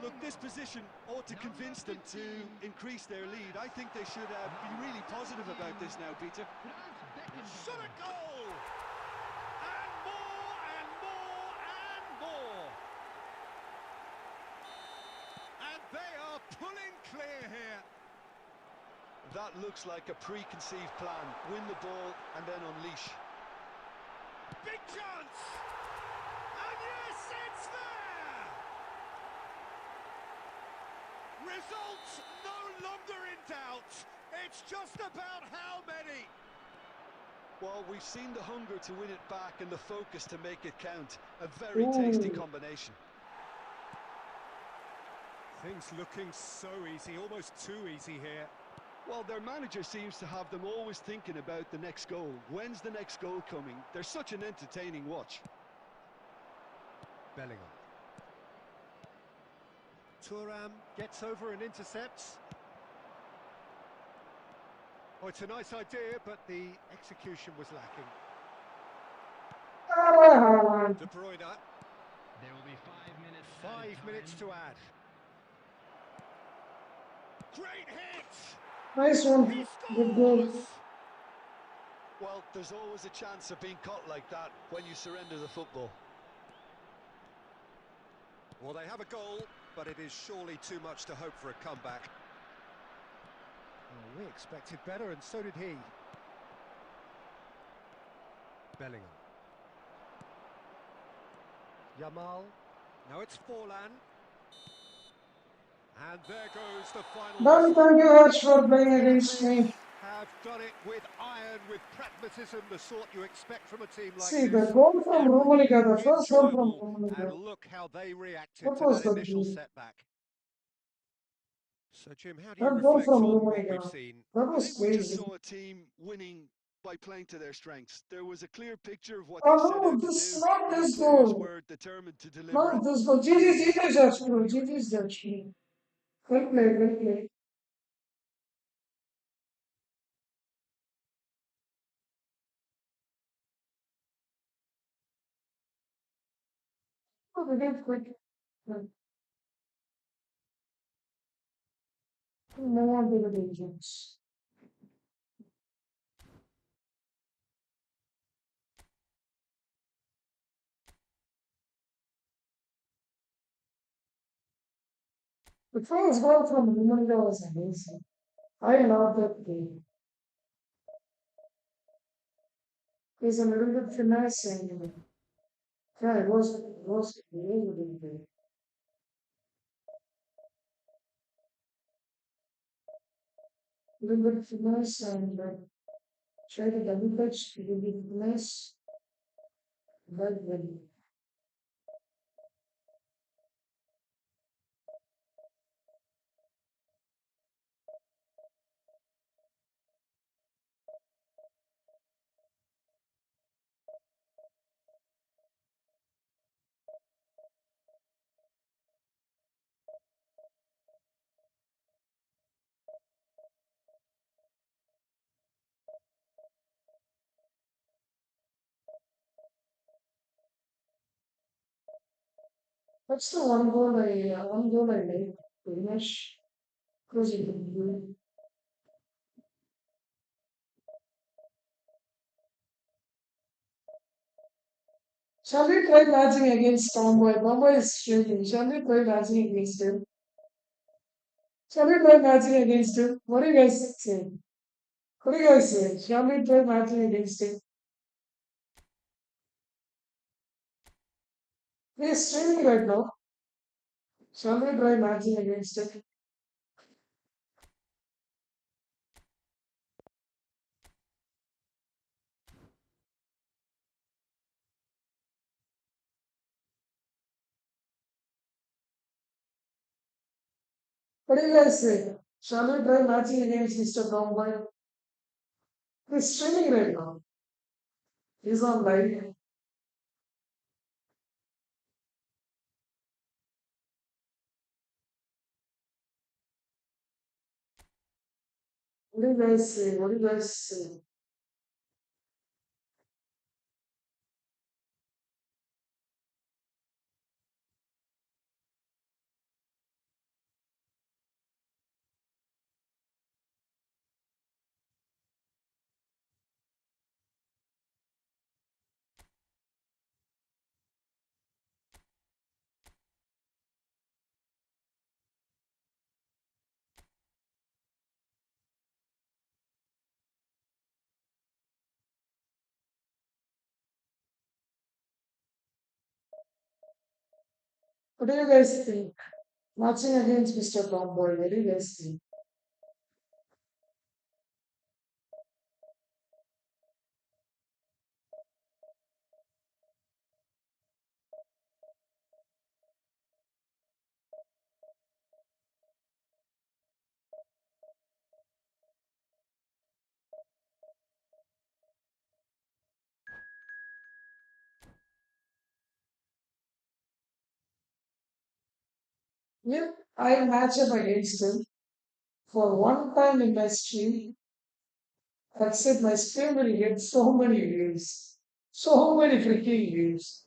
Look, this position ought to convince them to increase their lead. I think they should be really positive about this now, Peter. Shot a goal! And more and more and more! And they are pulling clear here. That looks like a preconceived plan. Win the ball and then unleash. Big chance! And yes, it's there! Results no longer in doubt. It's just about how many. Well, we've seen the hunger to win it back and the focus to make it count. A very tasty combination. Things looking so easy, almost too easy here. Well, their manager seems to have them always thinking about the next goal. When's the next goal coming? They're such an entertaining watch. Bellingham. Thuram gets over and intercepts. Oh, it's a nice idea, but the execution was lacking. De Bruyne, There will be 5 minutes. 5 minutes to add. Great hit! Nice He one. Good goal. scores! Well, there's always a chance of being caught like that when you surrender the football. Well, they have a goal, but it is surely too much to hope for a comeback. Well, we expected better, and so did he. Bellingham. Yamal. Now it's Forlan. And there goes the final Don't whistle. thank you much for playing against me. Have done it with iron, with pragmatism, the sort you expect from a team like See, the this. goal from Rummenigge, the first goal from Enjoyable, and Rummenigge. look how they reacted What to was that that initial goal? setback. So, Jim, how do you That goal reflect from on what we've Rummenigge. seen? That I was think we just crazy. saw a team winning by playing to their strengths. There was a clear picture of what they Oh set no, out to this do, not and the this players goal. were determined to deliver it. Not this goal. GG's actually. GG's actually. Well played, well played. Oh, they did quick. No one did the agents. The first goal from Rummenigge was amazing. I love that game. He's a little bit finessing. Yeah, it was really good. A little bit finesse and try to double touch, a little bit finesse, but very. That's the one goal I made. Pretty much closing the goal. Shall we try matching against Tomboy? Tomboy is streaming. Shall we try matching against him? Shall we try matching against him? What do you guys say? What do you guys say? Shall we try matching against him? He is streaming right now. Shall we try matching against him? What do you guys say? Shall we try matching against Mr. Tomboy? He's streaming right now. He's on live. What do you guys say? What do you guys say? What do you guys think? Matching against Mr. Tomboy. What do you guys think? Yeah, I match up against him for one time in my stream. That's it. My stream will get so many views, so many freaking views.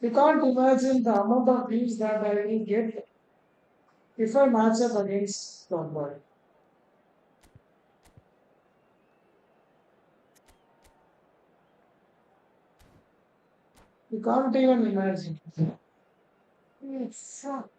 You can't imagine the amount of views that I will get if I match up against somebody. You can't even imagine. Fuck.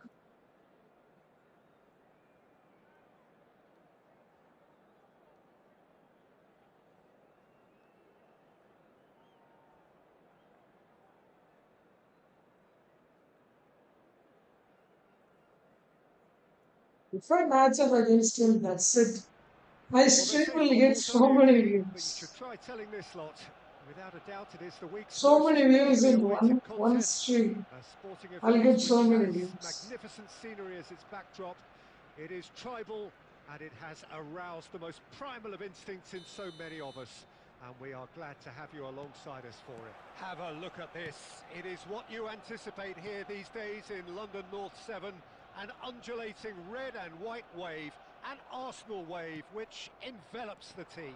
If I match up against him, that's it. My Well, they stream say will get football's so only a many game, but you should views. try telling this lot. Without a doubt, it is the week's So most many views eagerly in awaited one contest. stream. A sporting I'll event get so which many has views. magnificent scenery as its backdrop. It is tribal and it has aroused the most primal of instincts in so many of us. And we are glad to have you alongside us for it. Have a look at this. It is what you anticipate here these days in London North 7. An undulating red and white wave, an Arsenal wave which envelops the team.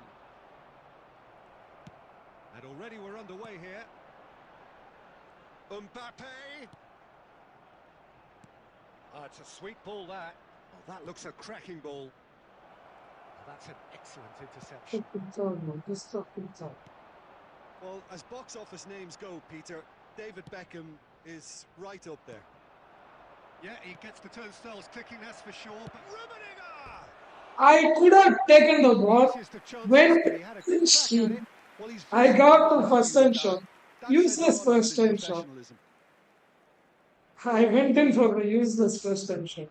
And already we're underway here. Mbappe. Oh, it's a sweet ball, that. Oh, that looks a cracking ball. Oh, that's an excellent interception. Fucking time, man. Just fucking time. Well, as box office names go, Peter, David Beckham is right up there. Yeah, he gets the turnstiles clicking, that's for sure. But Rummenigge! I could have taken the ball Easiest of chances, when but he had a good crack at it. Well, he's I physically got the quite first happy with time that. shot. That says a Useless lot about first his time shot. professionalism. I went in for the useless first time shot.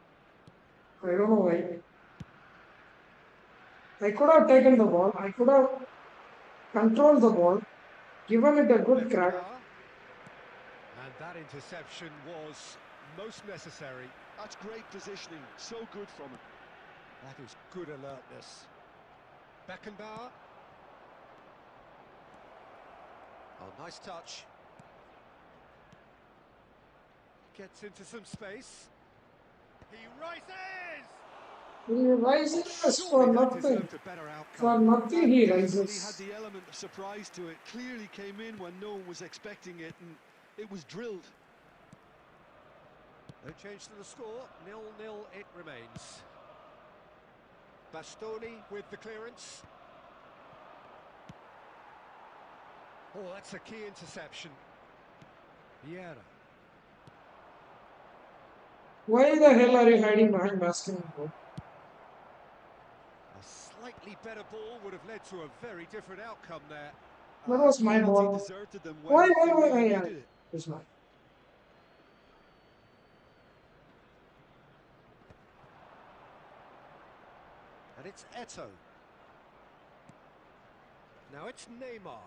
I don't know why. I could have taken the ball. I could have controlled the ball, given it a good crack. Beckenbauer. And that interception was most necessary. That's great positioning. So good from him. That is good alertness. Beckenbauer. Oh, nice touch. Gets into some space. He rises! He rises Surely for that nothing. deserved a better outcome. For nothing, That he definitely had rises. the element of surprise to it. Clearly came in when no one was expecting it, and it was drilled. No change to the score, 0-0 it remains. Bastoni with the clearance. Oh, that's a key interception. Vieira. Why the hell are you hiding behind basketball? A slightly better ball would have led to a very different outcome there. That was my Penalty ball. deserted them when Why, they really yeah, needed it. it's mine. And it's Eto. Now it's Neymar.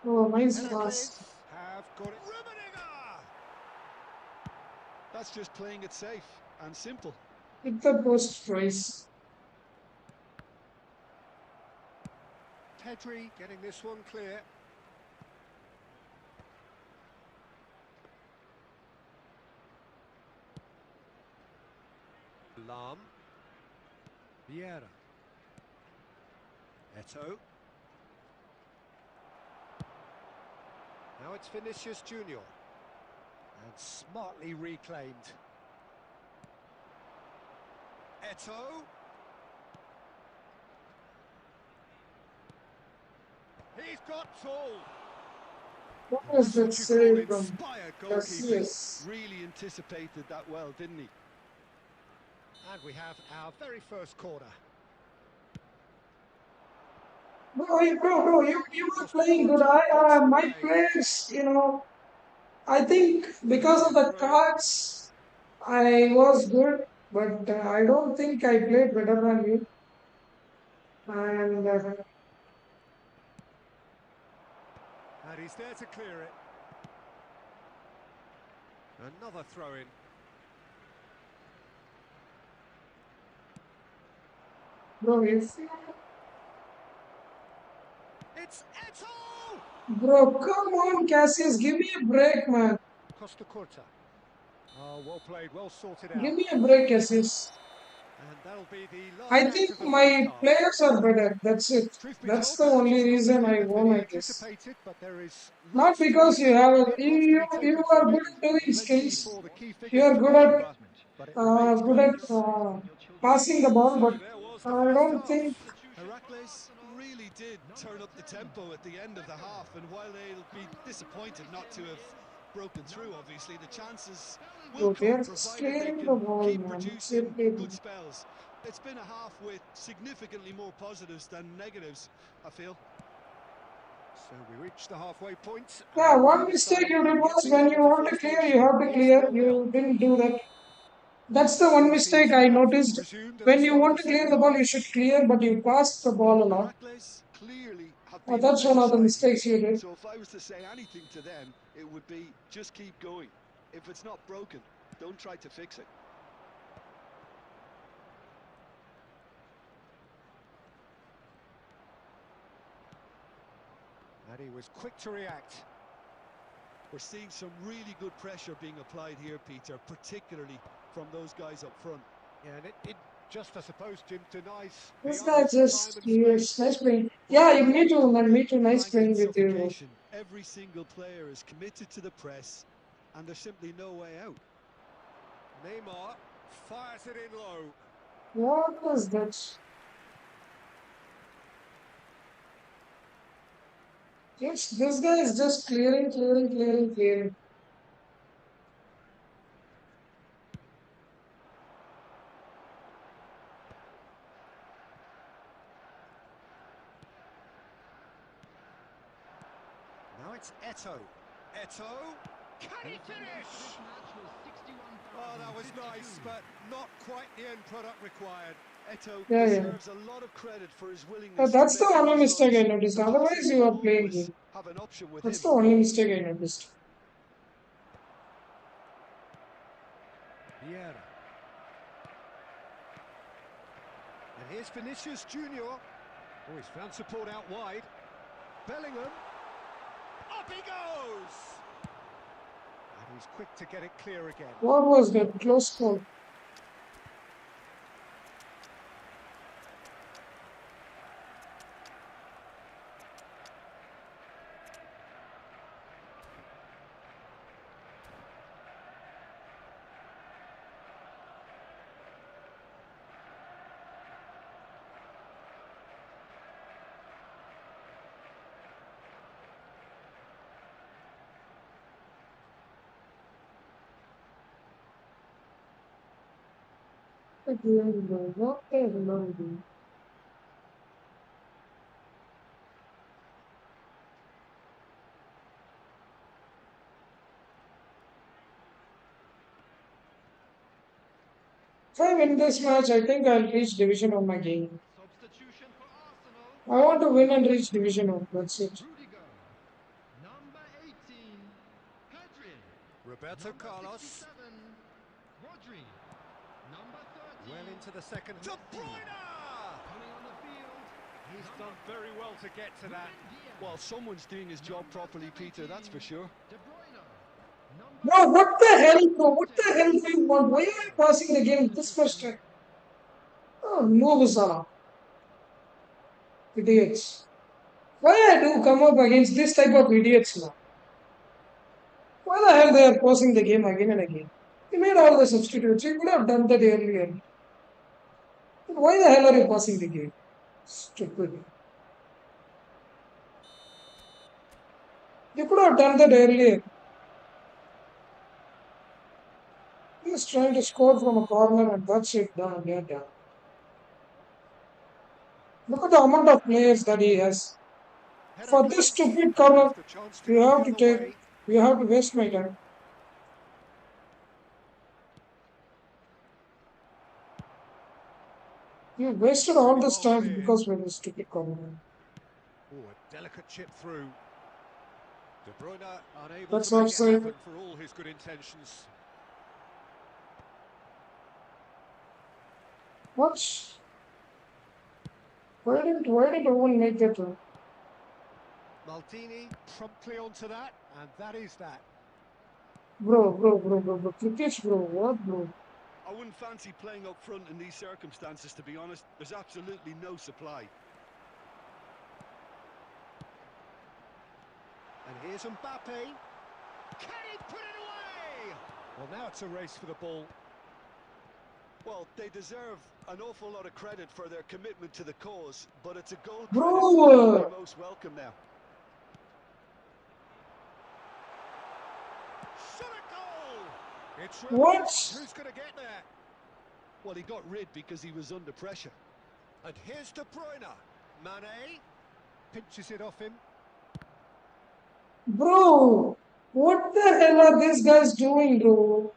Oh, mine's Heracles fast. have got it. Rummenigge! That's just playing it safe and simple. Hit the post twice. Pedri getting this one clear. Lam. Vieira. Eto. Now it's Vinicius Junior. And smartly reclaimed. Eto. He's got tall. What was that That's what you save call from inspired goalkeeping. Casillas? Really anticipated that well, didn't he? And we have our very first corner. Bro, you were playing good. My players, I think because of the cards, I was good, but I don't think I played better than you. And And he's there to clear it. Another throw-in. bro, It's Eto! come on, Cassius, give me a break, man. Costa Curta. Oh, well played, well sorted Give out. me a break, Cassius. And that'll be the last I act think of the first my half. players are better. That's it. Truth be That's told, the perhaps only it's not reason I delivered won, the I guess. anticipated, but there is Not lots to because you have a, lots to be you taken are from good it. at doing Plenty skills. for the key You figures are to good remember, but it remains good at goals. passing the ball, So but there was the I first don't half. think. Heracles really did turn up the tempo at the end of the half, and while they'll be disappointed not to have broken through, obviously, the chances will Bro, they come, are just provided they clearing the can ball, keep man. That's producing good spells. It's been a half with significantly more positives than negatives, I feel. So we reach the halfway point. Yeah, And one neither mistake side you did yet was been when able you to want to force the clear, you issue. have to It's clear. 0-0. You didn't do that. That's the one Still mistake seems to I have noticed. resumed at the When you start of want the to clear second the ball, you half. should clear, but you pass the ball a lot. Heracles clearly have been the That's one better of the side here. mistakes you did. So if I was to say anything to them, it would be just keep going. If it's not broken, don't try to fix it. And he was quick to react. We're seeing some really good pressure being applied here, Peter, particularly from those guys up front. Yeah, and it just, I suppose, Jim, denies the This guy others time just, and yes, space. nice playing. Well, Yeah, they you don't me too, man. Me create too. Nice blanket playing with you. suffocation. Every single player is committed to the press, and there's simply no way out. Neymar fires it in low. What was that? Yes, this guy is just clearing. Now it's Eto. Eto. Can he finish? Oh, that was nice, but not quite the end product required. Eto Yeah. deserves a lot of credit for his willingness to That's the make only those mistake I runs. noticed. The Otherwise, passes you are will playing always good. have an option with That's him. the only mistake I noticed. Vieira. And here's Vinicius Junior. Oh, he's found support out wide. Bellingham. Up he goes! And he's quick to get it clear again. What was that? Close call. Again, bro. What the hell are you doing? 5 in this match, I think I'll reach division of my game. Substitution for Arsenal. I want to win and reach division of. That's it. Rudiger. Number 18, Pedri. Roberto Number Carlos. 67, Rodri. Number 30, Well into the second. De Bruyne! coming on the field. He's done very well to get to that. Well, someone's doing his job properly, Peter, that's for sure. De Bruyne. Number Bro, what the hell, bro? What the hell do you want? Why are you passing the game this much time? Oh, no, Salah. Idiots. Why I do come up against this type of idiots now? Why the hell they are pausing the game again and again? You made all the substitutes. You could have done that earlier. But why the hell are you pausing the game? Stupid. You could have done that earlier. He's trying to score from a corner and that's it. Done. They're done. Look at the amount of players that he has. Header For this clears. stupid cover, The chance to you go have the to other take, way. you have to waste my time. You wasted all Really this well time cleared. because of this stupid cover. Oh, a delicate chip through. De Bruyne unable That's to make it offside. happen for all his good intentions. What? Why did Owen make that run? Maldini promptly onto that, and that is that. Bro. Cricket, bro. What, bro? I wouldn't fancy playing up front in these circumstances, to be honest. There's absolutely no supply. And here's Mbappe. Can he put it away? Well, now it's a race for the ball. Well, they deserve an awful lot of credit for their commitment to the cause, but it's a goal credit Bro! they're most welcome now. Shot a goal! It's What? Who's going to get there? Well, he got rid because he was under pressure. And here's De Bruyne. Mane pinches it off him. Bro! What the hell are these guys doing, bro?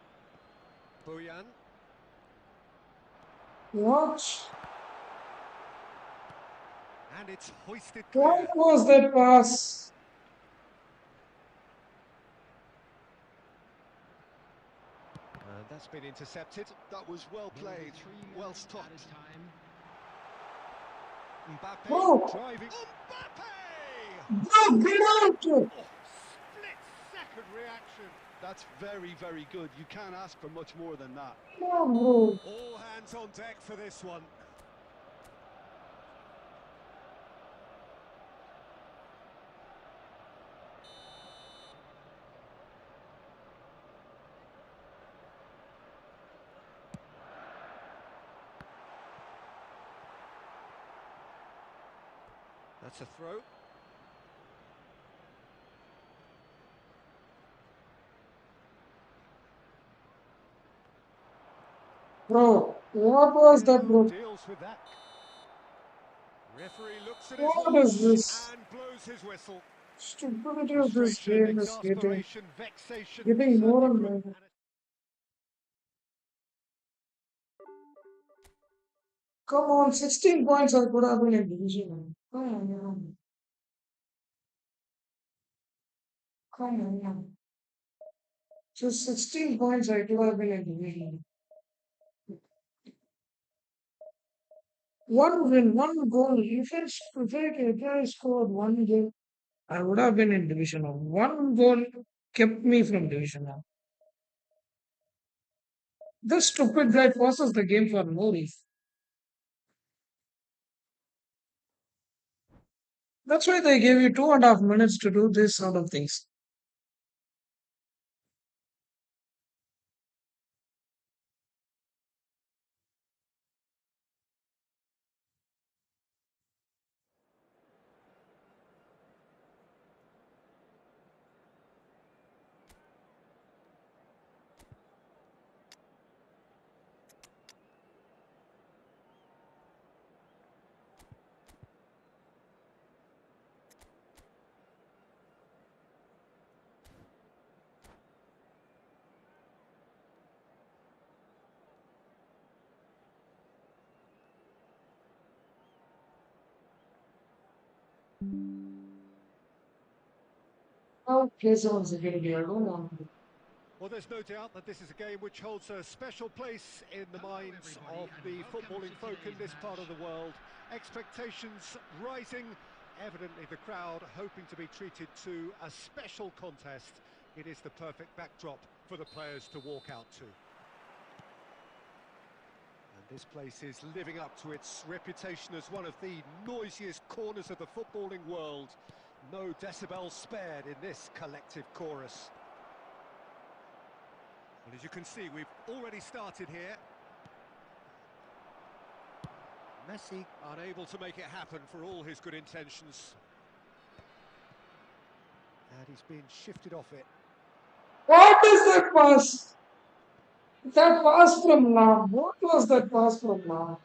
Boyan. What? And it's hoisted clear. What was that pass? And that's been intercepted. That was well played, well At stopped. his time. Mbappe Bro! driving. Mbappe! Bro, get out! Oh, split second reaction. That's very, very good. You can't ask for much more than that. Come on, bro. All hands on deck for this one. That's a throw. Bro, what was that, bro? Deals with that. Referee looks at his What is watch this? and blows his whistle. Stupidity of this Frustration, game is exasperation, vexation. getting more certainly and from- more. Come on, 16 points I could have been in division. Come on. Come on. Just 16 points I could have been in division. One win, one goal. If I scored one goal, I would have been in division one. One goal kept me from division one. This stupid guy pauses the game for no reason. That's why they gave you 2.5 minutes to do this sort of things. I'll play some security. I don't want to. Well, there's no doubt that this is a game which holds a special place in the minds of the footballing folk in this part of the world. Expectations rising, evidently the crowd hoping to be treated to a special contest. It is the perfect backdrop for the players to walk out to. And this place is living up to its reputation as one of the noisiest corners of the footballing world. No decibels spared in this collective chorus. Well, as you can see, we've already started here. Messi unable to make it happen for all his good intentions. And he's been shifted off it. What is that pass? That pass from Lam. What was that pass from Lam?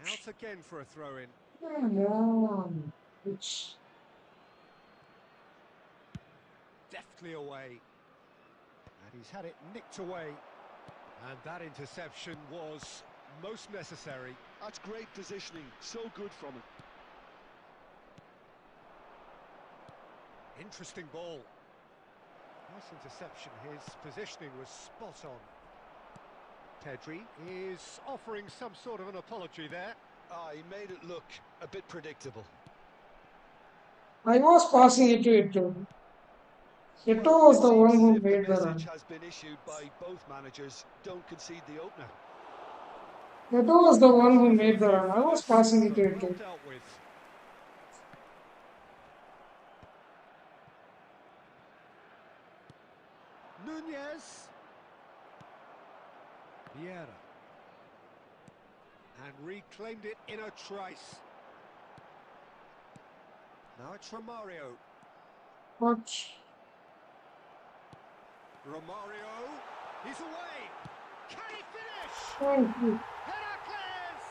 Out again for a throw-in. Come on. Which? Deftly away. And he's had it nicked away. And that interception was most necessary. That's great positioning, so good from him. Interesting ball. Nice interception. His positioning was spot on. Pedri is offering some sort of an apology there. He made it look a bit predictable. I was passing it to Ito. Ito Well, was it the one seems as who if the made the message run. has been issued by both managers. Don't concede the opener. Ito was the one who made the Few run. I was fouls, passing it but to well Ito. dealt with. Nunez. Vieira. And reclaimed it in a trice. Now it's Romario. But Romario. He's away. Can he finish? thank you. Heracles!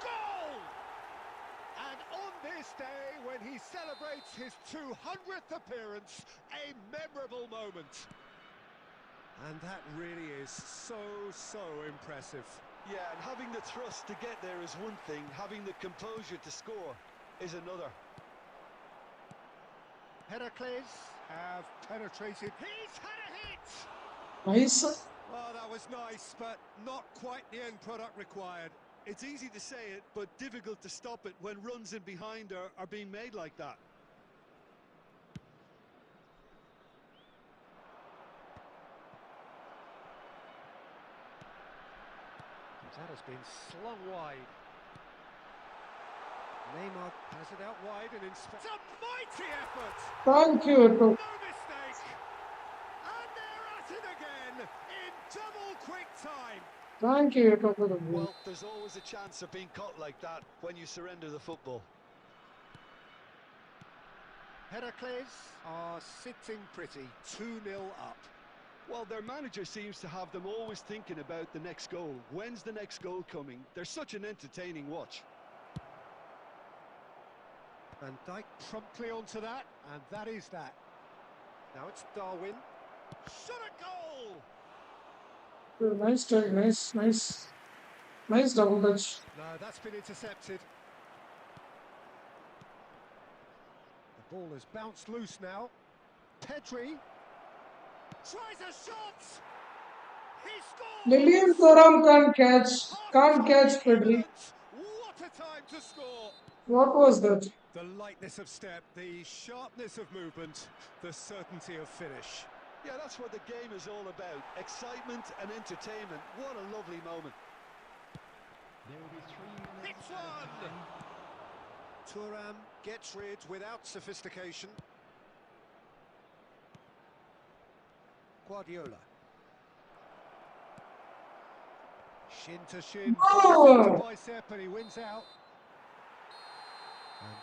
Goal! And on this day, when he celebrates his 200th appearance, a memorable moment. And that really is so impressive. Yeah, and having the thrust to get there is one thing. Having the composure to score is another. Heracles have penetrated. He's had a hit! Nice. Well, that was nice, but not quite the end product required. It's easy to say it, but difficult to stop it when runs in behind are being made like that. That has been slung wide. Neymar has it out wide and it's a mighty effort! Thank you, Ito. No mistake! And they're at it again in double quick time. Thank you, Ito, for the goal. Well, there's always a chance of being caught like that when you surrender the football. Heracles are sitting pretty, 2-0 up. Well, their manager seems to have them always thinking about the next goal. When's the next goal coming? They're such an entertaining watch. Van Dijk promptly onto that, and that is that. Now it's Darwin. Shot a goal! Nice try, nice double touch. No, that's been intercepted. The ball has bounced loose now. Pedri tries a shot! He scores! Lilian Thuram can't catch Pedri. What a time to score! What was that? The lightness of step, the sharpness of movement, the certainty of finish. Yeah, that's what the game is all about. Excitement and entertainment. What a lovely moment. There will be 3 minutes. It's one! Thuram gets rid without sophistication. Guardiola. Shin to shin, Oh! bicep to bicep, and he wins out.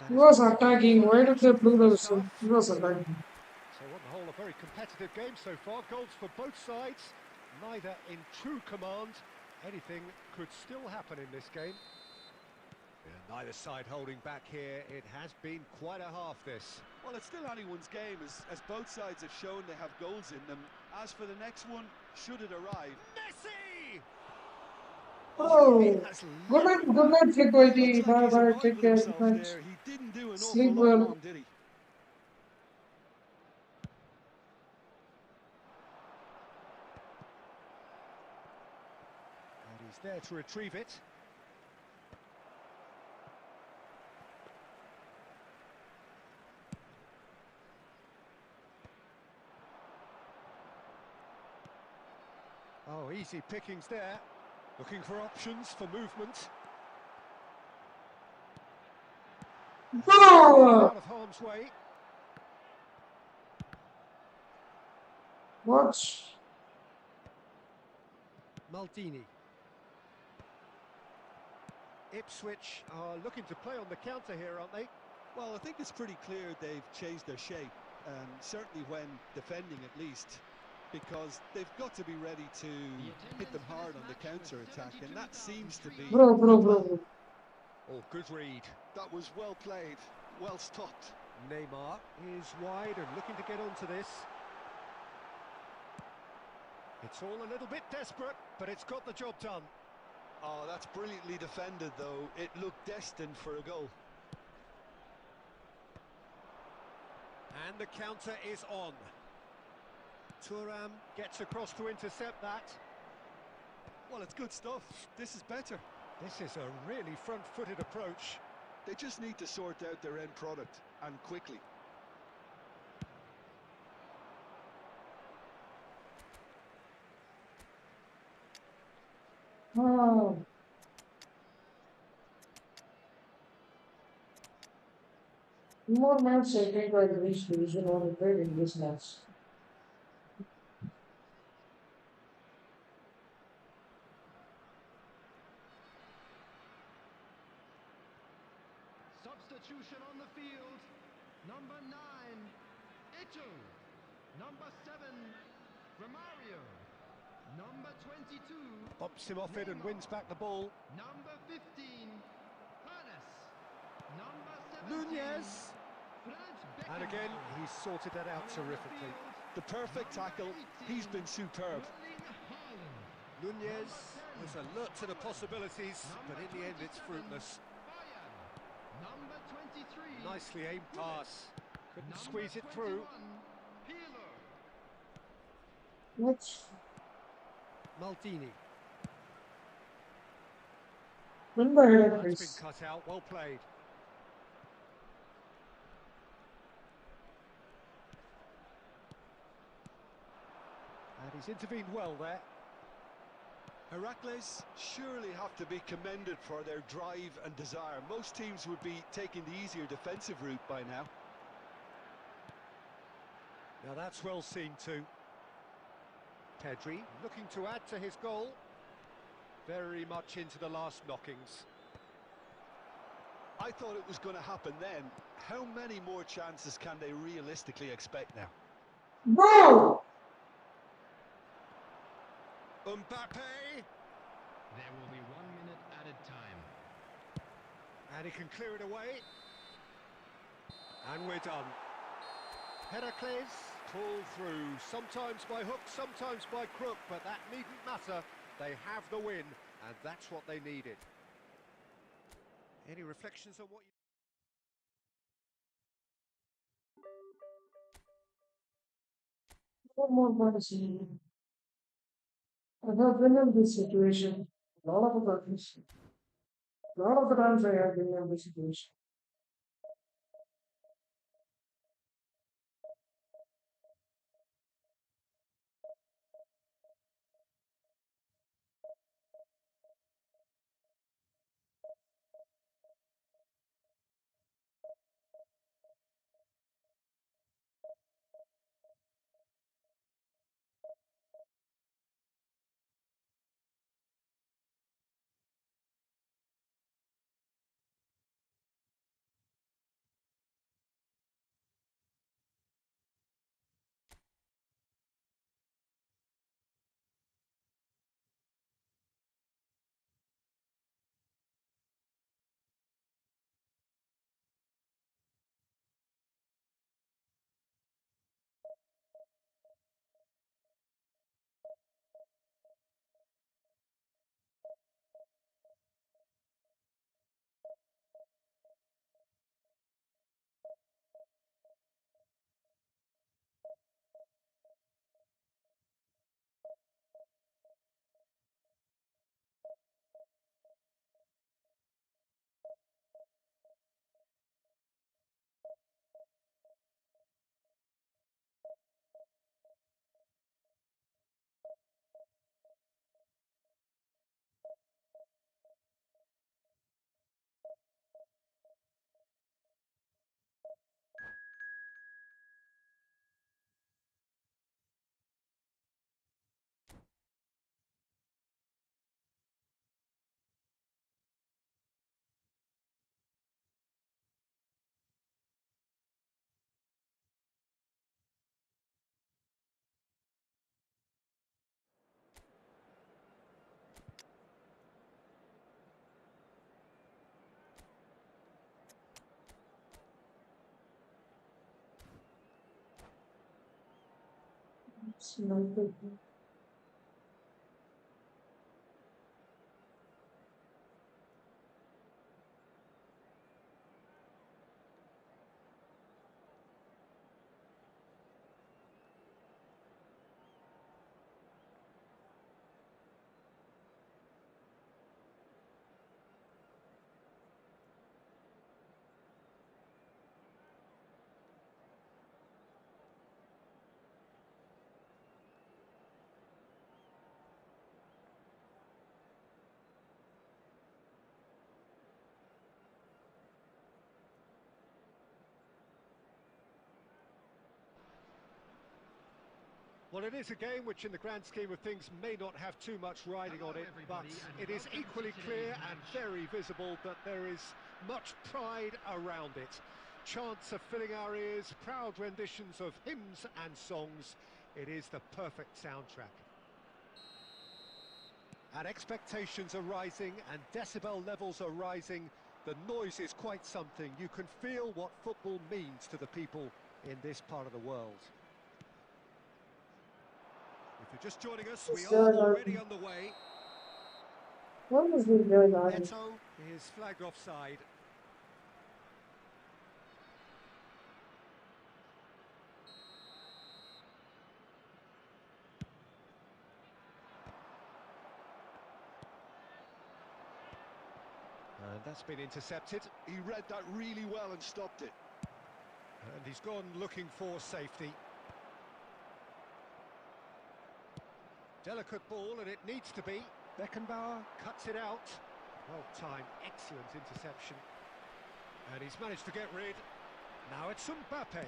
He was attacking. Why did they blow the whistle? He was attacking. So on the whole, a very competitive game so far. Goals for both sides, neither in true command. Anything could still happen in this game. Yeah, neither side holding back here. It has been quite a half, this. Well, it's still anyone's game, as both sides have shown they have goals in them. As for the next one, should it arrive? Messi! Oh, he Oh, has good night, Flick. looks like Bye he's bye. reminded Take care. Good himself night. there. He didn't do an awful Sleep lot well. wrong, did he? And he's there to retrieve it. Oh, easy pickings there. Looking for options for movement. Bro! Out of harm's way. What? Maldini. Ipswich are looking to play on the counter here, aren't they? Well, I think it's pretty clear they've changed their shape, certainly when defending at least, because they've got to be ready to hit them hard on the counter-attack, and that seems to be the plan. Bro. Oh, good read. That was well played, well stopped. Neymar is wide and looking to get onto this. It's all a little bit desperate, but it's got the job done. Oh, that's brilliantly defended, though. It looked destined for a goal. And the counter is on. Thuram gets across to intercept that. Well, it's good stuff. This is better. This is a really front-footed approach. They just need to sort out their end product, and quickly. Oh. More match I think I reached division on played in this match. Substitution on the field. Number 9, Ito. Number 7, Romario. Number 22, Bumps him off it and wins back the ball. number 15, Hannes. Number 17, Nunez. Franz And again, he's sorted that out terrifically. The perfect tackle. He's been superb. Nunez was alert to the possibilities, but in the end it's fruitless. Number 23, Nicely aimed pass. Couldn't squeeze it through. Peeler. What? Maldini. Win by head, That's been please. cut out, well played. And he's intervened well there. Heracles surely have to be commended for their drive and desire. Most teams would be taking the easier defensive route by now. Now that's well seen too. Pedri looking to add to his goal. Very much into the last knockings. I thought it was going to happen then. How many more chances can they realistically expect now? Bro! Mbappe! There will be 1 minute added time. And he can clear it away. And we're done. Heracles pull through, sometimes by hook, sometimes by crook, but that needn't matter. They have the win, and that's what they needed. Any reflections on what you... One more fantasy. I have been in this situation a lot of times. A lot of the times I have been in this situation. It's not good. Well, it is a game which in the grand scheme of things may not have too much riding on it, but it is equally clear and very visible that there is much pride around it. Chants are filling our ears, proud renditions of hymns and songs. It is the perfect soundtrack. And expectations are rising and decibel levels are rising. The noise is quite something. You can feel what football means to the people in this part of the world. If you're just joining us, we It's are good. already underway. What is he doing on? Neto is flagged offside. And that's been intercepted. He read that really well and stopped it. And he's gone looking for safety. Delicate ball, and it needs to be. Beckenbauer cuts it out. Well timed, excellent interception. And he's managed to get rid. Now it's Mbappe.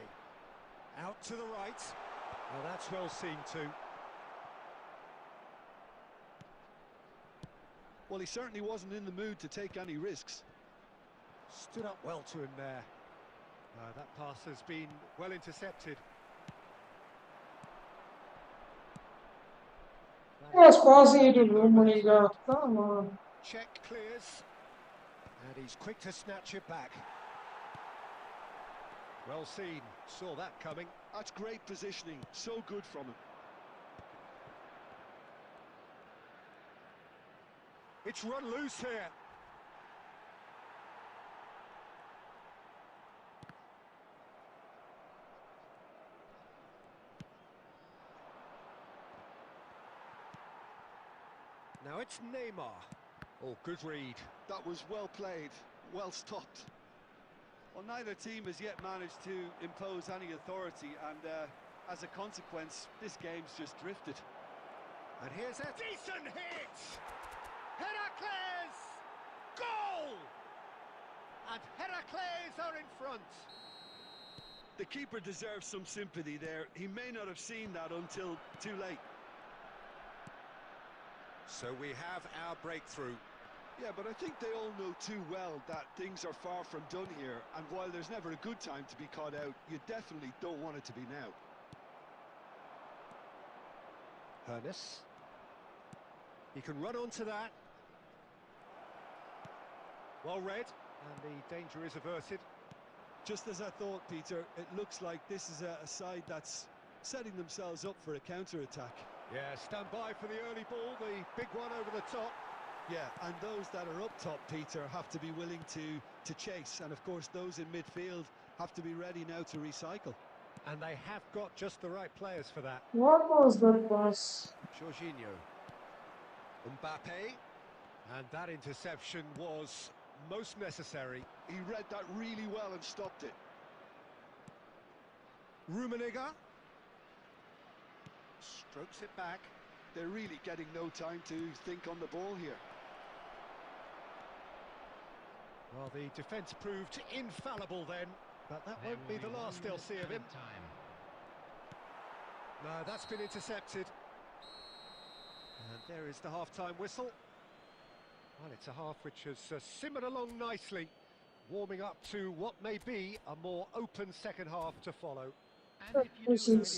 Out to the right. Well, that's well seen too. Well, he certainly wasn't in the mood to take any risks. Stood up well to him there. That pass has been well intercepted. Yes, passing it to Romario. Come on. Check clears. And he's quick to snatch it back. Well seen, saw that coming. That's great positioning, so good from him. It's run loose here. Now it's Neymar. Oh, good read. That was well played, well stopped. Well, neither team has yet managed to impose any authority, and as a consequence, this game's just drifted. And here's a decent hit! Heracles! Goal! And Heracles are in front. The keeper deserves some sympathy there. He may not have seen that until too late. So we have our breakthrough. Yeah, but I think they all know too well that things are far from done here, and while there's never a good time to be caught out, you definitely don't want it to be now. Hernus. He can run onto that. Well read, and the danger is averted. Just as I thought, Peter, it looks like this is a side that's setting themselves up for a counter-attack. Yeah, stand by for the early ball, the big one over the top. Yeah, and those that are up top, Peter, have to be willing to chase, and of course those in midfield have to be ready now to recycle. And they have got just the right players for that. What was that pass? Jorginho. Mbappe. And that interception was most necessary. He read that really well and stopped it. Rummenigge. Strokes it back. They're really getting no time to think on the ball here. Well, the defence proved infallible then, but that won't be the last they'll see of him. No, that's been intercepted. And there is the half-time whistle. Well, it's a half which has simmered along nicely, warming up to what may be a more open second half to follow. Any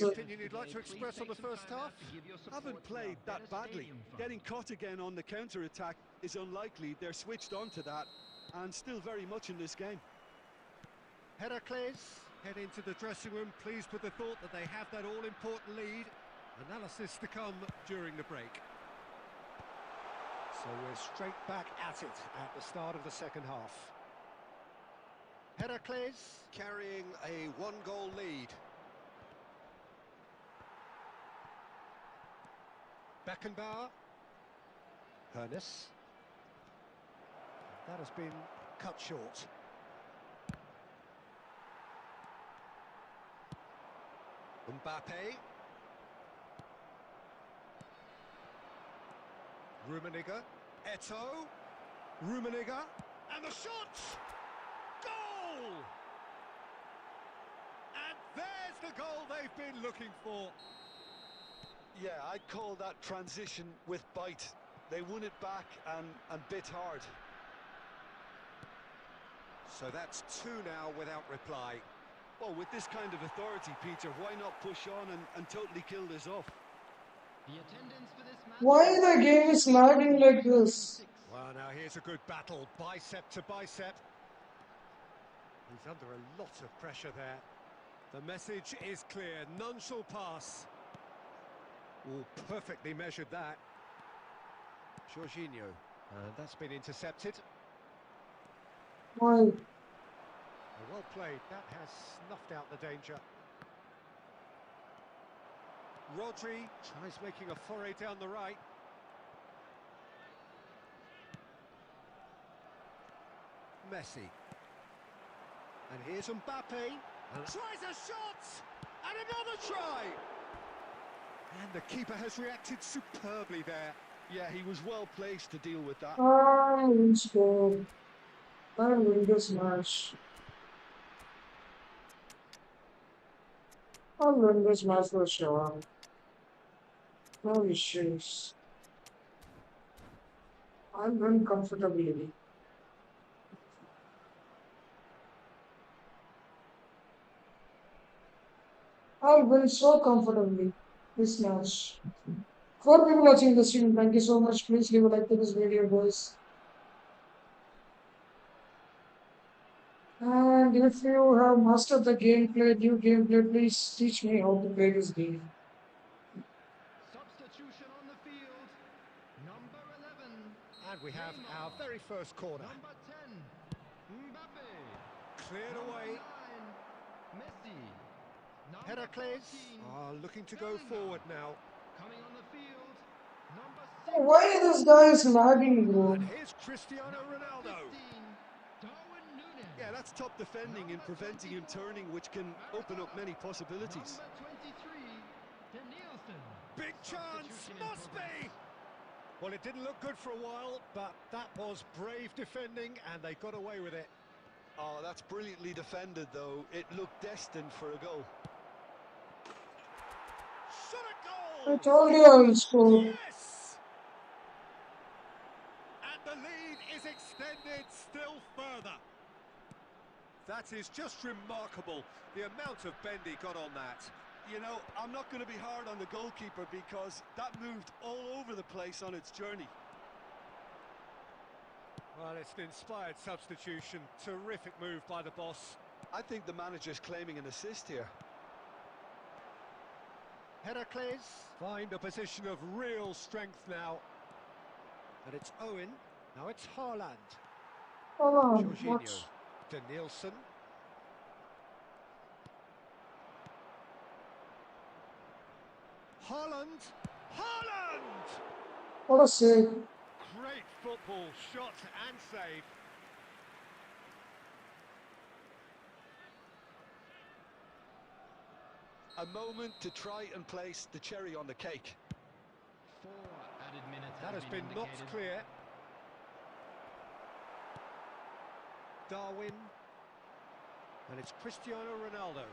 opinion you'd like to express on the first half? Haven't played that badly. Getting caught again on the counter-attack is unlikely. They're switched on to that and still very much in this game. Heracles head into the dressing room pleased with the thought that they have that all-important lead. Analysis to come during the break. So we're straight back at it at the start of the second half. Heracles carrying a one-goal lead. Beckenbauer. Hernes. That has been cut short. Mbappe. Rummenigge. Eto'o. Rummenigge. And the shot! Goal! And there's the goal they've been looking for. Yeah, I'd call that transition with bite. They won it back and bit hard. So that's two now without reply. Well, with this kind of authority, Peter, why not push on and totally kill this off? The attendance for this match. Why the game is lagging like this? Well, now here's a good battle, bicep to bicep. He's under a lot of pressure there. The message is clear, none shall pass. Oh, perfectly measured that. Jorginho, and that's been intercepted. Why? Well played, that has snuffed out the danger. Rodri tries making a foray down the right. Messi. And here's Mbappe. And tries a shot! And another try! And the keeper has reacted superbly there. Yeah, he was well placed to deal with that. I will score. I win this match. I'll win this match for sure. No issues. I'll win comfortably. I'll win so comfortably this match. For people watching the stream, thank you so much. Please leave a like to this video, boys. And if you have mastered the gameplay, new gameplay, please teach me how to play this game. Substitution on the field. Number 11. And we have our very first corner. Number 10. Mbappe. Cleared away. 9. Messi. Number Heracles 14. are looking to go forward now. Coming on the field. Number 6. Why this guy is lagging, bro? And here's Cristiano Ronaldo. 15. Darwin Núñez. Yeah, that's top defending and preventing him turning, which can open up many possibilities. Number 23. Danielson. Big chance, Substitution in must progress. be! Well, it didn't look good for a while, but that was brave defending, and they got away with it. Oh, that's brilliantly defended, though. It looked destined for a goal. Shot a I goal! told you I will score. Yes! And the lead is extended still further. That is just remarkable, the amount of bend he got on that. You know, I'm not going to be hard on the goalkeeper because that moved all over the place on its journey. Well, it's an inspired substitution. Terrific move by the boss. I think the manager's claiming an assist here. Heracles find a position of real strength now. And it's Owen. Now it's Haaland. Come on, Jorginho. what? Danielson. Haaland. Haaland! What a save. Great football, shot and save. A moment to try and place the cherry on the cake. 4 added minutes. That has been knocked indicated. clear. Darwin. And it's Cristiano Ronaldo.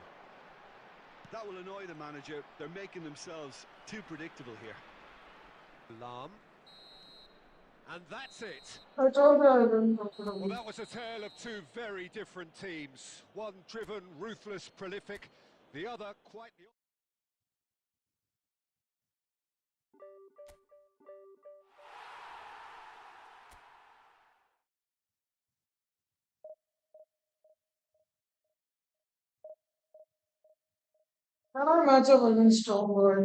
That will annoy the manager. They're making themselves too predictable here. Lam. And that's it. I told you I will win Well, comfortably. that was a tale of two very different teams. One driven, ruthless, prolific. The other quite the... Can I match up against Tom Boy?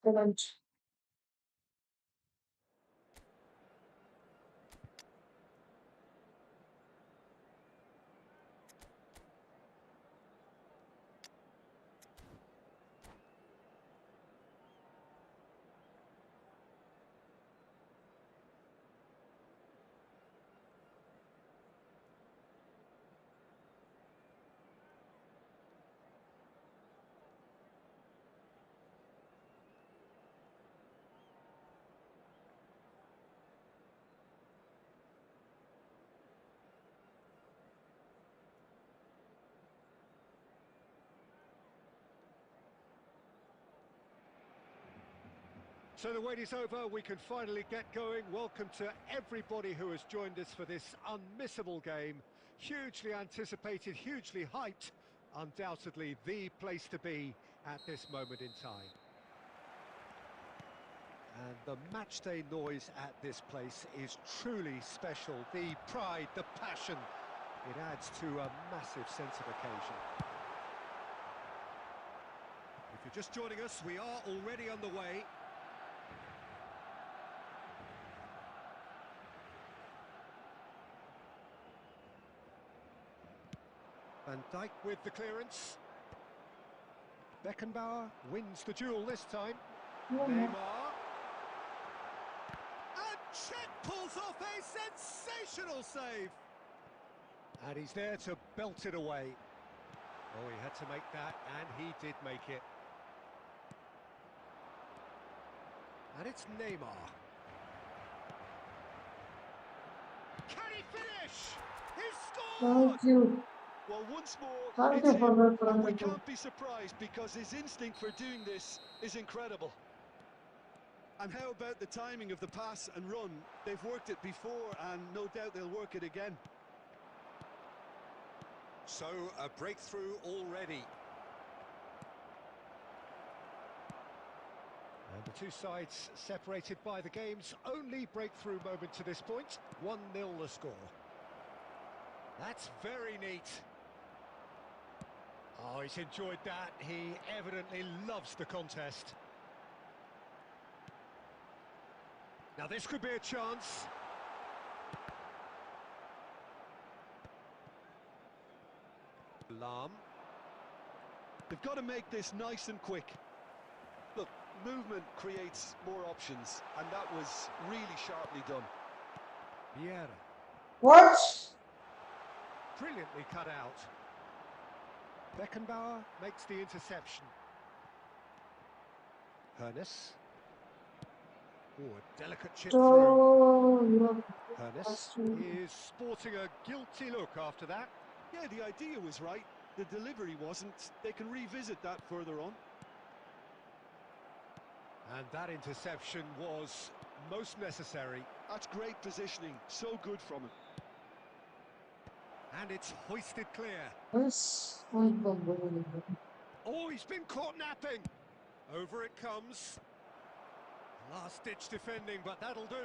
Excellent. So the wait is over, we can finally get going. Welcome to everybody who has joined us for this unmissable game. Hugely anticipated, hugely hyped. Undoubtedly the place to be at this moment in time. And the matchday noise at this place is truly special. The pride, the passion, it adds to a massive sense of occasion. If you're just joining us, we are already on the way. Van Dijk with the clearance. Beckenbauer wins the duel this time. Neymar. And Cech pulls off a sensational save. And he's there to belt it away. Oh, he had to make that, and he did make it. And it's Neymar. Can he finish? He scored! Thank you. Well, once more, Thank it's you for him, that, and we Franco. can't be surprised because his instinct for doing this is incredible. And how about the timing of the pass and run? They've worked it before, and no doubt they'll work it again. So, a breakthrough already. And the two sides separated by the game's only breakthrough moment to this point. 1-0 the score. That's very neat. Oh, he's enjoyed that. He evidently loves the contest. Now this could be a chance. Lahm. They've got to make this nice and quick. Look, movement creates more options, and that was really sharply done. Vieira. What? Brilliantly cut out. Beckenbauer makes the interception. Hernes. Oh, a delicate chip through. So, Hernes is sporting a guilty look after that. Yeah, the idea was right. The delivery wasn't. They can revisit that further on. And that interception was most necessary. That's great positioning. So good from him. And it's hoisted clear. that's unbelievable. Oh, he's been caught napping. Over it comes. Last-ditch defending, but that'll do.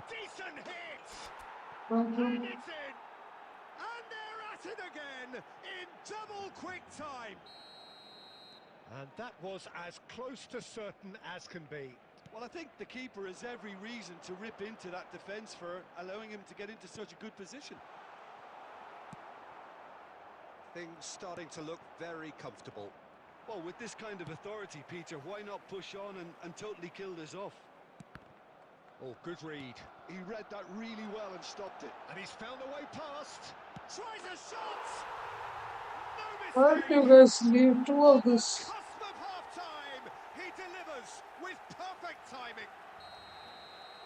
Decent hit! Thank And you. it's in! And they're at it again in double quick time. And that was as close to certain as can be. Well, I think the keeper has every reason to rip into that defence for allowing him to get into such a good position. Things starting to look very comfortable. Well, with this kind of authority, Peter, why not push on and totally kill this off? Oh, good read. He read that really well and stopped it. And he's found a way past. Tries a shot! Why No don't you mistake! guys leave two On of the this? cusp of half-time, he delivers with perfect timing.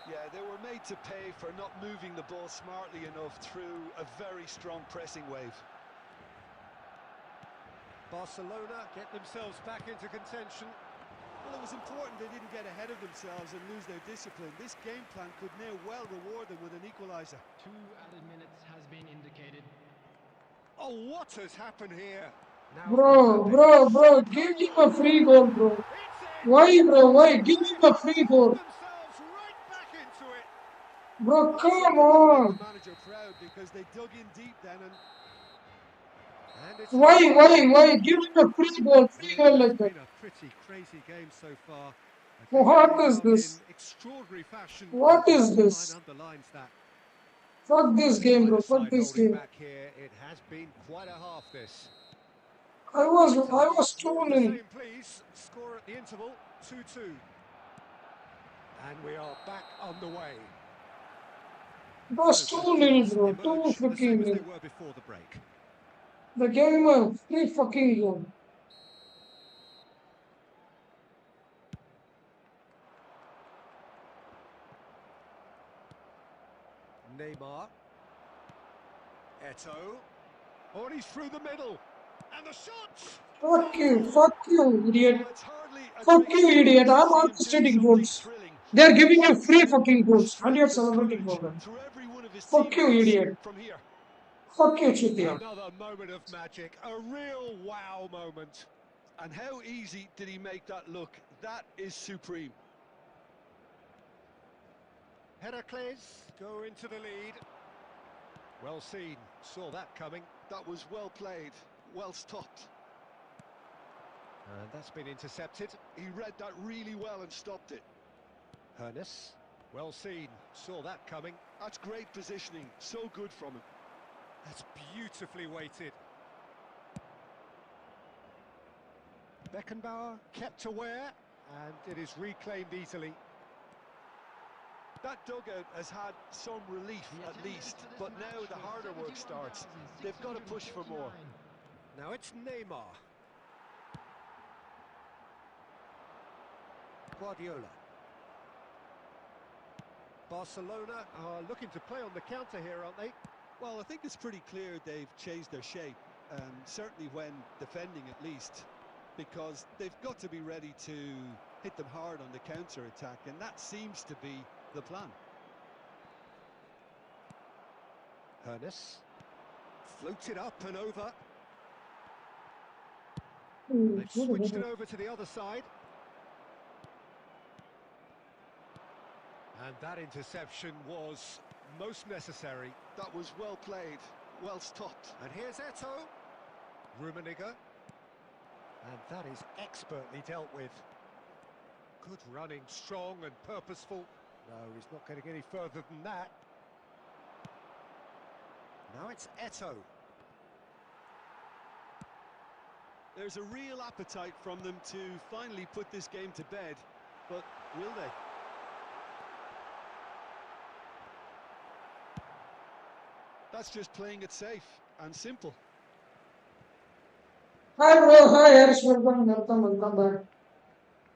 Yeah, they were made to pay for not moving the ball smartly enough through a very strong pressing wave. Barcelona get themselves back into contention. Well, it was important they didn't get ahead of themselves and lose their discipline. This game plan could now well reward them with an equaliser. 2 added minutes has been indicated. Oh, what has happened here? Now Bro, give him a free goal, bro. Why, bro? Why? Give him a free goal. Themselves right back into it. Bro, Well, come something will make on. the manager proud because they dug in deep then and And it's Why? Give him a free goal like that. been a pretty crazy game so far. What is Result in this? extraordinary fashion, and What the is scoreline this? underlines that. Fuck this game, Neither bro. Fuck side this holding game. back here. It has been quite a half this. I was More of 2 the nil. same, please. Score at the interval, 2-2. And we are back underway. It So was 2 both nil, teams bro. 2 emerge the same freaking as they nil. were before the break. The game was 3 fucking goal. Neymar. Eto'o. Oh, and he's through the middle. And the shot! Fuck you, idiot. Well, it's hardly a Fuck great you, start idiot. to I'm see him doing orchestrating something goals. thrilling. They're But giving he's you free displaying fucking goals, and you're strength and celebrating courage for them. through every one of his Fuck you, teammates idiot. from here. Fuck you, Chitya. Another moment of magic. A real wow moment. And how easy did he make that look? That is supreme. Heracles go into the lead. Well seen. Saw that coming. That was well played, well stopped. And that's been intercepted. He read that really well and stopped it. Hernus. Well seen. Saw that coming. That's great positioning, so good from him. That's beautifully weighted. Beckenbauer kept aware, and it is reclaimed easily. That dugout has had some relief at least, but now the harder work starts. They've got to push for more. Now it's Neymar. Guardiola. Barcelona are looking to play on the counter here, aren't they? Well, I think it's pretty clear they've changed their shape, certainly when defending at least, because they've got to be ready to hit them hard on the counter-attack, and that seems to be the plan. Hernus. Floated up and over. They've switched it over to the other side. And that interception was most necessary. That was well played, well stopped. And here's Eto'o. Rummenigge. And that is expertly dealt with. Good running, strong and purposeful. No, he's not getting any further than that. Now it's Eto'o. There's a real appetite from them to finally put this game to bed, but will they? That's just playing it safe and simple. Hi, bro. Hi, Harris. Welcome back.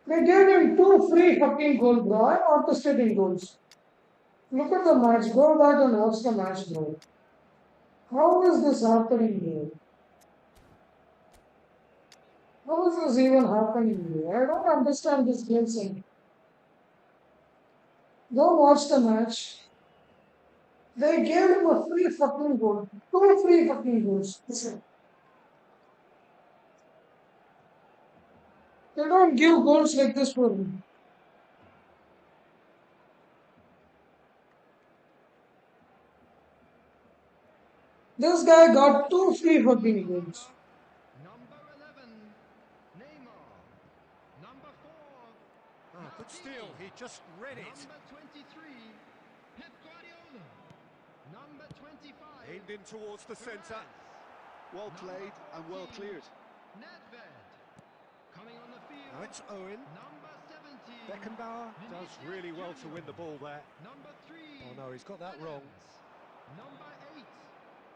They gave him 2 free fucking goals, bro. I'm orchestrating goals. Look at the match. Go back and watch the match, bro. How is this happening here? How is this even happening here? I don't understand this game thing. Go watch the match. They gave him a free fucking goal. 2 free fucking goals. Listen. They don't give goals like this for him. This guy got 2 free fucking goals. Number 11, Neymar. Number 4, Good steal, he just read it. Number 23, Pep Guardiola. Number 25, Aimed in towards the centre. Well played and well cleared. Nedved. Coming on the field, Now it's Owen. number 17, Beckenbauer does really well to win the ball there. number 3, Oh no, he's got that wrong. number 8,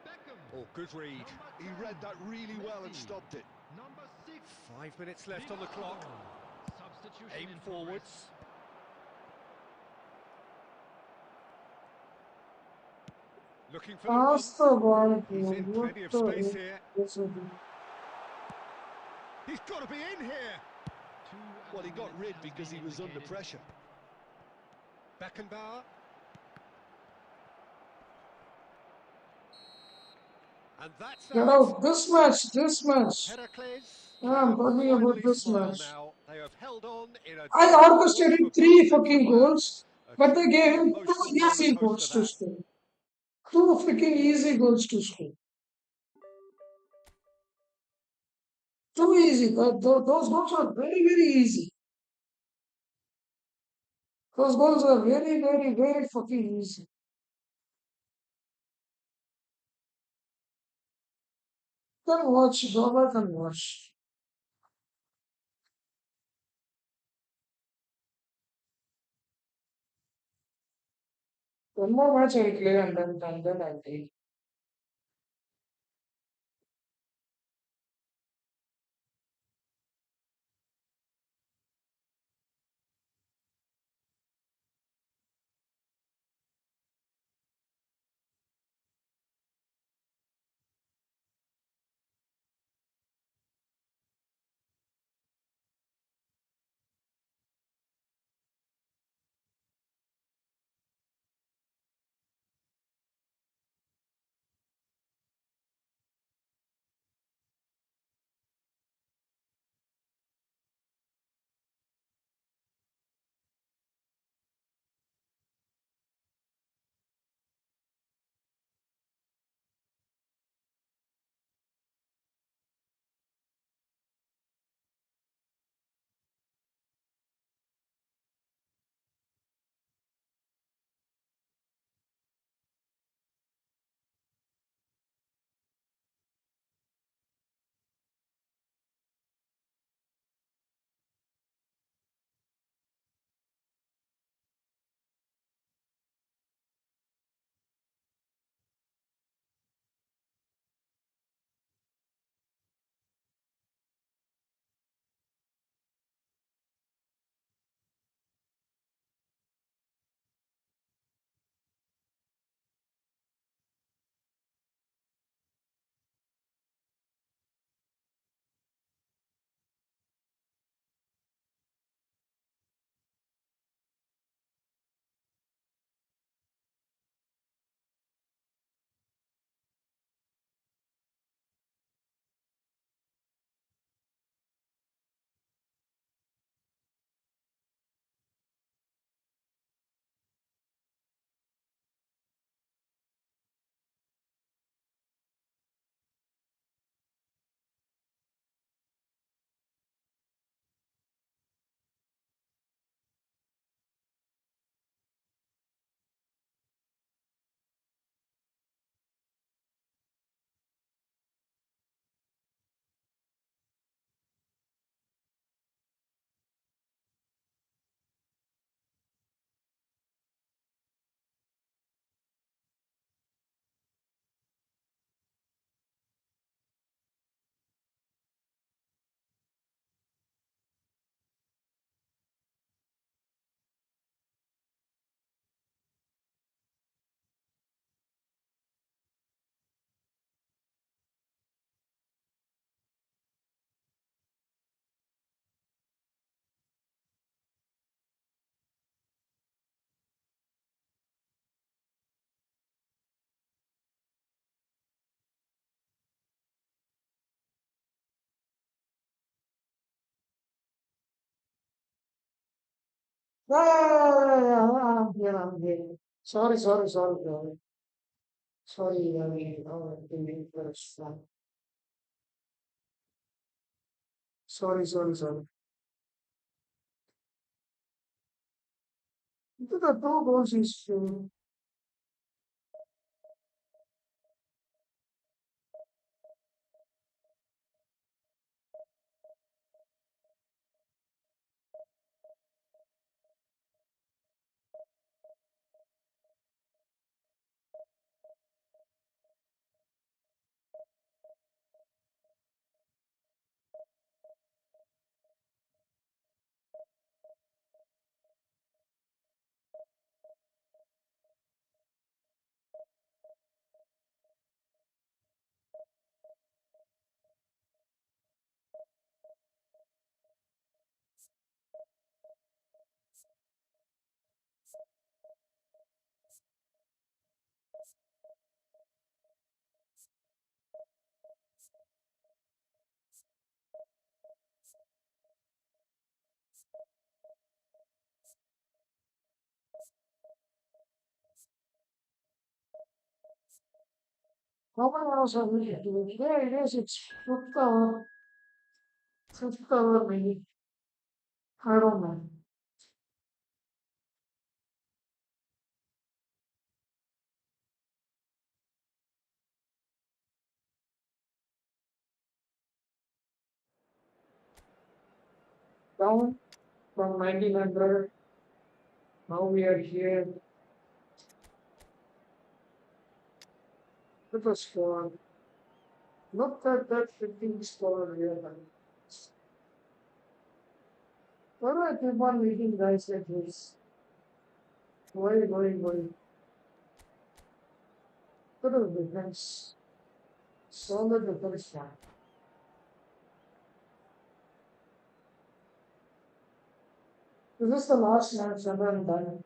Beckham. Oh, good read. He read that really well and stopped it. Number 6, 5 minutes left on the clock. substitution Aim in forwards. Looking for the run. Pass the ball. He's in What plenty of the space heck? here. This will be- He's got to be in here. Well, he got rid because he was under pressure. Beckenbauer. And that's Get out. out. This match. Heracles. I'm talking about Finally this smile match. now. They have held on in a I drama orchestrated for 3 both fucking central goals, halves. but they A gave truly him 2 emotional easy rollercoaster goals to that. score. 2 freaking easy goals to score. too easy. Those goals are very, very easy. Those goals are very, very, very fucking easy. Then watch, go back and watch. One more match I'll play and then I'll take. I'm here. Sorry, sorry, sorry, brother. Sorry, sorry, sorry, sorry. The two goals is how many hours are we doing? Yeah, it is. It's football. Fifth over maybe. I don't know. Down from 1900. Now we are here with a score. Look at that 15 score here. Why do I keep on meeting guys like this? Why? Look at the defense. Solid defense now. Is this the last match ever I'm done?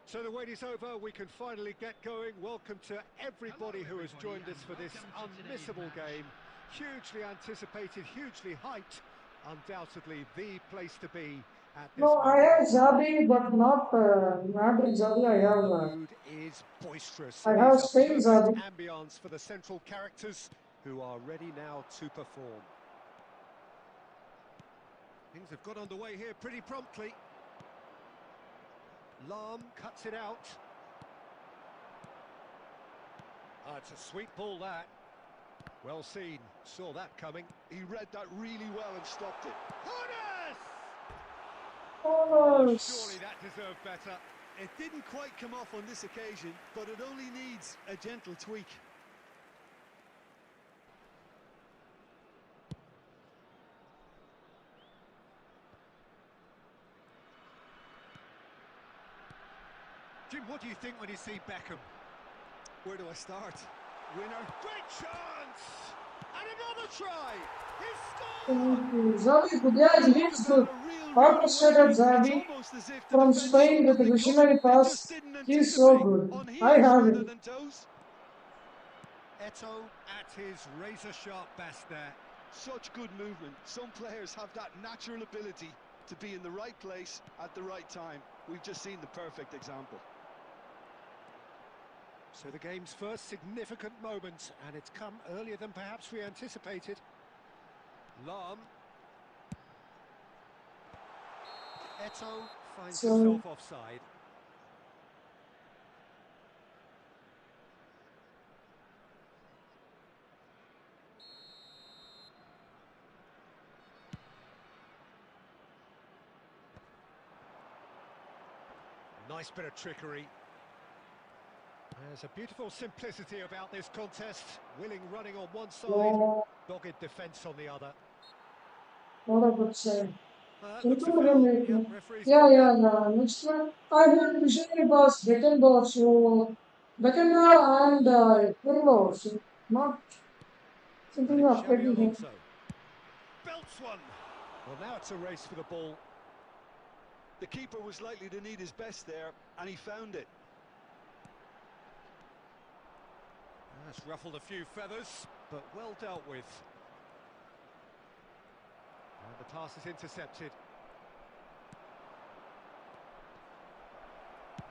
So the wait is over, we can finally get going. Welcome to everybody who has joined us for this unmissable game. Hugely anticipated, hugely hyped. Undoubtedly the place to be at this No, I moment have in time. Zabi, but not in Zabi. The mood is boisterous. I It have is a Spain perfect Zabi. ambience for the central characters who are ready now to perform. Things have got underway here pretty promptly. Lahm cuts it out. It's a sweet ball, that. Well seen, saw that coming. He read that really well and stopped it. Horace! Oh, Surely that deserved better. It didn't quite come off on this occasion, but it only needs a gentle tweak. Jim, what do you think when you see Beckham? Where do I start? Winner. Great chance! And another try! He scores! Zabi good. Yeah, he is good. A real rude Orchestrated awakening. It's Zabi almost as if the from defence saw Spain with a nothing visionary coming. They just pass. didn't He's so anticipate. good. On I heels have rather him. than toes. Eto at his razor-sharp best there. Such good movement. Some players have that natural ability to be in the right place at the right time. We've just seen the perfect example. So the game's first significant moment, and it's come earlier than perhaps we anticipated. Lahm. Eto finds So himself offside. Nice bit of trickery. There's a beautiful simplicity about this contest. Willing running on one side, oh, dogged defence on the other. what a good save. That looks a Include him. foul. Yep, Like, referee's yeah, given it. yeah, yeah. Next one, I heard visionary pass Beckenbauer. So Beckenbauer and Pirlo. So not And thinking it's of Xabi taking him. Alonso. Belts one. Well, now it's a race for the ball. The keeper was likely to need his best there, and he found it. That's ruffled a few feathers, but well dealt with. And the pass is intercepted.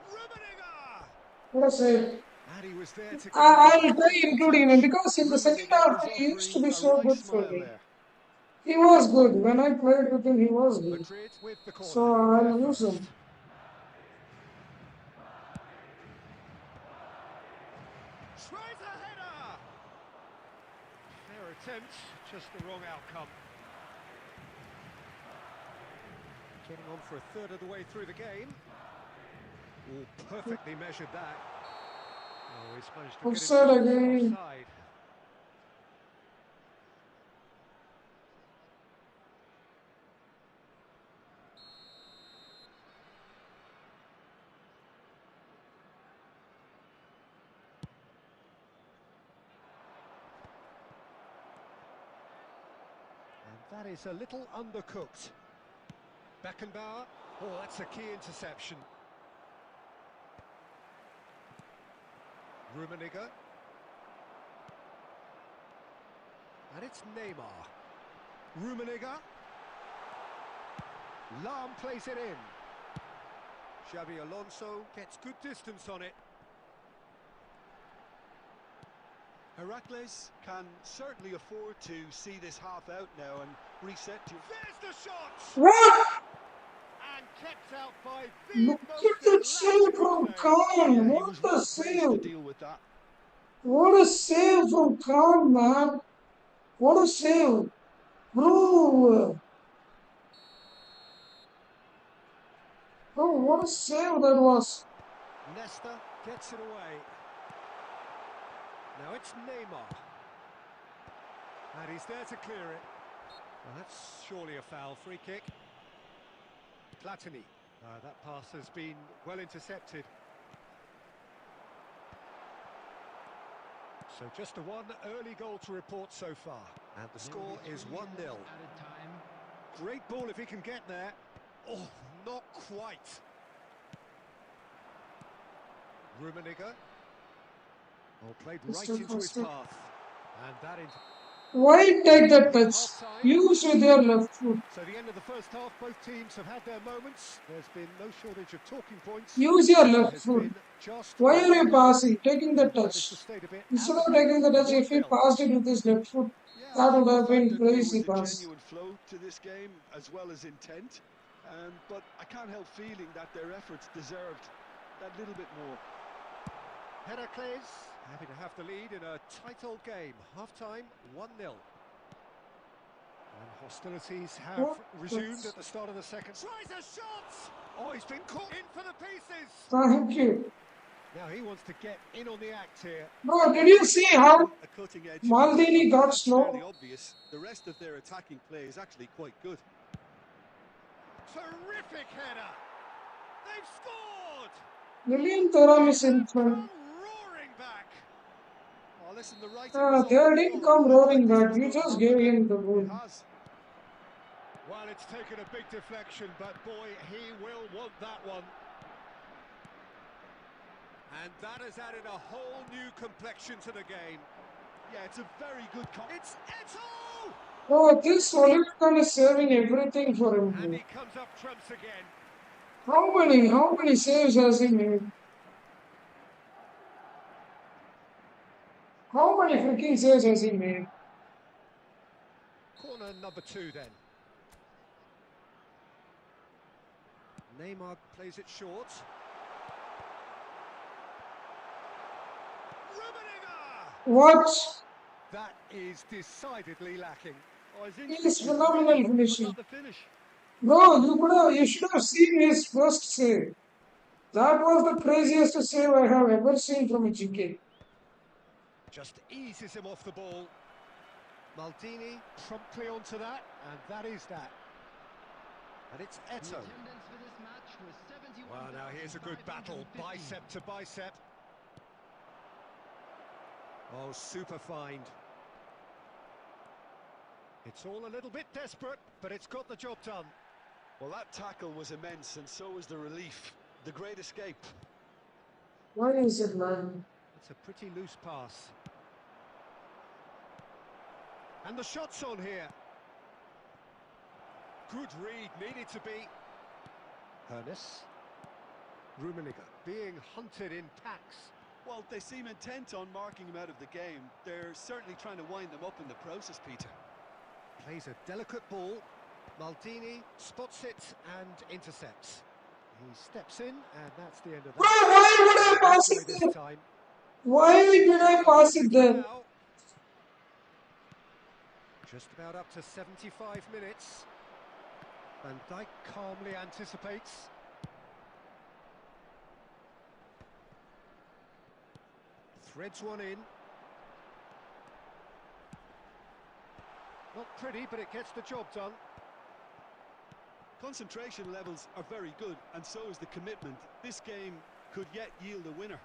Rummenigge! What a save. And he was there to I'll command. try Good including him touch. because in the second Rummenigge half was he used to offering be a so right good for smile me. there. He was good. When I played with him, he was good. Madrid with the So corner. They're I'll use first. him. Tries a header! Fair attempt, just the wrong outcome. Getting on for a third of the way through the game. Oh, perfectly measured that. Oh, he's managed to get Offside himself again. offside. And that is a little undercooked. Beckenbauer. Oh, that's a key interception. Rummenigge. And it's Neymar. Rummenigge. Lahm plays it in. Xabi Alonso gets good distance on it. Heracles can certainly afford to see this half out now and reset to... There's the shot! What? And kept out by the Look most at that save illogical from save. Khan. Yeah, he What was a well placed to save. deal with that. What a save from Khan, man. What a save. Bro. Oh, what a save that was. Nesta gets it away. Now it's Neymar. And he's there to clear it. Well, that's surely a foul. Free kick. Platini. That pass has been well intercepted. So just the one early goal to report so far. And the score is 1-0. Great ball if he can get there. Oh, not quite. Rummenigge. Oh, played right into his path. And that into... Why take that touch? Use with your left foot. So the end of the first half, both teams have had their moments. There's been no shortage of talking points. Use your left foot. Why are you passing? Taking the touch. Instead of taking the touch, if he passed it with his left foot, that would have been crazy There was a pass. genuine flow to this game as well as intent. But I can't help feeling that their efforts deserved that little bit more. Heracles happy to have the lead in a tight old game. Half-time, 1-0. And hostilities have resumed at the start of the second. Tries a shot! Oh, he's been caught in for the pieces! Thank you. Now he wants to get in on the act here. Bro, did you see how A cutting edge. Maldini got That's fairly slow? obvious. The rest of their attacking play is actually quite good. Terrific header! They've scored! William Thuram is in front. Roaring back! Oh, listen, the writing was on They the didn't wall. come Looked roaring like this back. was You gonna just happen, gave but him the it goal. has. Well, it's taken a big deflection, but boy, he will want that one. And that has added a whole new complexion to the game. Yeah, it's a very good... It's Eto'o! Oh, this Oliver is serving everything for him. And Bro. he comes up trumps again. How many saves has he made? How many freaking saves has he made? Corner number 2 then. Neymar plays it short. Rummenigge! What? That is decidedly lacking. Oh, his He is instinct was phenomenal brilliant, but finishing. not the finish. Bro, you should have seen his first save. That was the craziest save I have ever seen from a GK. Just eases him off the ball. Maldini promptly onto that, and that is that. And it's Eto'o. Well, now here's a good battle, bicep to bicep. Oh, super find. It's all a little bit desperate, but it's got the job done. Well, that tackle was immense, and so was the relief. The great escape. Why is it, man? It's a pretty loose pass. And the shot's on here. Good read, needed to be. Hernes. Rummenigge being hunted in packs. Well, they seem intent on marking him out of the game. They're certainly trying to wind them up in the process, Peter. Plays a delicate ball. Maldini spots it and intercepts. He steps in, and that's the end of that. Bro, why would I pass it there? Time. Why did I pass it there? Now, just about up to 75 minutes. Van Dijk calmly anticipates. Threads one in. Not pretty, but it gets the job done. Concentration levels are very good, and so is the commitment. This game could yet yield a winner.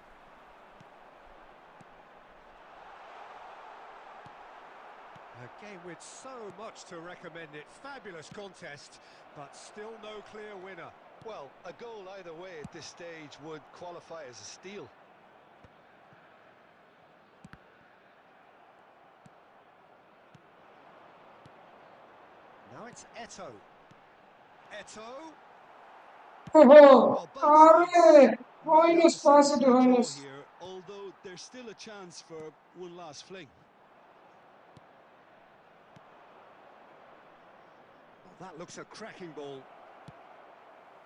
A game with so much to recommend it. Fabulous contest, but still no clear winner. Well, a goal either way at this stage would qualify as a steal. Now it's Eto'o. Eto'o. Oh, Well, both sides why just pass it to draw Hannes? here, although there there's still a chance for one last fling. Well, that looks a cracking ball.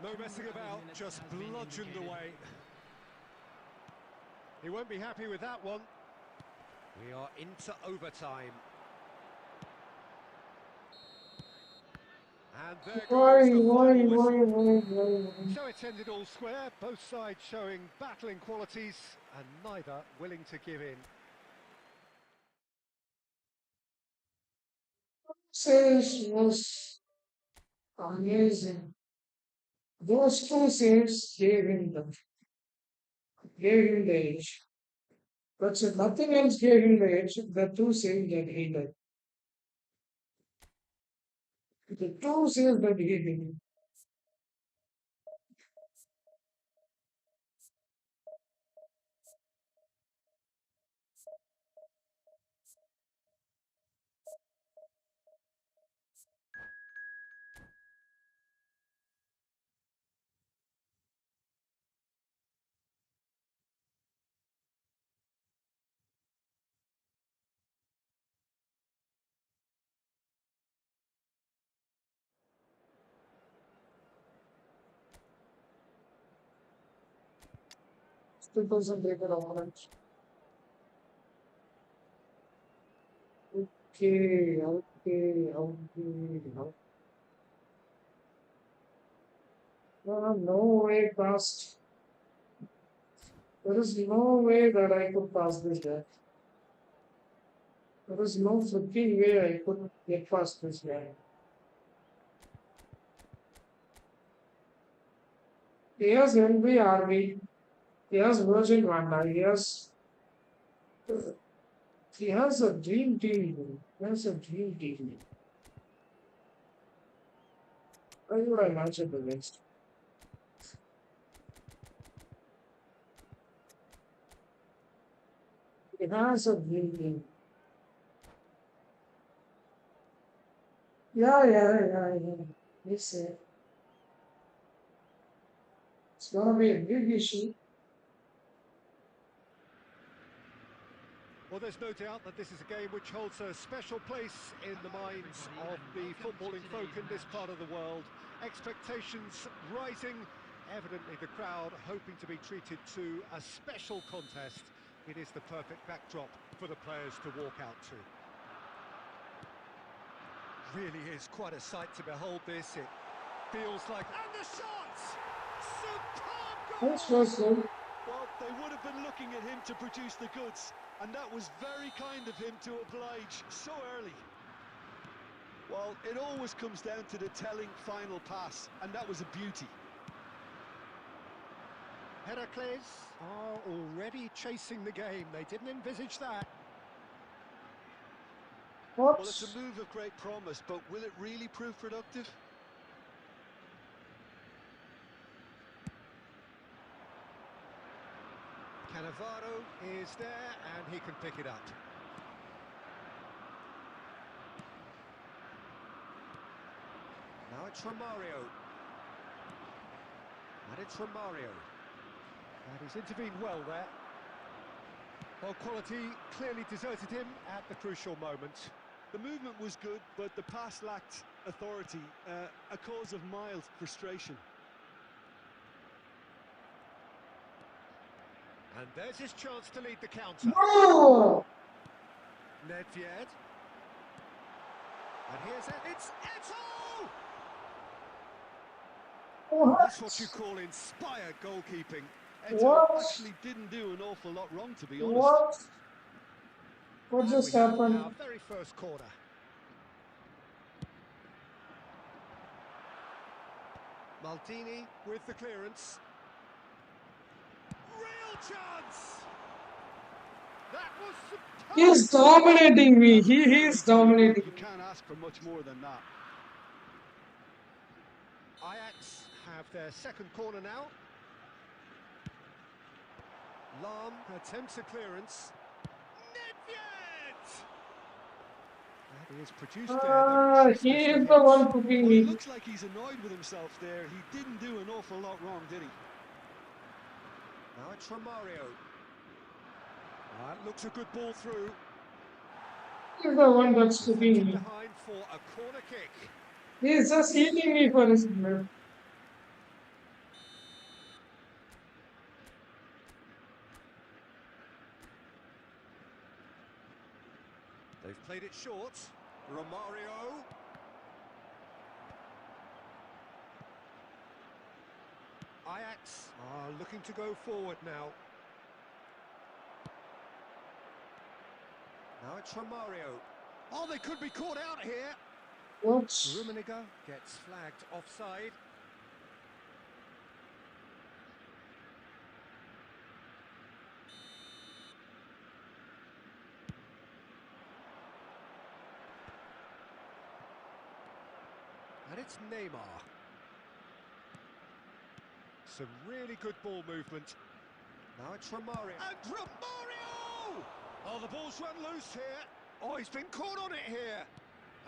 No messing about, just bludgeoned away. He won't be happy with that one. We are into overtime. And there goes the final whistle. So it's ended all square, both sides showing battling qualities and neither willing to give in. Saves was amazing. Those two saves gave him the edge. But if nothing else gave him the edge, the two saves that he did. The two saves that he did. Still doesn't break it opponent. Okay, okay, okay. No way past. There is no way that I could pass this guy. There is no freaking way I could get past this guy. He has NB Army. He has Virgin Vanda. He has a dream team. He has a dream team. Why would I match it against? He has a dream team. Yeah. Yes, it's gonna be a big issue. Well, there's no doubt that this is a game which holds a special place in the minds of the footballing folk in this part of the world. Expectations rising, evidently the crowd hoping to be treated to a special contest. It is the perfect backdrop for the players to walk out to. Really is quite a sight to behold this. It feels like... And the shots! Superb goal! That's awesome. Well, they would have been looking at him to produce the goods, and that was very kind of him to oblige so early. Well, it always comes down to the telling final pass, and that was a beauty. Heracles are already chasing the game. They didn't envisage that. Well, it's a move of great promise, but will it really prove productive? Cannavaro is there and he can pick it up. Now it's Romario. And it's Romario. And he's intervened well there. Well, quality clearly deserted him at the crucial moment. The movement was good, but the pass lacked authority, a cause of mild frustration. And there's his chance to lead the counter. Oh! Nedved. And here's it. It's Eto'o! That's what you call inspired goalkeeping. Eto'o actually didn't do an awful lot wrong, to be honest. What And just we have happened? our very first corner. Maldini with the clearance. Real chance! That was superb! He's dominating me. He is dominating You me. can't ask for much more than that. Ajax have their second corner now. Lam attempts a clearance. Nedved! That is produced there. He is the one cooking Well, it me. looks like he's annoyed with himself there. He didn't do an awful lot wrong, did he? Now it's Romario. That looks a good ball through. He's the one that's cooking Deflected me. behind for a corner kick. He's just eating me for his blood. They've played it short. Romario. Ajax are looking to go forward now. Now it's Romario. Oh, they could be caught out here. What? Rummenigge gets flagged offside. And it's Neymar. Some really good ball movement. Now it's Romario. And Romario! Oh, the ball's run loose here. Oh, he's been caught on it here.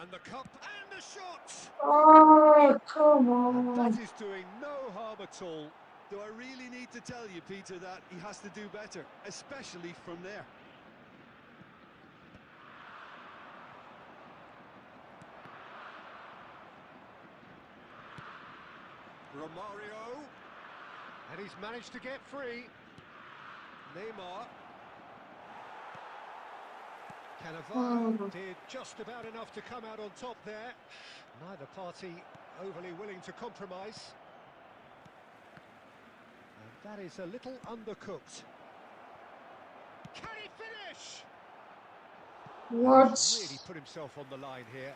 And the cup and the shot. Oh, come And that on. is doing no harm at all. Do I really need to tell you, Peter, that he has to do better, especially from there? Romario. And he's managed to get free. Neymar. Cannavaro did just about enough to come out on top there. Neither party overly willing to compromise. And that is a little undercooked. Can he finish? What? He's really put himself on the line here.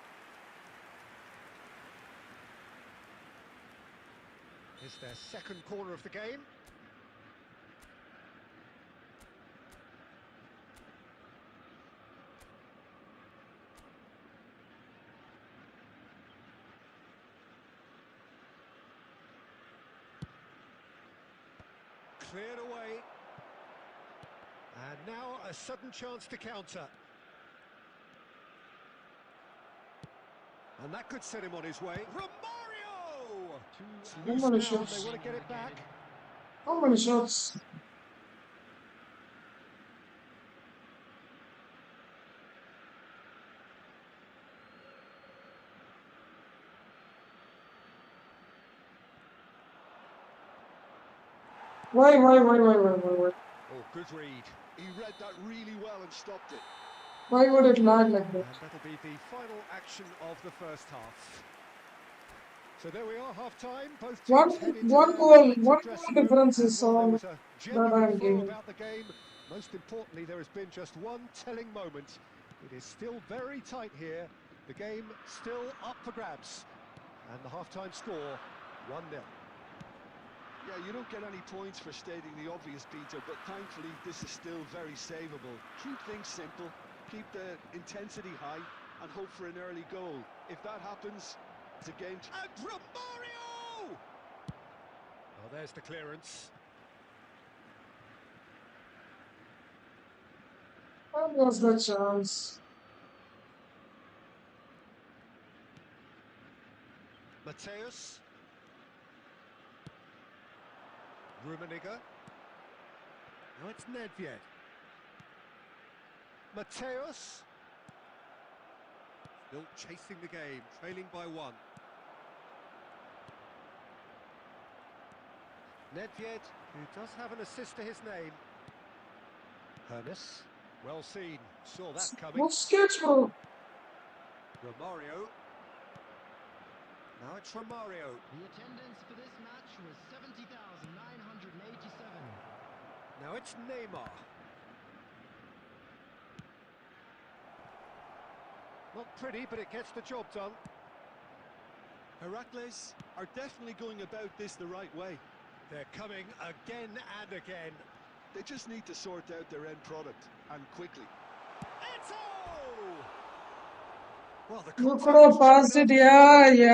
Is their second corner of the game. Cleared away. And now a sudden chance to counter. And that could set him on his way. Romario! It's How loose many now and shots? they want to get it back. How many shots? Why? Oh, good read. He read that really well and stopped it. Why would it lag like And that? that'll be the final action of the first half. So there we are, half-time. Both teams head into their respective One dressing goal room, difference and is while there all was a that genuine I'm flow giving. about the game, most importantly, there has been just one telling moment. It is still very tight here. The game still up for grabs. And the half-time score, 1-0. Yeah, you don't get any points for stating the obvious, Peter, but thankfully this is still very savable. Keep things simple, keep the intensity high, and hope for an early goal. If that happens, it's a game. And Romario! Well, there's the clearance. That was the chance. Mateus. Rummenigge. Now it's Nedved. Mateus. Still chasing the game, trailing by 1. Nedved, who does have an assist to his name. Hermes. Well seen. Saw that coming. What sketch, bro? Romario. Now it's Romario. The attendance for this match was 70,987. Now it's Neymar. Not pretty, but it gets the job done. Heracles are definitely going about this the right way. They're coming again and again. They just need to sort out their end product, and quickly. Well, the You contact could have was passed true it. enough. You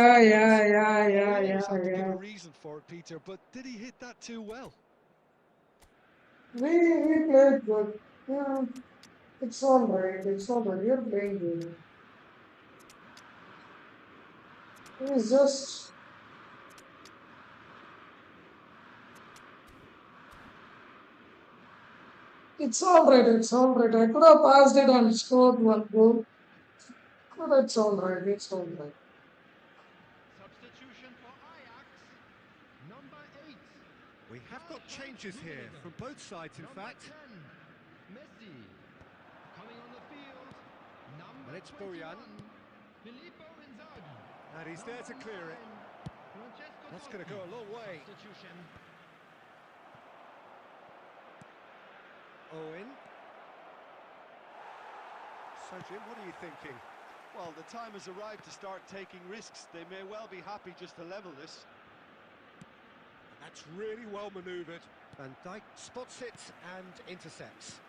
always have to give a reason for it, Peter, but did he hit that too well? We played good. Yeah, it's all right. It's all right. You're playing good. It's just It's all right. It's all right. I could have passed it and scored one goal. But it's all right. It's all right. Substitution for Ajax. Number 8. We have got changes here from both sides, in Number fact. 10. Messi. Coming on the field. Number And it's 21. Bojan. Filippo Inzaghi. And he's there to clear it. Francesco That's going to Totti. go a long way. Substitution. Owen. So, Jim, what are you thinking? Well, the time has arrived to start taking risks. They may well be happy just to level this. That's really well manoeuvred. Van Dijk spots it and intercepts.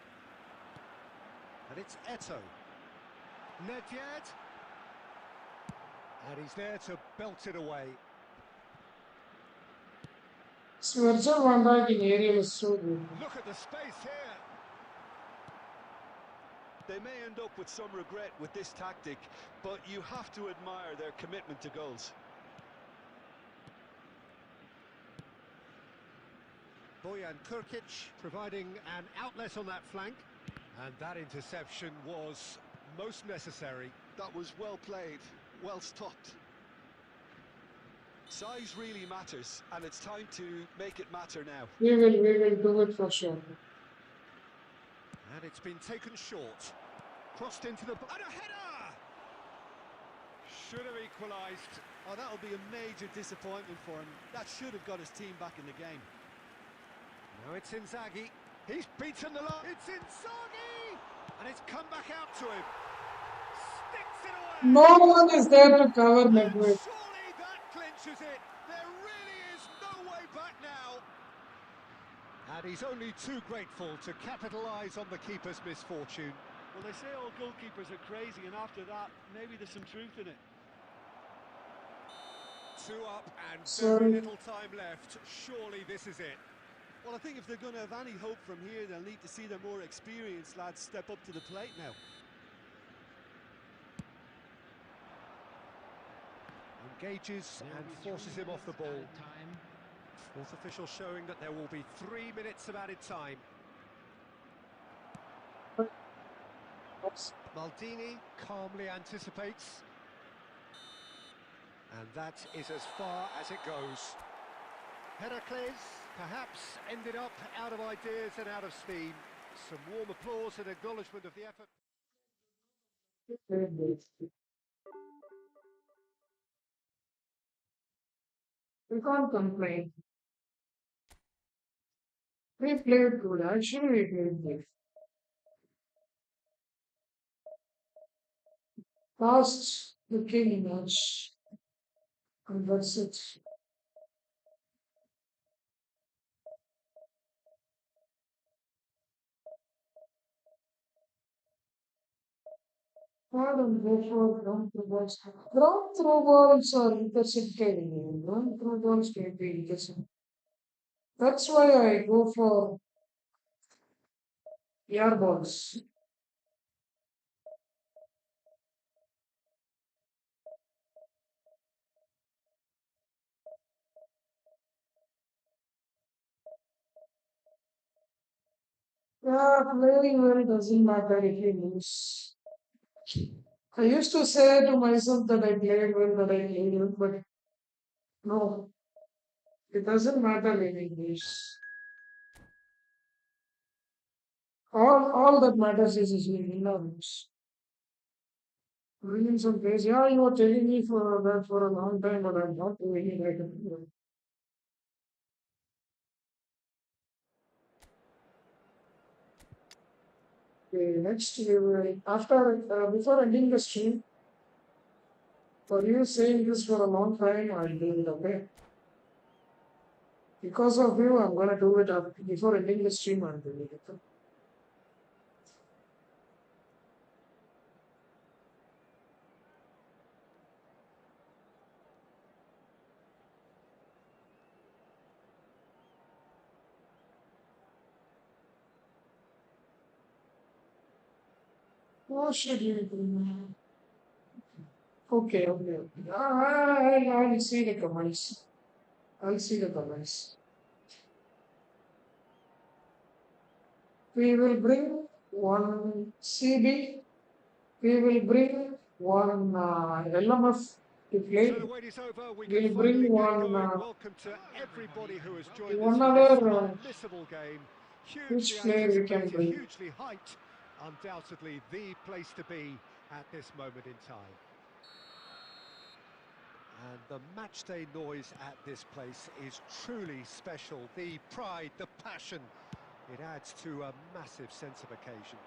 And it's Eto. Nedved. And he's there to belt it away. Virgil van Dijk in area is so good. Look at the space here. They may end up with some regret with this tactic, but you have to admire their commitment to goals. Bojan Kurkic providing an outlet on that flank. And that interception was most necessary. That was well played, well stopped. Size really matters, and it's time to make it matter now. We will do it for sure. And it's been taken short. Crossed into the... And a header! Should have equalised. Oh, that'll be a major disappointment for him. That should have got his team back in the game. Now it's Inzaghi. He's beaten the line. It's Inzaghi! And it's come back out to him. Sticks it away. No one is there to cover Nedved. Surely that clinches it. There really is no way back now. And he's only too grateful to capitalise on the keeper's misfortune. Well, they say all goalkeepers are crazy, and after that, maybe there's some truth in it. 2 up and Sorry. very little time left. Surely this is it. Well, I think if they're going to have any hope from here, they'll need to see their more experienced lads step up to the plate now. Engages and forces him off the ball. Fourth official showing that there will be 3 minutes of added time. Maldini calmly anticipates. And that is as far as it goes. Heracles perhaps ended up out of ideas and out of steam. Some warm applause and acknowledgement of the effort. We can't complain. We played good. Actually, we played good. Past the king match. And that's it. Pardon, go for ground through balls. Ground through balls are intercepted. Ground through balls can be intercepted. That's why I go for air balls. Yeah, playing well doesn't matter if you lose. I used to say to myself that I played well, but no, it doesn't matter in English. All that matters is we win or lose. Winning some place. Yeah, you were telling me for that for a long time, but I'm not doing it right now. Okay, next we will after before ending the stream. For you saying this for a long time, I'll do it. Okay. Because of you, I'm gonna do it before ending the stream. I'll do it. Okay? What should you do now? Okay, okay, okay. I'll see the comments. I'll see the comments. We will bring one CB. We will bring one LMF to So the play. wait is over, we can We'll finally bring get one going. Welcome to everybody who has joined us one for this other unmissable game. Hugely which player we can anticipated, bring. hugely hyped. Undoubtedly the place to be at this moment in time. And the matchday noise at this place is truly special. The pride, the passion, it adds to a massive sense of occasion.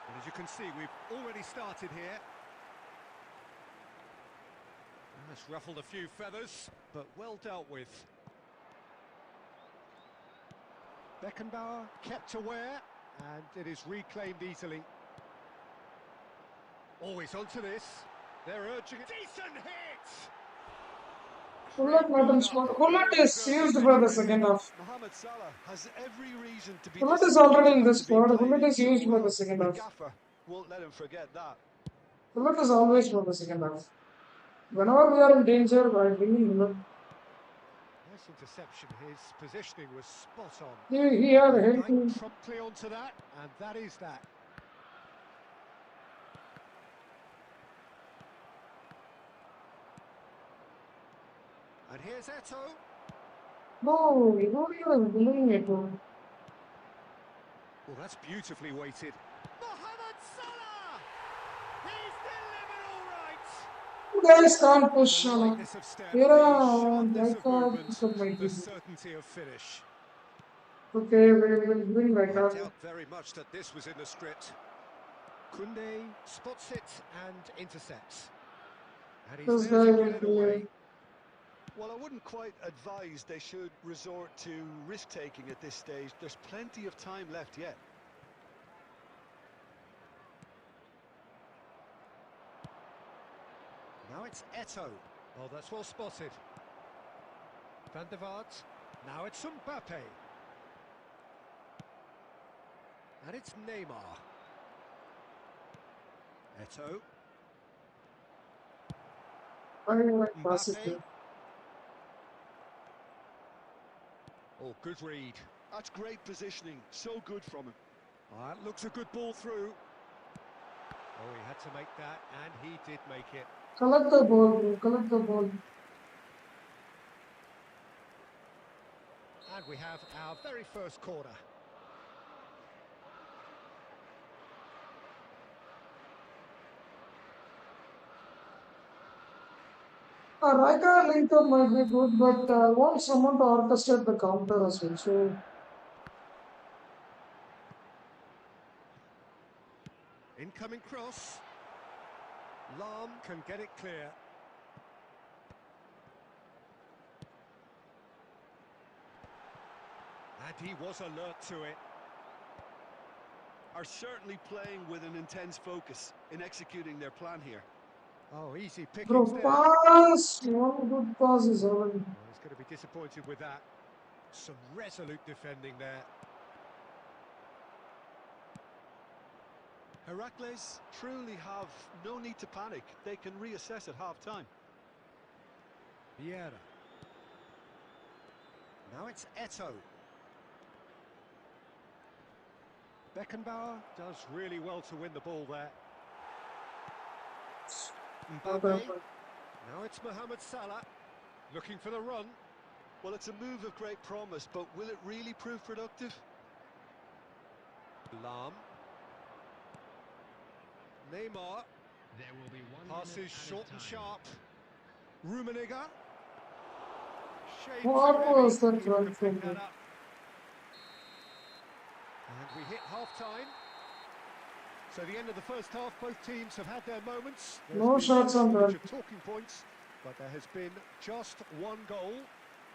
And as you can see, we've already started here. That's ruffled a few feathers, but well dealt with. Beckenbauer kept aware, and it is reclaimed easily. Always onto this. They're urging it. Decent hit! Hullet Martin scored. Hullet is used for the second half. Mohamed Salah has every reason to be Hullet is disappointed already in the after being squad. played Hullet in is so used for the well. second The half. gaffer won't let him forget that. Hullet is always for the second half. Whenever we are in danger, I bring in Hullet. Nice interception. His positioning was spot on. He had Van help Dijk me. promptly onto that, and that is that. And here's Eto. No, you don't even believe it. Well, that's beautifully weighted. Mohamed Salah! He's delivered all right. You guys can't push The on. lightness of step, Here, the sharpness like of movement, might the be. certainty of finish. Okay, we will bring like I that. doubt very much that this was in the script. Kunde spots it and intercepts. And he's This there guy to will get it play. away. Well, I wouldn't quite advise they should resort to risk-taking at this stage. There's plenty of time left yet. Now it's Eto. Oh, that's well spotted. Van der Vaart. Now it's Mbappe. And it's Neymar. Eto. I like passes Mbappe. there. Oh, good read. That's great positioning. So good from him. Oh, that looks a good ball through. Oh, he had to make that, and he did make it. Collect the ball, bro. Collect the ball. And we have our very first corner. Riker link-up might be good, but I want someone to orchestrate the counter as well. So, Incoming cross. Lam can get it clear. And he was alert to it. Are certainly playing with an intense focus in executing their plan here. Oh, easy pickings bro, there. pass. One good pass is already. Well, he's going to be disappointed with that. Some resolute defending there. Heracles truly have no need to panic. They can reassess at half-time. Vieira. Now it's Eto. Beckenbauer does really well to win the ball there. Mbappe. Now it's Mohamed Salah. Looking for the run. Well, it's a move of great promise, but will it really prove productive? Lam. Neymar. There will be one Passes minute short and added time. sharp. Rummenigge. Shades What too was heavy. that Keeper run can from pick that him? up. And we hit half-time. So the end of the first half, both teams have had their moments. There's No been shots on social goal. media talking points, but there has been just one goal.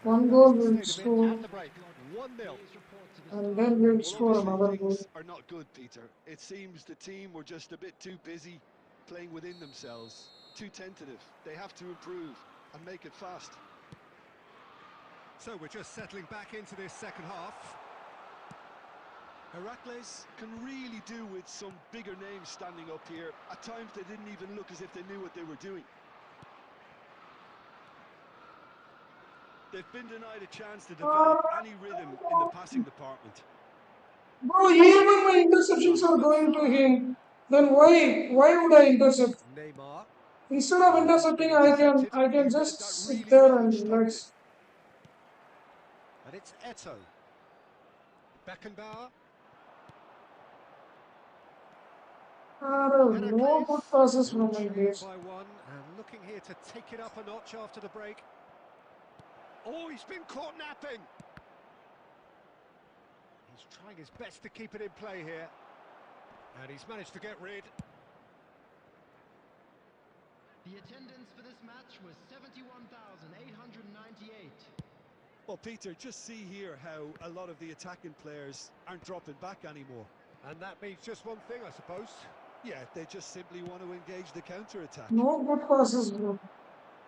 One And that goal is the will state of it score, at the break. 1-0. Please report to the and start then we'll Well, score obviously another goal. things are not good, Peter. It seems the team were just a bit too busy playing within themselves, too tentative. They have to improve and make it fast. So we're just settling back into this second half. Heracles can really do with some bigger names standing up here. At times they didn't even look as if they knew what they were doing. They've been denied a chance to develop Uh, any rhythm in the passing department. Bro, even my interceptions are Mohamed going to Salah. him. Then why would I intercept? Neymar. Instead of Oh, that's been intercepting, intercepted. I He can read just that sit really there well and and stopped it. relax. And it's Eto. Beckenbauer. No good Heracles. passes Still from my trailing base. by one and looking here to take it up a notch after the break. Oh, he's been caught napping. He's trying his best to keep it in play here. And he's managed to get rid. The attendance for this match was 71,898. Well, Peter, just see here how a lot of the attacking players aren't dropping back anymore. And that means just one thing, I suppose. Yeah, they just simply want to engage the counter-attack. No good passes, bro.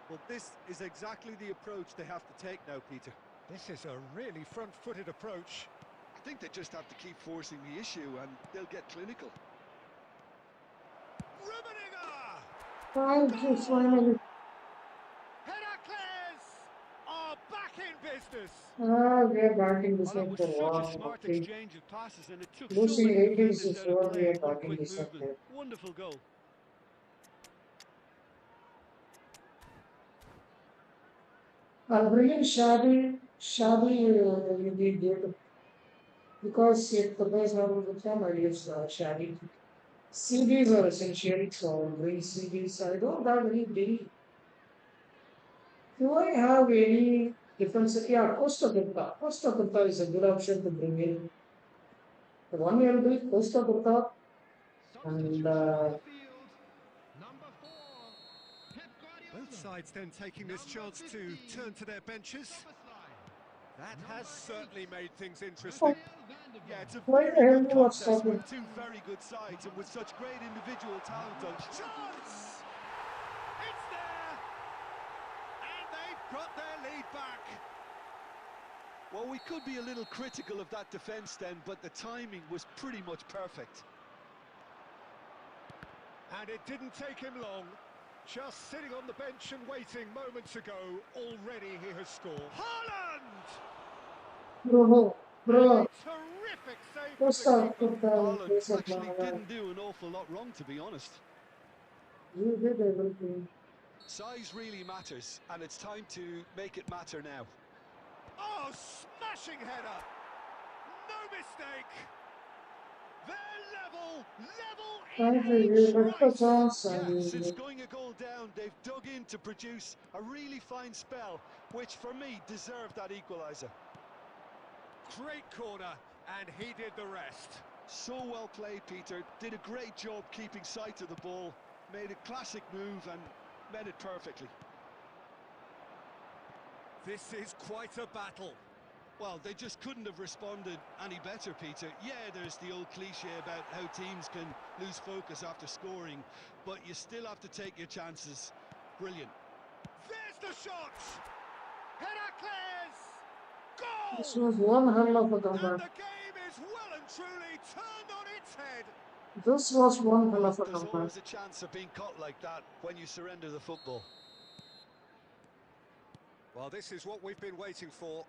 Well, this is exactly the approach they have to take now, Peter. This is a really front-footed approach. I think they just have to keep forcing the issue and they'll get clinical. Rummenigge! Thank you, Goal! finally. Heracles are back in business. We are back in this Well, that game was for such a one. smart Okay. exchange of passes and it took so Losing many 80 defenders is out of what we play are in one back in quick this movement. game. Wonderful goal. I'll bring in Shabby will be good because if the guy is not able to come, I'll use Shabby. CDs are essential, so I'll bring CDs. I don't have any D. Do I have any difference? Yeah, Costa Rica. Costa Rica is a good option to bring in. The one will be Costa Rica and Substitution on the field. Number 4, Pep Both Guardiola. sides then taking this Number chance to 15, turn to their benches. Szoboszlai. That has Number 8, certainly made things interesting. oh, Raphael van der Yeah, Vaart. it's a why the very hell good do what's contest stopping? with two very good sides and with such great individual talent on show. Chance! It's there! And they've got their lead back. Well, we could be a little critical of that defence then, but the timing was pretty much perfect. And it didn't take him long. Just sitting on the bench and waiting moments ago, already he has scored. Haaland! Bro, And bro, a terrific save from the Costa keeper. Rica Haaland plays at actually Malaga. didn't do an awful lot wrong, to be honest. You did everything. Size really matters, and it's time to make it matter now. Oh, smashing header! No mistake! They're level Thank in you. age You got the right! chance Yeah, since and going a goal down, they've dug in to produce a really fine spell, which for me deserved that equaliser. Great corner, and he did the rest. So well played, Peter. Did a great job keeping sight of the ball, made a classic move and met it perfectly. This is quite a battle. Well, they just couldn't have responded any better, Peter. Yeah, there's the old cliche about how teams can lose focus after scoring, but you still have to take your chances. Brilliant. There's the shot! Heracles! this Goal! was one hell of a And comeback. the game is well and truly turned on its head. This was one hell Well, of a there's comeback. always a chance of being caught like that when you surrender the football. Well, this is what we've been waiting for.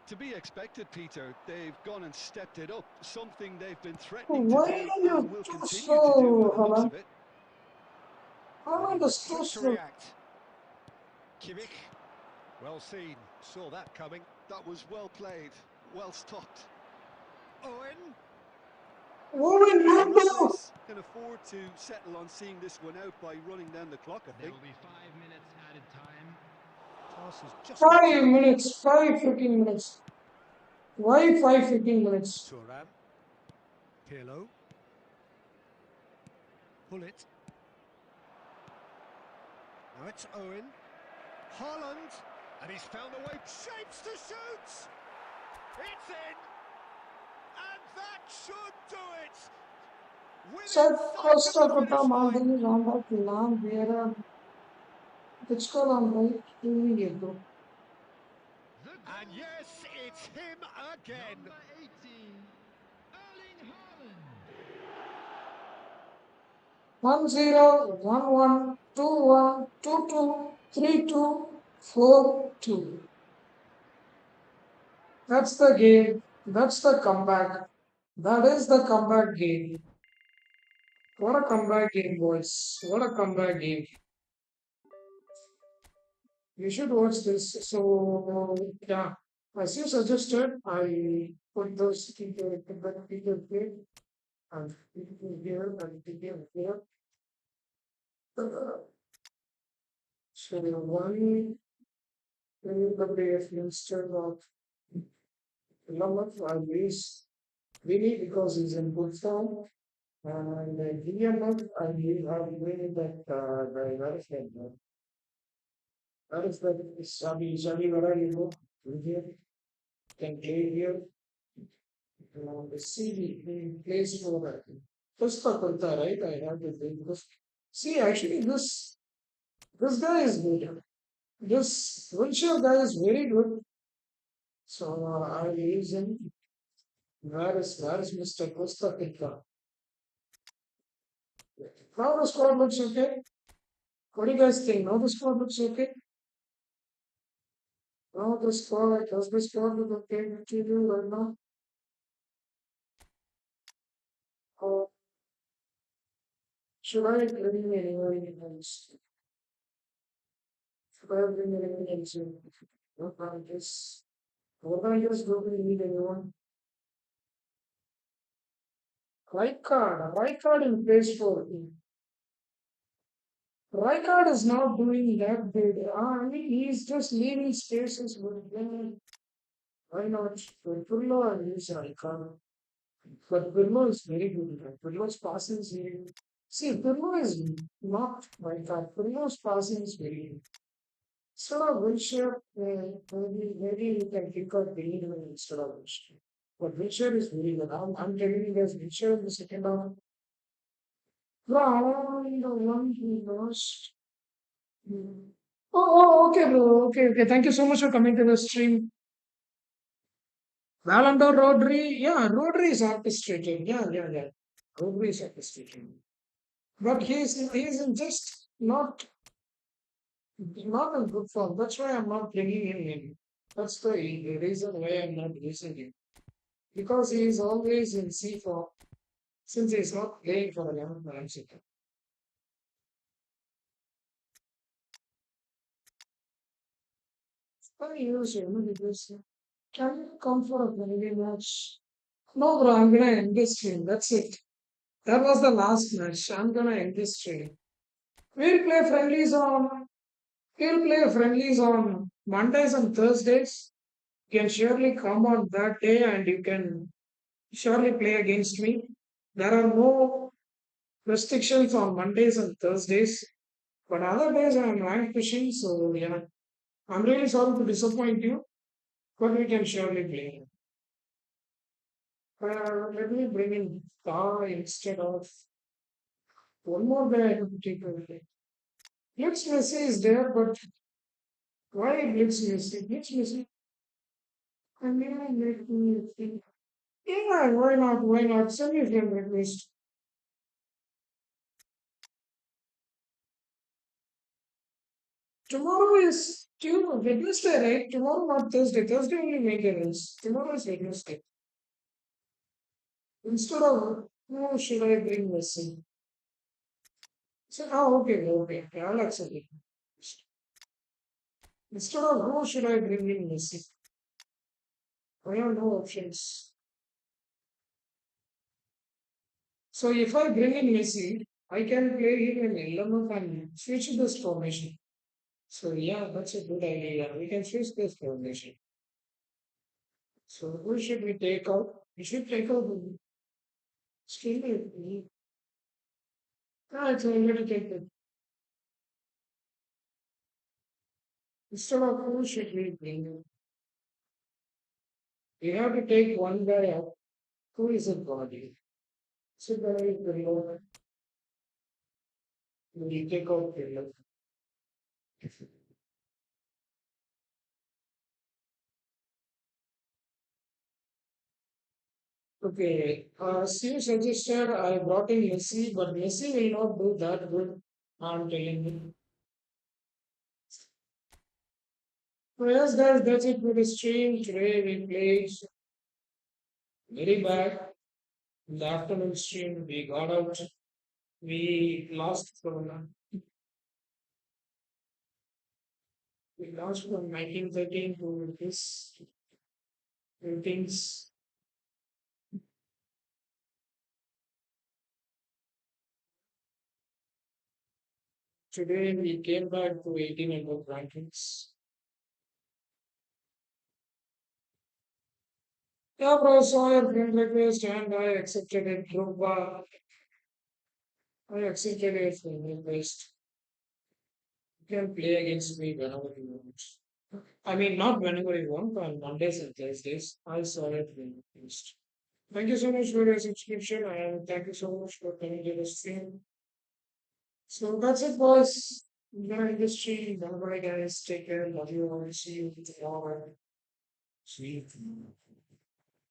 To be expected, Peter. They've gone and stepped it up, something they've been threatening to Why do are and you will too continue to do by slow, the looks Haaland? of it. Haaland Ready, is too quick to slow. react. Kimmich. Well seen. Saw that coming. That was well played, well stopped. Owen. Owen, The no, no. referees can afford to settle on seeing this one out by running down the clock, I There think. will be 5 minutes added time. Pass has just got 5 minutes, 5 freaking minutes. Why 5 freaking minutes? Thuram. Pirlo. Pull it. Now it's Owen. Haaland. And he's found a way. Shapes to shoot. It's in. And that should do it. Sir Within sight Costa of the Rica finish line. Mountain Roundup Lang Vera Pitchcall on right 2 years ago. The And goal yes, scorer, it's him again. number 18, Erling Haaland. 1-0, 1-1, 2-1, 2-2, 3-2, 4-2. That's the game. That's the comeback. That is the comeback game. What a comeback game, boys. What a comeback game. You should watch this. So, yeah, as you suggested, I put those people play and people here and people here. So, one WWF instead of Lamat, I use Vinny because he's in good form. And DMF, I believe, have made that very well. That is the Sabi Varayo here can play here. The CD he plays for Pushpa Kulta, right? I have to think this. See, actually, this guy is good. This Wilshire guy is very good. So I use him. Where is Mr. Costa Kulta? Now the squad looks okay. What do you guys think? Now the squad looks okay. Now the squad does the squad look okay to you right now? Or should I bring anyone else? Should I bring anyone else in? No, I'm just what I just don't need anyone. Right card in place for Rijkaard is not doing that big. I mean, he's just leaving spaces with them. Why not? Pirlo and use Rijkaard. But Pirlo is very good. Pirlo's passing is very good. See, Pirlo is not Rijkaard. Pirlo's passing is very good. So, Wilshere, maybe you can think of Bellingham instead of Wilshere. But Wilshere is very good. I'm telling you guys, Wilshere in the second half. From the one he lost. Okay, bro. Okay. Thank you so much for coming to the stream. Valando Rodri, yeah, Rodri is orchestrated. Yeah. Rodri is orchestrated. But he's in just not in good form. That's why I'm not bringing him in. That's the reason why I'm not using him. Because he is always in C form since he's not playing for a young Manchester. I use him because can you come for a friendly match? No, bro, I'm gonna end this stream. That's it. That was the last match. I'm gonna end this stream. We'll play friendlies on we'll play friendlies on Mondays and Thursdays. You can surely come on that day and you can surely play against me. There are no restrictions on Mondays and Thursdays, but other days I'm rank pushing, so yeah. I'm really sorry to disappoint you, but we can surely play. Let me bring in Star instead of one more guy I have to take away. Blitz Messi is there, but why Blitz Messi? Blitz Messi. I mean, let me think. Yeah, why not? Why not? Send me a friend request. Tomorrow is Wednesday, right? Tomorrow, not Thursday. Thursday only maintenance. Tomorrow is Wednesday. Instead of who should I bring Messi? So, okay. I'll accept it. Instead of who should I bring in Messi? I have no options. So if I bring in Messi, I can play him in 11 and switch this formation. So yeah, that's a good idea. We can switch this formation. So who should we take out? We should take out still. It's already taken. Instead of who should we bring in? We have to take one guy out. Who is it going to be? So guy is the lower. We take out the left. Okay, as you suggested, I brought in Messi, but Messi will not do that good. I'm telling you. So yes, guys, that's it for the stream. Today we played very bad. In the afternoon stream, we got out. We lost from we lost from 1913 to this ratings. Today we came back to 1800 rankings. Yeah, bro, saw your friend request and I accepted it. I accepted your friend request. You can play against me whenever you want. I mean, not whenever you want, on Mondays and Thursdays. I saw your friend request. Thank you so much for your subscription and thank you so much for coming to the stream. So that's it, boys. Enjoy the stream. Bye bye, guys. Take care. Love you all. See you tomorrow. See you tomorrow.